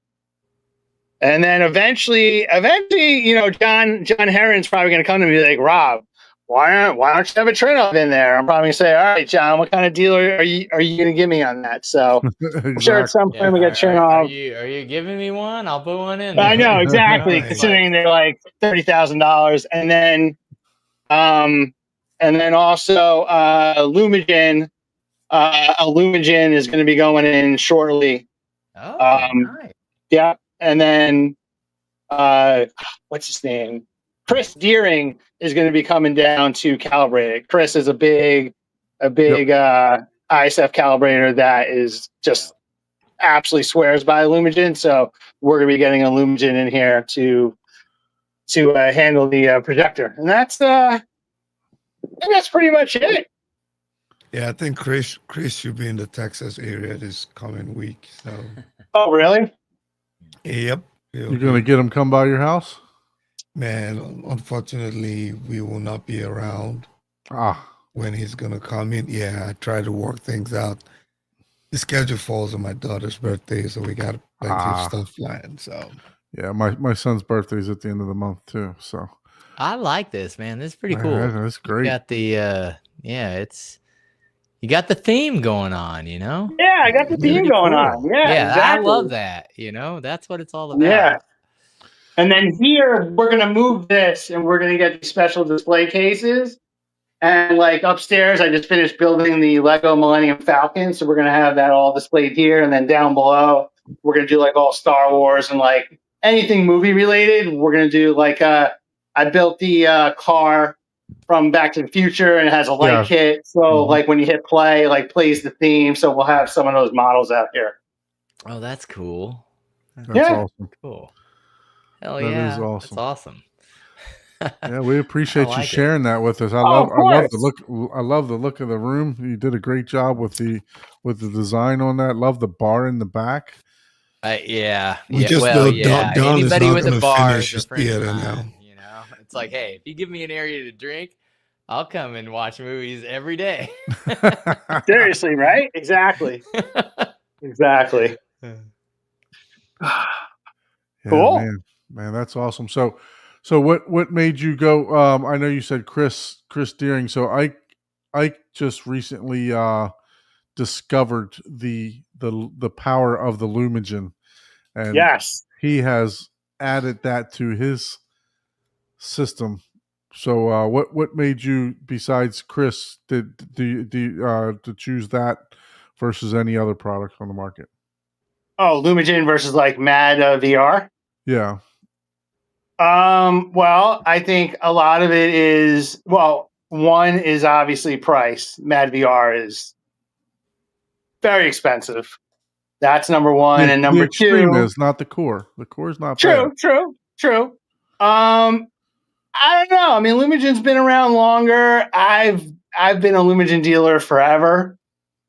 And then eventually, John Heron's probably going to come to me and be like, Rob, why don't you have a trim up in there? I'm probably going to say, all right, John, what kind of deal are you going to give me on that? So Exactly. I'm sure at some point we get trim off. Are you giving me one? I'll put one in there. I know, exactly. Considering they're like $30,000. And then also Lumigen. A Lumigen is going to be going in shortly. Oh, nice. Yeah. And then what's his name? Chris Deering is going to be coming down to calibrate it. Chris is a big ISF calibrator that is just absolutely swears by Lumigen. So we're going to be getting a Lumigen in here to handle the projector, and that's pretty much it. Yeah, I think Chris should be in the Texas area this coming week. So. Oh, really? Yep. You're going to get him come by your house? Man, unfortunately, we will not be around when he's going to come in. Yeah, I try to work things out. The schedule falls on my daughter's birthday, so we got plenty of stuff planned. So yeah, my son's birthday is at the end of the month too. So I like this, man. This is pretty cool. That's great. You got the you got the theme going on, Yeah, I got the theme going on. Yeah, exactly. I love that. That's what it's all about. Yeah. And then here we're gonna move this, and we're gonna get these special display cases. And like upstairs, I just finished building the Lego Millennium Falcon, so we're gonna have that all displayed here. And then down below, we're gonna do like all Star Wars and like anything movie related. We're gonna do like I built the car from Back to the Future, and it has a light kit. So like when you hit play, like plays the theme. So we'll have some of those models out here. Oh, that's cool. That's awesome. Cool. Hell yeah. That is awesome. That's awesome. Yeah, we appreciate you sharing that with us. I love the look of the room. You did a great job with the design on that. Love the bar in the back. We just Don anybody is not with a gonna bar finish is his a friend theater of mine, now. It's like, hey, if you give me an area to drink, I'll come and watch movies every day. Seriously, right? Exactly. Exactly. Yeah, Cool. Man, that's awesome. So So what made you go? I know you said Chris Deering. So I just recently discovered the power of the Lumigen, and Yes. he has added that to his system. So what made you, besides Chris, to choose that versus any other product on the market? Oh, Lumigen versus like Mad VR. Yeah. Well, I think a lot of it is, well, one is obviously price. Mad VR is very expensive. That's number one. And The number extreme two, is not the core. The core is not bad. true. I don't know. I mean, Lumigen's been around longer. I've been a Lumigen dealer forever.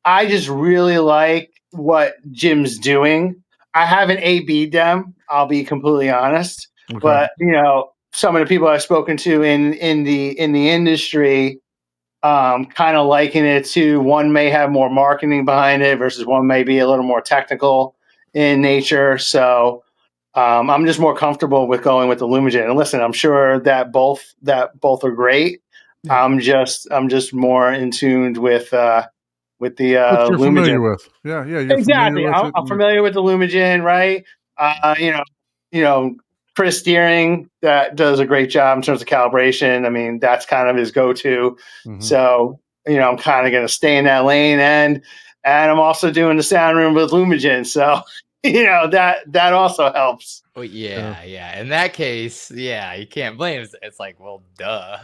I just really like what Jim's doing. I haven't A/B'd them, I'll be completely honest. Okay. But some of the people I've spoken to in the industry, kind of liken it to, one may have more marketing behind it versus one may be a little more technical in nature. So I'm just more comfortable with going with the Lumigen. And listen, I'm sure that both are great. Yeah. I'm just more in tuned with the What you're Lumigen. familiar with. Yeah, you're Exactly. familiar with it. I'm familiar with the Lumigen, right? Chris Deering, that does a great job in terms of calibration. I mean, that's kind of his go-to. Mhm. So, I'm kind of going to stay in that lane, and I'm also doing the sound room with Lumigen. So, that also helps. Well, yeah. In that case, yeah, you can't blame. It's like, well, duh.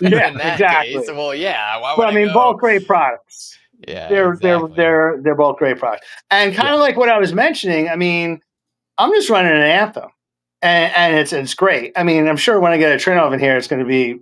Yeah, In that exactly. case, well, yeah. Why would But I mean, go? both great products. Yeah, They're exactly. they're both great products, and kind of like what I was mentioning. I mean, I'm just running an Anthem, and it's great. I mean, I'm sure when I get a Trinov in here, it's going to be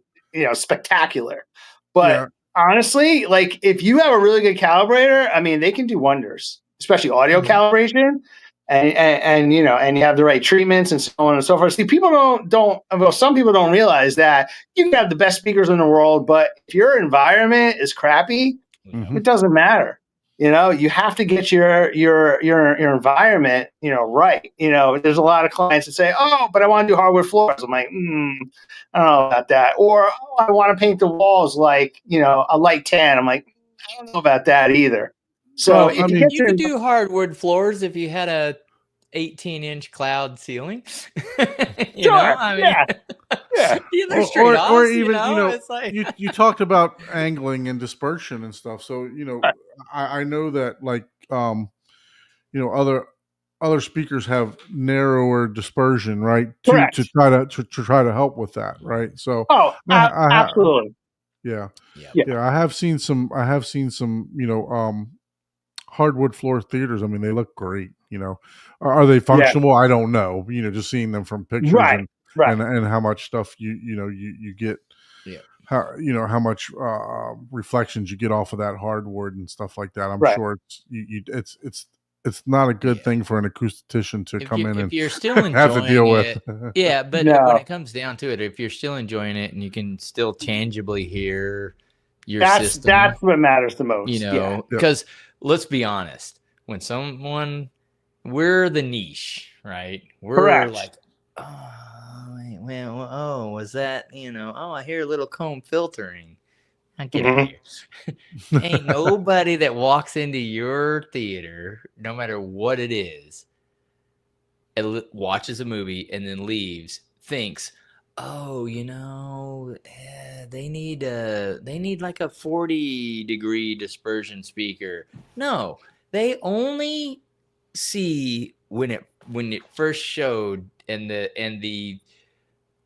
spectacular. But Yeah. honestly, like if you have a really good calibrator, I mean, they can do wonders, especially audio calibration, and you have the right treatments and so on and so forth. See, people don't well, some people don't realize that you can have the best speakers in the world, but if your environment is crappy, Mhm. it doesn't matter. You have to get your environment, right. There's a lot of clients that say, "Oh, but I want to do hardwood floors." I'm like, I don't know about that. Or, "Oh, I want to paint the walls like, a light tan." I'm like, I don't know about that either. So Well, if I you mean- get You your could do hardwood floors if you had a 18-inch cloud ceiling. Sure, I mean, yeah. there's trade-offs. or even it's like you talked about angling and dispersion and stuff. So I know that like other speakers have narrower dispersion, right? Correct. To try to help with that, right? So Oh, I absolutely. yeah. yeah. Yeah, I have seen some hardwood floor theaters. I mean, they look great. Are they functional? I don't know. Just seeing them from pictures Right. and how much stuff you get. Yeah. How much reflections you get off of that hardwood and stuff like that. I'm Right. sure it's not a good Yeah. thing for an acoustician to come in If and you're still enjoying have to deal it, with. yeah. But No. when it comes down to it, if you're still enjoying it and you can still tangibly hear your That's system, what matters the most. Yeah. because let's be honest, when we're the niche, right? We're Correct. like, was that, I hear a little comb filtering. Get out of here. Ain't nobody that walks into your theater, no matter what it is, and watches a movie and then leaves, thinks, oh, they need like a 40-degree dispersion speaker. No, they only see when it first showed and the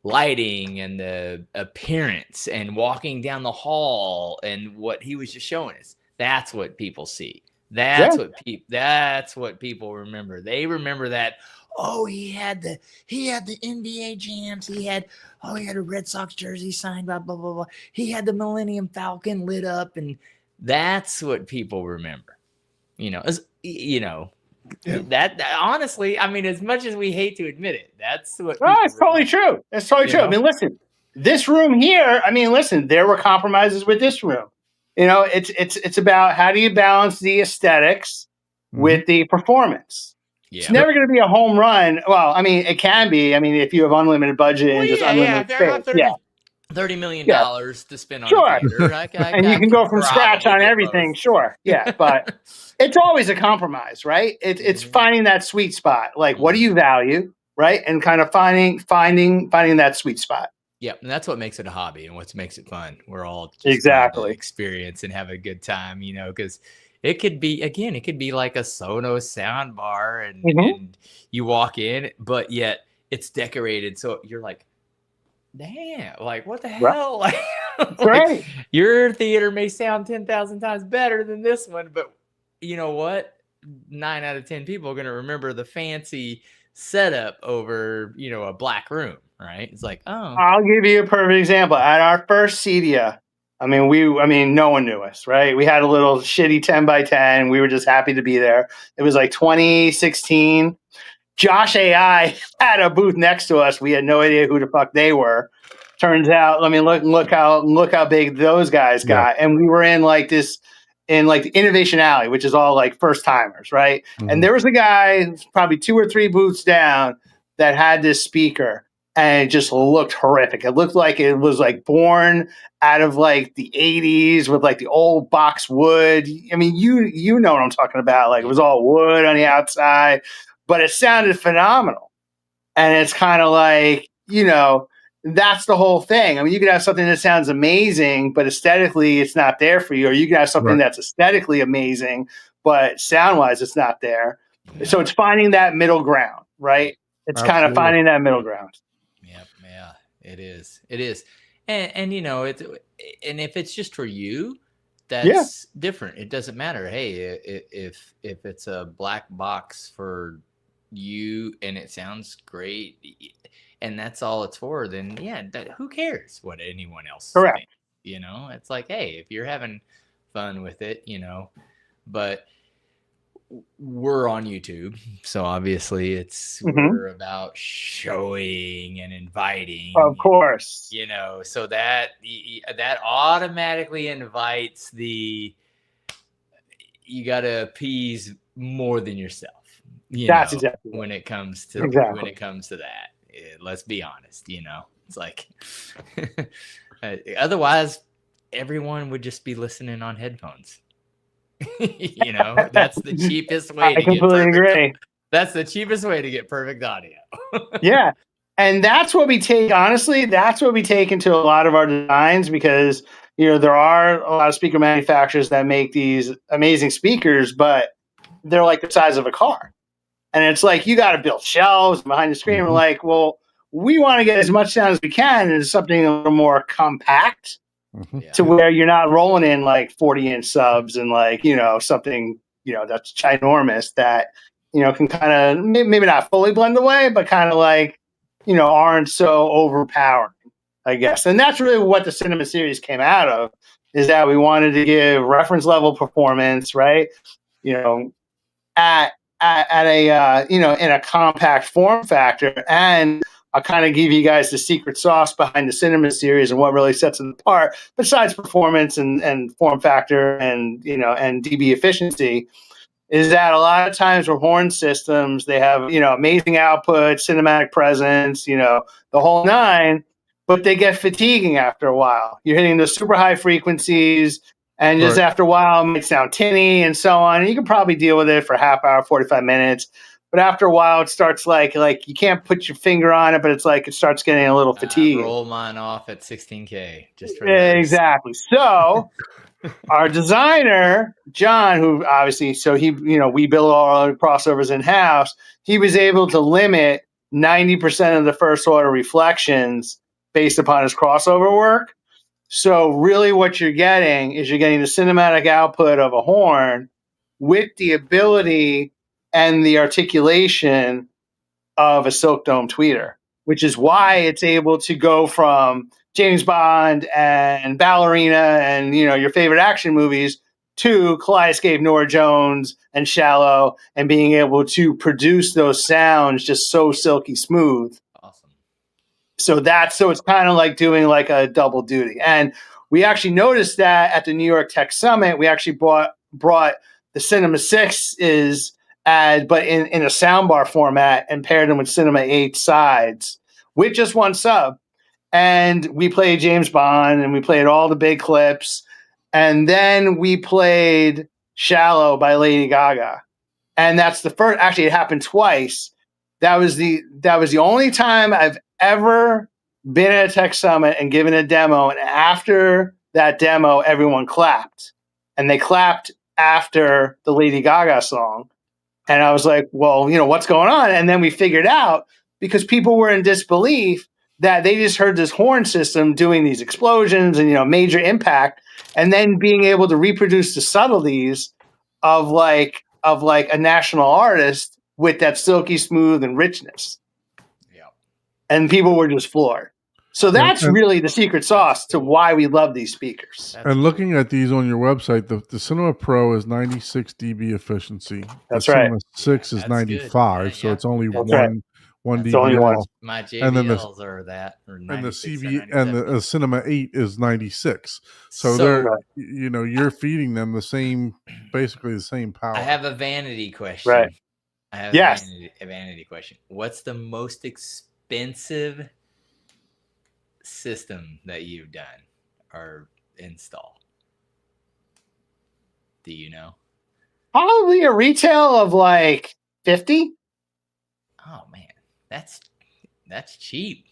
lighting and the appearance and walking down the hall and what he was just showing us. That's what people see. That's what people remember. They remember that. Oh, he had the NBA jams. He had a Red Sox jersey signed, blah blah blah blah. He had the Millennium Falcon lit up, and that's what people remember. That honestly, I mean, as much as we hate to admit it, that's what. It's totally true. It's totally true. I mean, listen, this room here. I mean, listen, there were compromises with this room. It's about how do you balance the aesthetics with the performance. It's never going to be a home run. Well, I mean, it can be. I mean, if you have unlimited budget and just unlimited If I got space. $30 million Yeah. to spend on Sure. a theater, And you can go from scratch on get everything. both. Sure. Yeah. But it's always a compromise, right? It's finding that sweet spot. Like, what do you value, right? And kind of finding that sweet spot. Yeah, and that's what makes it a hobby and what makes it fun. We're all just trying to experience and have a good time, you know, because it could be like a Sonos sound bar and you walk in, but yet it's decorated. So you're like, damn, like what the hell? Like, right. Your theater may sound 10,000 times better than this one, but you know what? 9 out of 10 people are going to remember the fancy setup over, you know, a black room, right? It's like, oh. I'll give you a perfect example. At our first CEDIA, I mean, no one knew us, right? We had a little shitty 10x10. We were just happy to be there. It was like 2016. Josh AI had a booth next to us. We had no idea who the fuck they were. Turns out, I mean, look how big those guys got. And we were in the Innovation Alley, which is all like first timers, right? And there was a guy probably 2 or 3 booths down that had this speaker, and it just looked horrific. It looked like it was like born out of like the 80s with like the old box wood. I mean, you know what I'm talking about. Like it was all wood on the outside, but it sounded phenomenal. And it's kind of like, you know, that's the whole thing. I mean, you could have something that sounds amazing, but aesthetically it's not there for you. Or you could have something that's aesthetically amazing, but sound-wise it's not there. Yeah. So it's finding that middle ground, right? It's kind of finding that middle ground. Yep, yeah, it is. It is. And you know, and if it's just for you, that's different. It doesn't matter. Hey, if it's a black box for you and it sounds great and that's all it's for, then who cares what anyone else thinks? You know, it's like, hey, if you're having fun with it, you know, but we're on YouTube, so obviously we're about showing and inviting, of course, you know, so that automatically invites you got to appease more than yourself. That's exactly when it comes to that. Let's be honest, you know, it's like otherwise everyone would just be listening on headphones. You know, that's the cheapest way to completely agree. That's the cheapest way to get perfect audio. Yeah. And that's what we take, honestly, that's what we take into a lot of our designs, because, you know, there are a lot of speaker manufacturers that make these amazing speakers, but they're like the size of a car. And it's like, you got to build shelves behind the screen. We're like, well, we want to get as much sound as we can into something a little more compact to where you're not rolling in like 40-inch subs and like, you know, something, you know, that's ginormous that, you know, can kind of maybe not fully blend away, but kind of like, you know, aren't so overpowering, I guess. And that's really what the Cinema series came out of, is that we wanted to give reference level performance, right? You know, at a you know, in a compact form factor, and I'll kind of give you guys the secret sauce behind the Cinema series and what really sets it apart, besides performance and form factor and, you know, and dB efficiency, is that a lot of times with horn systems, they have, you know, amazing output, cinematic presence, you know, the whole nine, but they get fatiguing after a while. You're hitting the super high frequencies, and just after a while, it might sound tinny and so on. And you can probably deal with it for half hour, 45 minutes. But after a while, it starts like you can't put your finger on it, but it's like it starts getting a little fatigued. Roll mine off at 16K just for exactly. So our designer, John, who obviously, so he, you know, we build all our crossovers in house. He was able to limit 90% of the first order reflections based upon his crossover work. So really what you're getting is the cinematic output of a horn with the ability and the articulation of a silk dome tweeter, which is why it's able to go from James Bond and Ballerina and, you know, your favorite action movies to Kaleidoscope, Nora Jones, and Shallow, and being able to produce those sounds just so silky smooth. Awesome. So it's kind of like doing like a double duty. And we actually noticed that at the New York Tech Summit, we actually brought the Cinema 6 is but in a soundbar format, and paired them with Cinema 8 sides with just one sub. And we played James Bond, and we played all the big clips. And then we played Shallow by Lady Gaga. And that's the first, actually, it happened twice. That was the only time I've ever been at a tech summit and given a demo. And after that demo, everyone clapped. And they clapped after the Lady Gaga song. And I was like, well, what's going on? And then we figured out, because people were in disbelief, that they just heard this horn system doing these explosions and, major impact, and then being able to reproduce the subtleties of like a national artist with that silky smooth and richness. Yeah. And people were just floored. So that's really the secret sauce to why we love these speakers. And looking at these on your website, the Cinema Pro is 96 dB efficiency. That's the right. Cinema 6 is That's 95, good. so Yeah, it's only that's one It's dB only one. off. My And then JBLs are that, or And the 96 or CB 97. and the Cinema 8 is 96. So So- they're you're feeding them basically the same power. I have a vanity question. Right. I have Yes. a vanity question. What's the most expensive system that you've done or install? Do you know? Probably a retail of like 50. Oh man, that's cheap.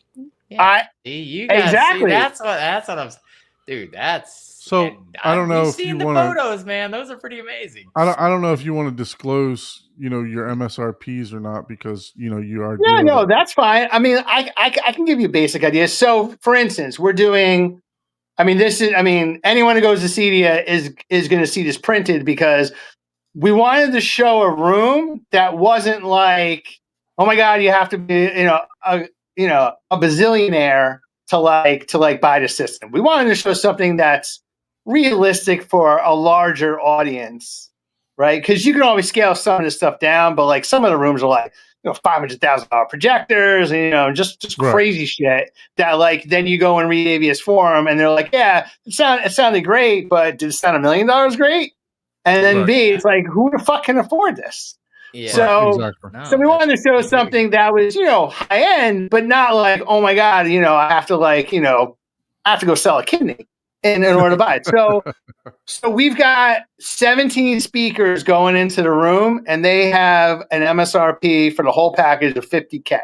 Yeah. See, you guys Exactly. see, that's what I'm. Dude, that's So, and I don't know I've if seen you the wanna- photos, man. Those are pretty amazing. I don't know if you want to disclose, your MSRPs or not, because you are. Yeah, dealing no, with- that's fine. I mean, I can give you basic ideas. So, for instance, we're doing. Anyone who goes to CEDIA is going to see this printed, because we wanted to show a room that wasn't like, oh my God, you have to be, a bazillionaire to buy the system. We wanted to show something that's realistic for a larger audience, right? Because you can always scale some of this stuff down, but like some of the rooms are like, $500,000 projectors, and just Right. crazy shit that like then you go and read ABS Forum and they're like, yeah, it sounded great, but did it sound $1 million great? And then Right. B, it's like, who the fuck can afford this? Yeah. So, Exactly. No, so we wanted to show something that was, high end, but not like, oh my God, I have to I have to go sell a kidney in order to buy it. So we've got 17 speakers going into the room, and they have an MSRP for the whole package of $50K.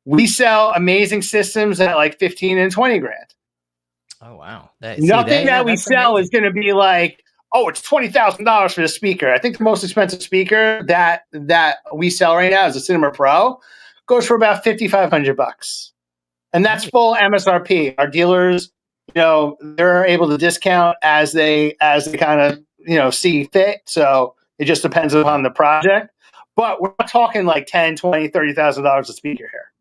We sell amazing systems at like 15 and 20 grand. Oh wow. Nothing that we sell is going to be like, oh, it's $20,000 for the speaker. I think the most expensive speaker that we sell right now is a Cinema Pro, goes for about $5,500, and that's full MSRP. Our dealers, they're able to discount as they kind of see fit. So it just depends upon the project. But we're not talking like $10,000, $20,000, $30,000 a speaker here.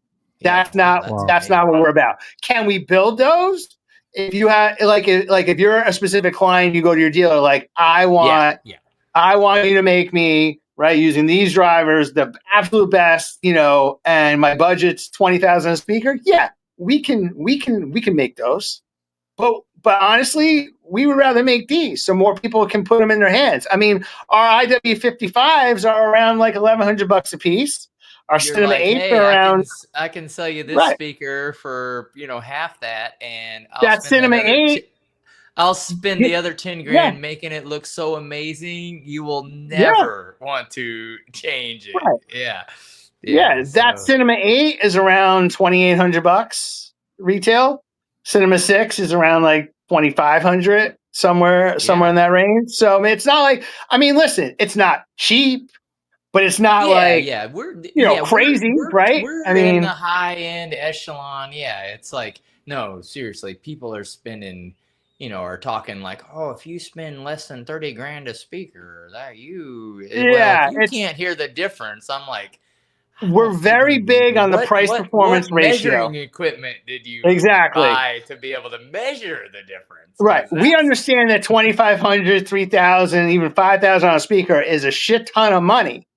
That's not what we're about. Can we build those? If you have if you're a specific client, you go to your dealer, like, I want you to make me, right, using these drivers, the absolute best, and my budget's $20,000 a speaker. Yeah, we can make those. But honestly, we would rather make these so more people can put them in their hands. I mean, our IW55s are around like $1,100 a piece. Our Cinema 8s are around. I can sell you this speaker for half that, and that Cinema 8. I'll spend the other 10 grand making it look so amazing. You will never want to change it. Right. Yeah. That Cinema 8 is around $2,800 retail. Cinema 6 is around like $2,500, somewhere in that range. So it's not like, listen, it's not cheap, but it's not we're crazy, right? We're in the high end echelon. Yeah, it's like, no, seriously, people are spending, are talking like, oh, if you spend less than 30 grand a speaker, you can't hear the difference. I'm like, we're very big on the price performance ratio. Measuring equipment did you buy to be able to measure the difference? Right. We understand that $2,500, $3,000, even $5,000 on a speaker is a shit ton of money,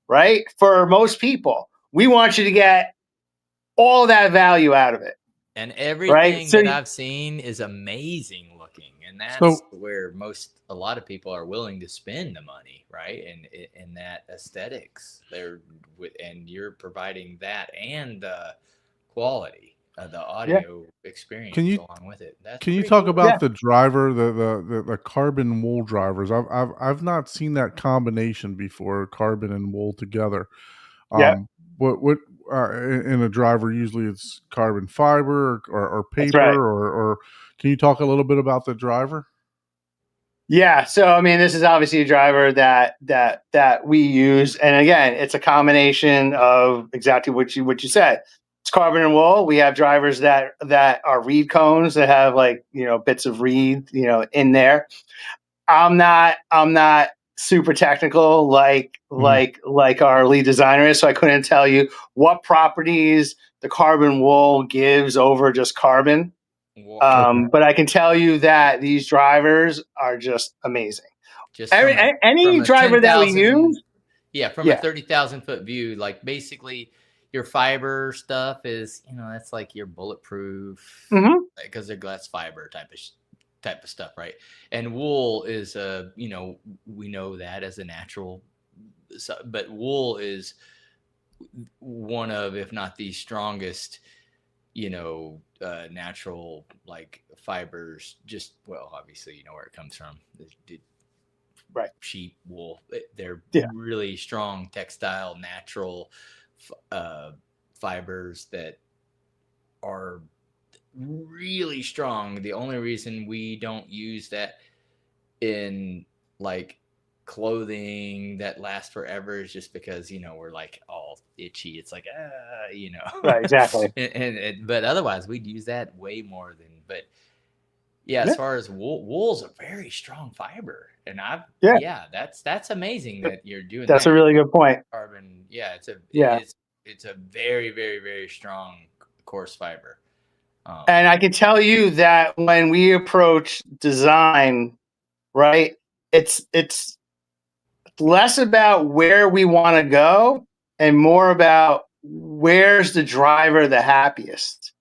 right? For most people, we want you to get all that value out of it. And everything that I've seen is amazing looking. and that's So- where a lot of people are willing to spend the money, right? And in that aesthetics, and you're providing that and the quality of the audio experience Can you- along with it. That's Can you pretty talk cool. about the driver, the carbon wool drivers? I've not seen that combination before, carbon and wool together. Yeah. What in a driver usually it's carbon fiber or That's paper right. or can you talk a little bit about the driver? Yeah. So I mean, this is obviously a driver that we use, and again, it's a combination of exactly what you said. It's carbon and wool. We have drivers that are reed cones that have like bits of reed in there. I'm not super technical like our lead designer is, so I couldn't tell you what properties the carbon wool gives over just carbon. But I can tell you that these drivers are just amazing. Just from Any a driver that we 10,000 use, from a 30,000 foot view, like basically your fiber stuff is, that's like your bulletproof Mhm. because they're glass fiber type of stuff, right? And wool is we know that as a natural, but wool is one of, if not the strongest, natural like fibers. Just, well, obviously you know where it comes from. Right. Sheep wool. They're Yeah. really strong textile, natural fibers that are really strong. The only reason we don't use that in like clothing that lasts forever is just because we're like all itchy. It's like Right, exactly. but otherwise we'd use that way more than. But yeah, as far as wool's a very strong fiber, and that's amazing that you're doing That's that. a really good point. Carbon, it's a very, very, very strong coarse fiber. And I can tell you that when we approach design, right, it's less about where we want to go and more about where's the driver the happiest,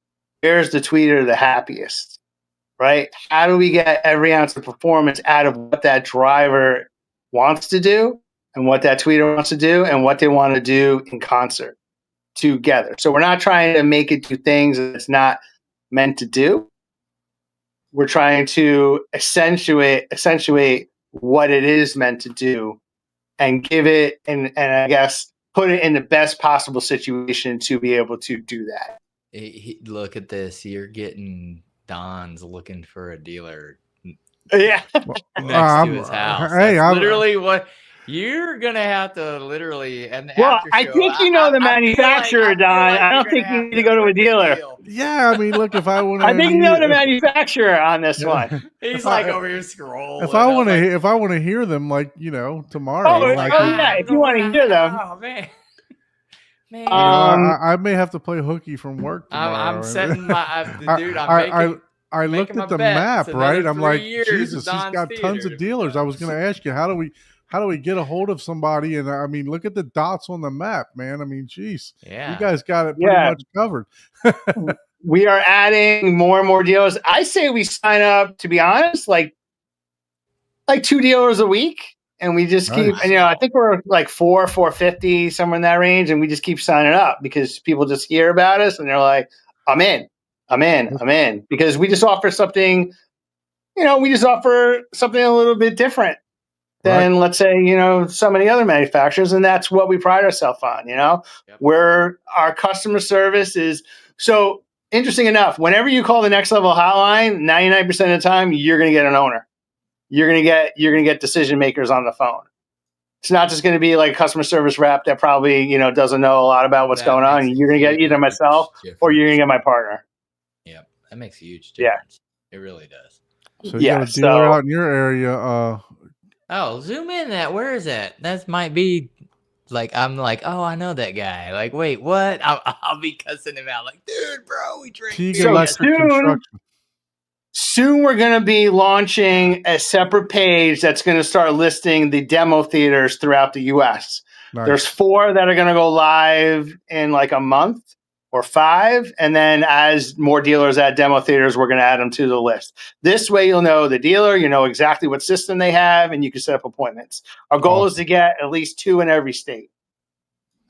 where's the tweeter the happiest, right? How do we get every ounce of performance out of what that driver wants to do and what that tweeter wants to do and what they want to do in concert together? So we're not trying to make it do things that it's not meant to do. We're trying to accentuate what it is meant to do and give it and I guess put it in the best possible situation to be able to do that. Look at this. You're getting Don's looking for a dealer Yeah. next to his house. Hey, That's literally what you're gonna have to literally. And Well, I think the manufacturer, Don. I don't think you need to go to a dealer. Yeah, I mean, look, if I want to, I think you know the manufacturer on this one. He's like over here scrolling. If I want to hear them, like tomorrow, if you want to hear them. Oh man. Man, I may have to play hooky from work tomorrow. I'm setting my dude. I looked at the map, right? I'm like, Jesus, he's got tons of dealers. I was going to ask you, how do we get a hold of somebody? And I mean, look at the dots on the map, man. I mean, geez, you guys got it pretty much covered. We are adding more and more dealers. I say we sign up, to be honest, like 2 dealers a week. And we just keep, and I think we're like 450, somewhere in that range. And we just keep signing up because people just hear about us and they're like, I'm in. Because we just offer something, a little bit different than, let's say, so many other manufacturers. And that's what we pride ourselves on, where our customer service is. So interesting enough, whenever you call the NextLevel hotline, 99% of the time, you're going to get an owner. You're gonna get decision makers on the phone. It's not just gonna be like a customer service rep that probably doesn't know a lot about what's going on. You're gonna get either myself or you're gonna get my partner. Yeah, that makes a huge difference. It really does. So you got a dealer out in your area. Zoom in that. Where is that? That might be like I'm like, oh, I know that guy. Like, wait, what? I'll be cussing him out. Like, dude, bro, we drink. Soon we're going to be launching a separate page that's going to start listing the demo theaters throughout the U.S. Nice. There's 4 that are going to go live in like a month. or 5. And then as more dealers add demo theaters, we're going to add them to the list. This way, you'll know the dealer, you know exactly what system they have, and you can set up appointments. Our goal is to get at least 2 in every state.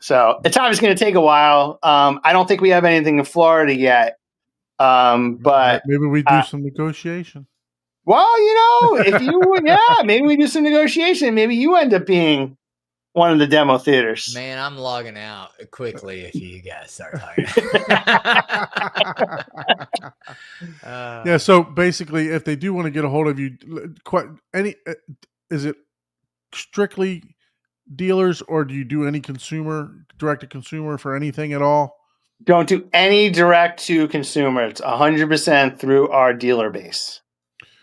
So it's obviously going to take a while. I don't think we have anything in Florida yet. But maybe we do some negotiation. Well, if you, maybe we do some negotiation. Maybe you end up being one of the demo theaters. Man, I'm logging out quickly if you guys start talking. Yeah. So basically, if they do want to get a hold of you, is it strictly dealers, or do you do any direct to consumer for anything at all? Don't do any direct to consumer. It's 100% through our dealer base.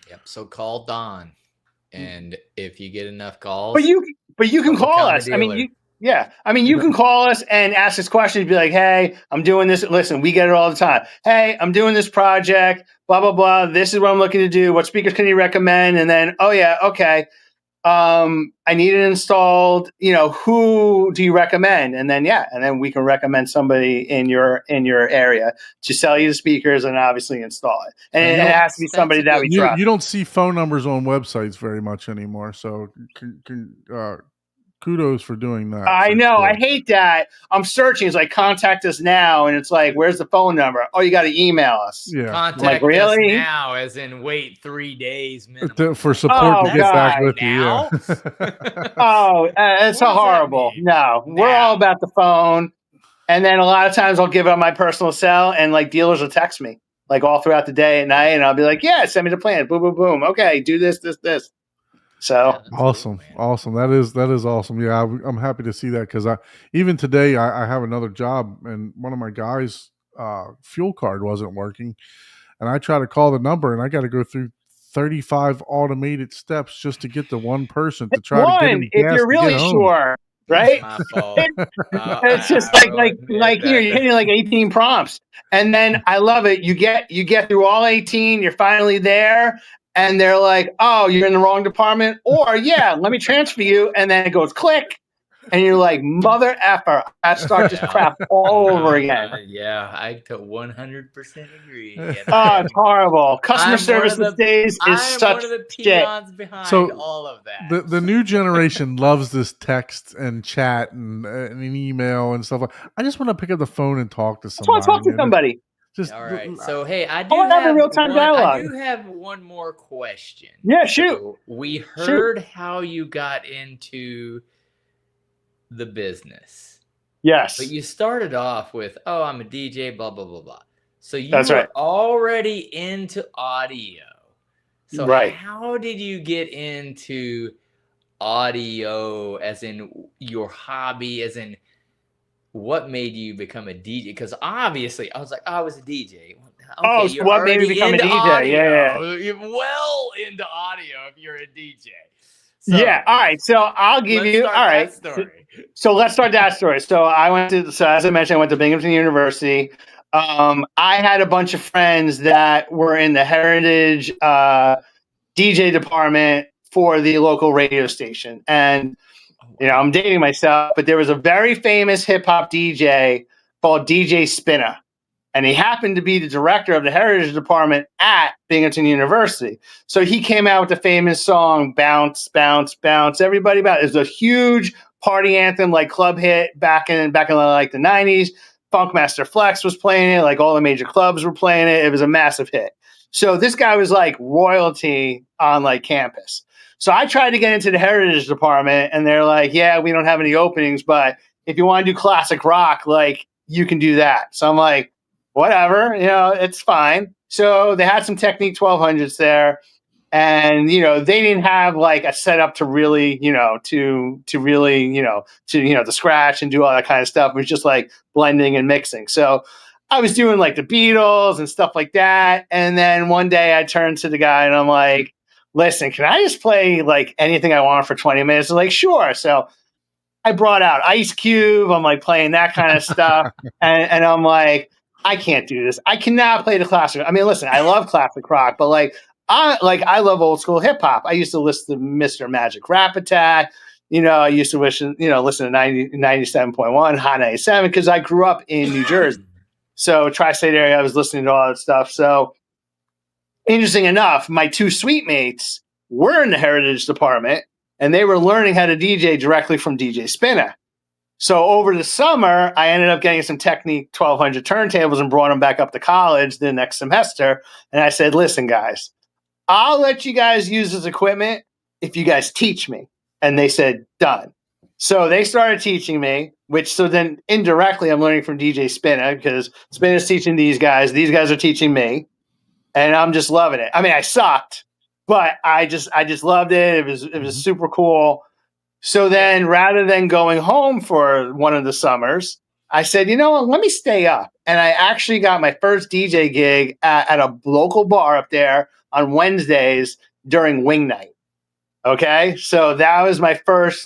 Yep. So call Don, and if you get enough calls, but you can call us. I mean, you can call us and ask us questions. Be like, hey, I'm doing this. Listen, we get it all the time. Hey, I'm doing this project. Blah blah blah. This is what I'm looking to do. What speakers can you recommend? And then, oh yeah, okay. I need it installed. Who do you recommend? And then we can recommend somebody in your area to sell you the speakers and obviously install it. And it has to be somebody that we trust. You don't see phone numbers on websites very much anymore. So kudos for doing that. I know. Sure. I hate that. I'm searching. It's like, contact us now. And it's like, where's the phone number? Oh, you got to email us. Yeah. Contact us now, as in wait 3 days minimum. For support to get back with now? you. Yeah. It's horrible. No, we're all about the phone. And then a lot of times I'll give out my personal cell, and like dealers will text me like all throughout the day at night. And I'll be like, yeah, send me the plan. Boom, boom, boom. Okay, do this. So awesome. That is awesome. Yeah, I'm happy to see that, because even today I have another job, and one of my guys' fuel card wasn't working, and I try to call the number, and I got to go through 35 automated steps just to get the one person to try to get him gas if you're really sure, right? My fault. It's just like you're hitting like 18 prompts, and then I love it. You get through all 18. You're finally there. And they're like, oh, you're in the wrong department? Or, yeah, let me transfer you. And then it goes click. And you're like, mother effer. I start this crap all over again. I 100% agree. Oh, it's horrible. Customer service these days is such one of the peons behind all of that. The new generation loves this text and chat and an email and stuff. I just want to pick up the phone and talk to somebody. I want to talk to somebody. All right. So, hey, I do have one more question. Yeah, shoot. So we heard how you got into the business. Yes. But you started off with, oh, I'm a DJ, blah, blah, blah, blah. So you were already into audio. So how did you get into audio, as in your hobby, as in what made you become a DJ? Because obviously, I was like, I was a DJ. Okay, so what made me become a DJ? Audio. Yeah. You're well into audio if you're a DJ. So, yeah. All right. So I'll give you. All right. So let's start that story. So as I mentioned, I went to Binghamton University. I had a bunch of friends that were in the Heritage DJ department for the local radio station, and I'm dating myself, but there was a very famous hip hop DJ called DJ Spinner, and he happened to be the director of the Heritage Department at Binghamton University. So he came out with the famous song "Bounce, Bounce, Bounce." Everybody bounce. It was a huge party anthem, like club hit back in like the 90s. Funkmaster Flex was playing it, like all the major clubs were playing it. It was a massive hit. So this guy was like royalty on like campus. So I tried to get into the Heritage Department, and they're like, yeah, we don't have any openings, but if you want to do classic rock, like, you can do that. So I'm like, whatever, it's fine. So they had some Technique 1200s there, and, they didn't have like a setup to really, to scratch and do all that kind of stuff. It was just like blending and mixing. So I was doing like the Beatles and stuff like that. And then one day I turned to the guy and I'm like, listen, can I just play like anything I want for 20 minutes? They're like, sure. So I brought out Ice Cube. I'm like playing that kind of stuff. and I'm like, I can't do this. I cannot play the classic. I mean, listen, I love classic rock, but I love old school hip hop. I used to listen to Mr. Magic Rap Attack. I used to listen to 97.1 Hot 97 because I grew up in New Jersey. So tri-state area, I was listening to all that stuff. So interesting enough, my two suite mates were in the heritage department, and they were learning how to DJ directly from DJ Spinner. So over the summer, I ended up getting some Technique 1200 turntables and brought them back up to college the next semester. And I said, listen, guys, I'll let you guys use this equipment if you guys teach me. And they said, done. So they started teaching me, so then indirectly I'm learning from DJ Spinner because Spinner's teaching these guys are teaching me. And I'm just loving it. I mean, I sucked, but I just loved it. It was super cool. So then rather than going home for one of the summers, I said, you know what, let me stay up. And I actually got my first DJ gig at a local bar up there on Wednesdays during wing night. Okay. So that was my first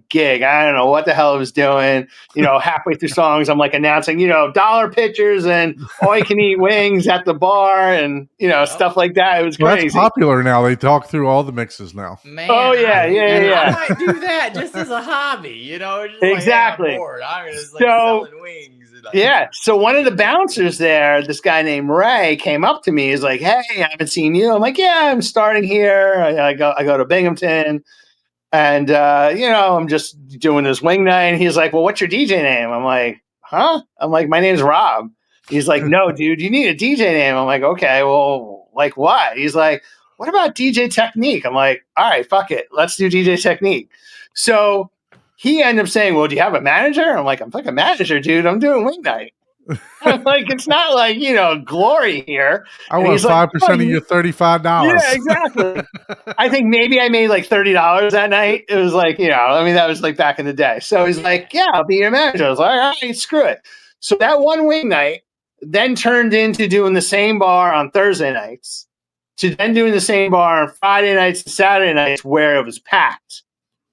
gig. I don't know what the hell I was doing. Halfway through songs, I'm announcing, dollar pitchers and all you can eat wings at the bar and, stuff like that. It was crazy. That's popular now. They talk through all the mixes now. Man, oh, yeah. I might do that just as a hobby, just exactly. I'm bored. I'm just selling wings. Yeah. So one of the bouncers there, this guy named Ray, came up to me. He's like, hey, I haven't seen you. I'm like, yeah, I'm starting here. I go to Binghamton. And, I'm just doing this wing night. And he's like, well, what's your DJ name? I'm like, huh? I'm like, my name's Rob. He's like, no, dude, you need a DJ name. I'm like, okay, well, what? He's like, what about DJ Technique? I'm like, all right, fuck it. Let's do DJ Technique. So he ended up saying, well, do you have a manager? I'm like, I'm a manager, dude. I'm doing wing night. I'm like, it's not glory here. I want 5% of your $35. Yeah, exactly. I think maybe I made $30 that night. It was that was back in the day. So he's like, yeah, I'll be your manager. I was like, all right, screw it. So that one wing night then turned into doing the same bar on Thursday nights, to then doing the same bar on Friday nights and Saturday nights where it was packed.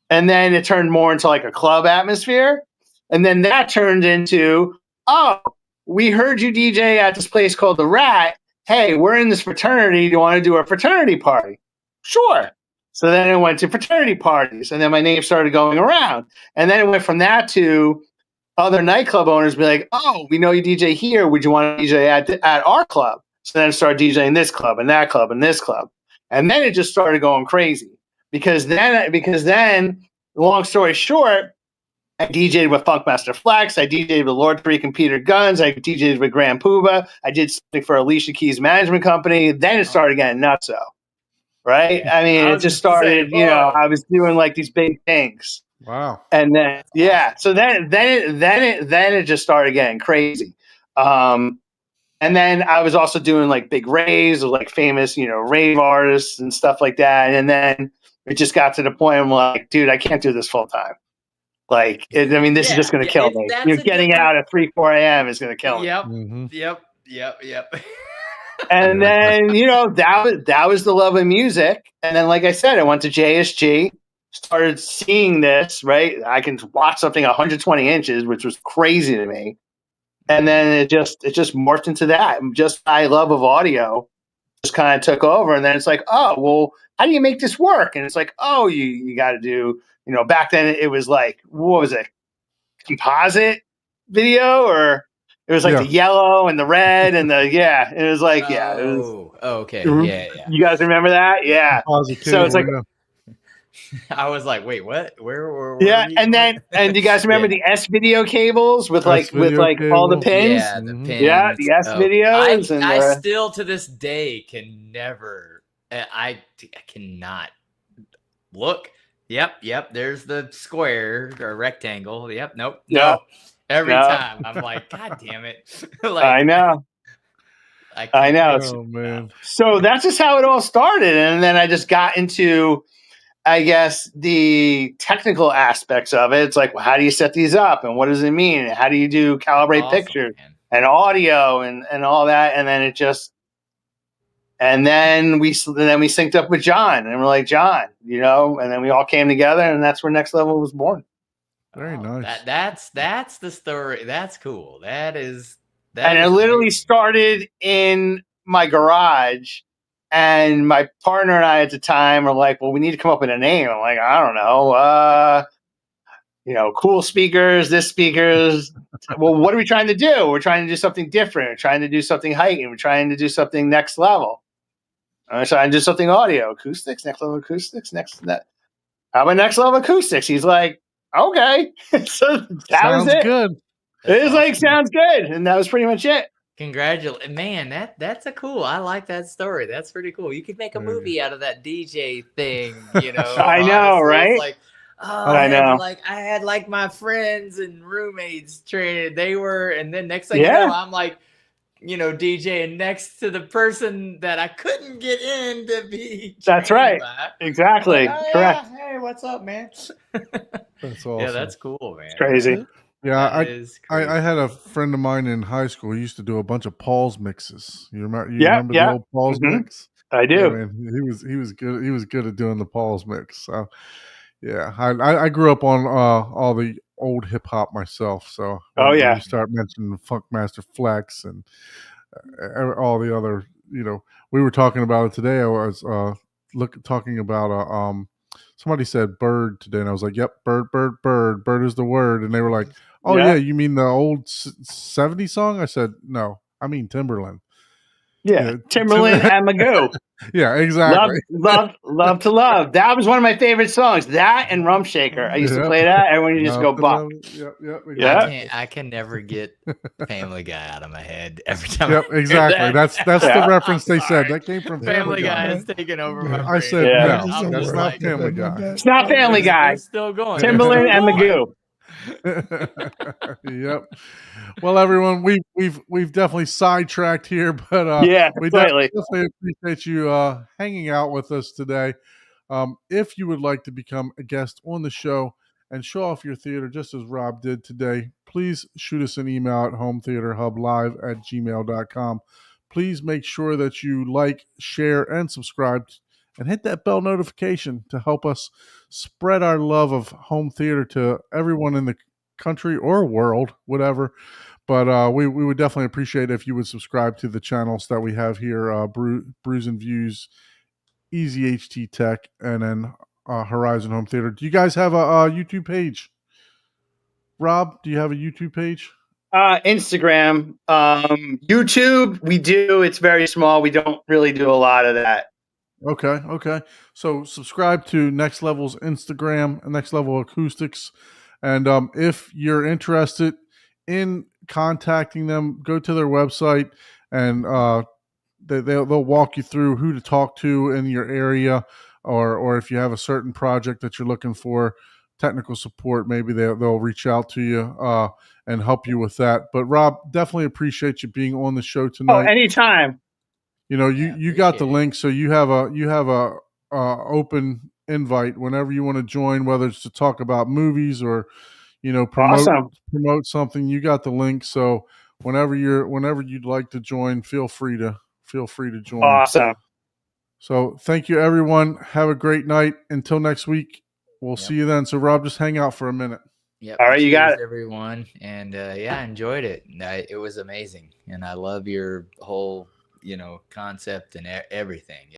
And then it turned more into a club atmosphere. And then that turned into, oh, we heard you DJ at this place called The Rat. Hey, we're in this fraternity. Do you want to do a fraternity party? Sure. So then it went to fraternity parties. And then my name started going around. And then it went from that to other nightclub owners be like, oh, we know you DJ here. Would you want to DJ at our club? So then I started DJing this club and that club and this club. And then it just started going crazy. Because then, long story short, I DJ'd with Funkmaster Flex. I DJ'd with Lord Tariq and Peter Guns. I DJ'd with Grand Puba. I did something for Alicia Keys Management Company. Then it started getting nutso, right? I mean, it just started, I was doing these big things. Wow. And then, yeah. So then it just started getting crazy. And then I was also doing big raves with famous, rave artists and stuff like that. And then it just got to the point I'm like, dude, I can't do this full time. This is just going to kill me. Getting out at 3, 4 a.m. is going to kill me. Yep. Mm-hmm. Yep. And then, that was the love of music. And then, like I said, I went to JSG, started seeing this, right? I can watch something 120 inches, which was crazy to me. And then it just morphed into that. Just my love of audio just kind of took over. And then it's like, oh, well, how do you make this work? And it's like, oh, you got to do, back then it was what was it? Composite video, or it was the yellow and the red and it was it was. Oh, okay. Yeah. You guys remember that? Yeah. So it's I was like, wait, what? Where yeah, and you guys remember the S video cables with all the pins? Yeah, the pins. Yeah, the S videos. I still to this day can never. I cannot look. Yep. There's the square or rectangle. Yep. Nope. No. Every time I'm like, God damn it! I know. I know. Oh man. So that's just how it all started, and then I just got into, I guess, the technical aspects of it. It's like, well, how do you set these up, and what does it mean? How do you calibrate pictures and audio and all that? And then and then we synced up with John, and we're like, John, and then we all came together, and that's where NextLevel was born. Very nice. That's the story. That's cool. And it literally started in my garage. And my partner and I at the time were like, well, we need to come up with a name. I'm like, I don't know. cool speakers, this speakers. Well, what are we trying to do? We're trying to do something different. We're trying to do something hiking. We're trying to do something next level. I'm trying to do something audio, acoustics, next level acoustics, how about next level acoustics? He's like, okay. So that was Sounds it. good. It was like, sounds good. And that was pretty much it. Congratulations, man! That's a cool. I like that story. That's pretty cool. You could make a movie out of that DJ thing. I know, honestly. right? It's like, I know. I had like my friends and roommates traded. They were, and then next thing Yeah. you know, I'm like, DJing next to the person that I couldn't get in to be. That's right. By. Exactly. Like, correct. Yeah, hey, what's up, man? That's awesome. Yeah, that's cool, man. It's crazy. Yeah, That is crazy. I had a friend of mine in high school. He used to do a bunch of Paul's mixes. You remember? Yeah, Remember the old Paul's mix? I do. Yeah, man, he was good. He was good at doing the Paul's mix. So, yeah, I grew up on all the old hip hop myself. So, when you start mentioning Funkmaster Flex and all the other, we were talking about it today. I was talking about somebody said bird today, and I was like, "Yep, bird is the word." And they were like, "Oh yeah, you mean the old '70s song?" I said, "No, I mean Timberland." Yeah, Timberland and Magoo. Yeah, exactly. Love to love. That was one of my favorite songs. That and Rum Shaker. I used to play that, and when you just go buck. Yep, exactly. I can never get Family Guy out of my head every time. Yep, exactly. That's the reference they said. That came from Family Guy is taking over my brain. I said no, that's not Family Guy. It's not Family Guy. It's still going. Timberland and Magoo. Yep. Well, everyone, we've definitely sidetracked here, but we definitely appreciate you hanging out with us today. If you would like to become a guest on the show and show off your theater just as Rob did today, please shoot us an email at hometheaterhublive@gmail.com. Please make sure that you like, share, and subscribe, and hit that bell notification to help us spread our love of home theater to everyone in the country or world, whatever. But we would definitely appreciate if you would subscribe to the channels that we have here, Brews and Views, Easy HT Tech, and then Horizon Home Theater. Do you guys have a YouTube page? Rob, do you have a YouTube page? Instagram. YouTube, we do. It's very small. We don't really do a lot of that. Okay. So subscribe to Next Level's Instagram, Next Level Acoustics. And if you're interested in contacting them, go to their website, and they'll walk you through who to talk to in your area, or if you have a certain project that you're looking for technical support, maybe they'll reach out to you and help you with that. But Rob, definitely appreciate you being on the show tonight. Oh, anytime. You got the link, so you have a open invite whenever you want to join, whether it's to talk about movies or promote something. You got the link, so whenever you'd like to join, feel free to join. Awesome. So thank you, everyone. Have a great night. Until next week, we'll see you then. So Rob, just hang out for a minute. Yep. All right, you got it, everyone. And I enjoyed it. It was amazing, and I love your whole concept and everything.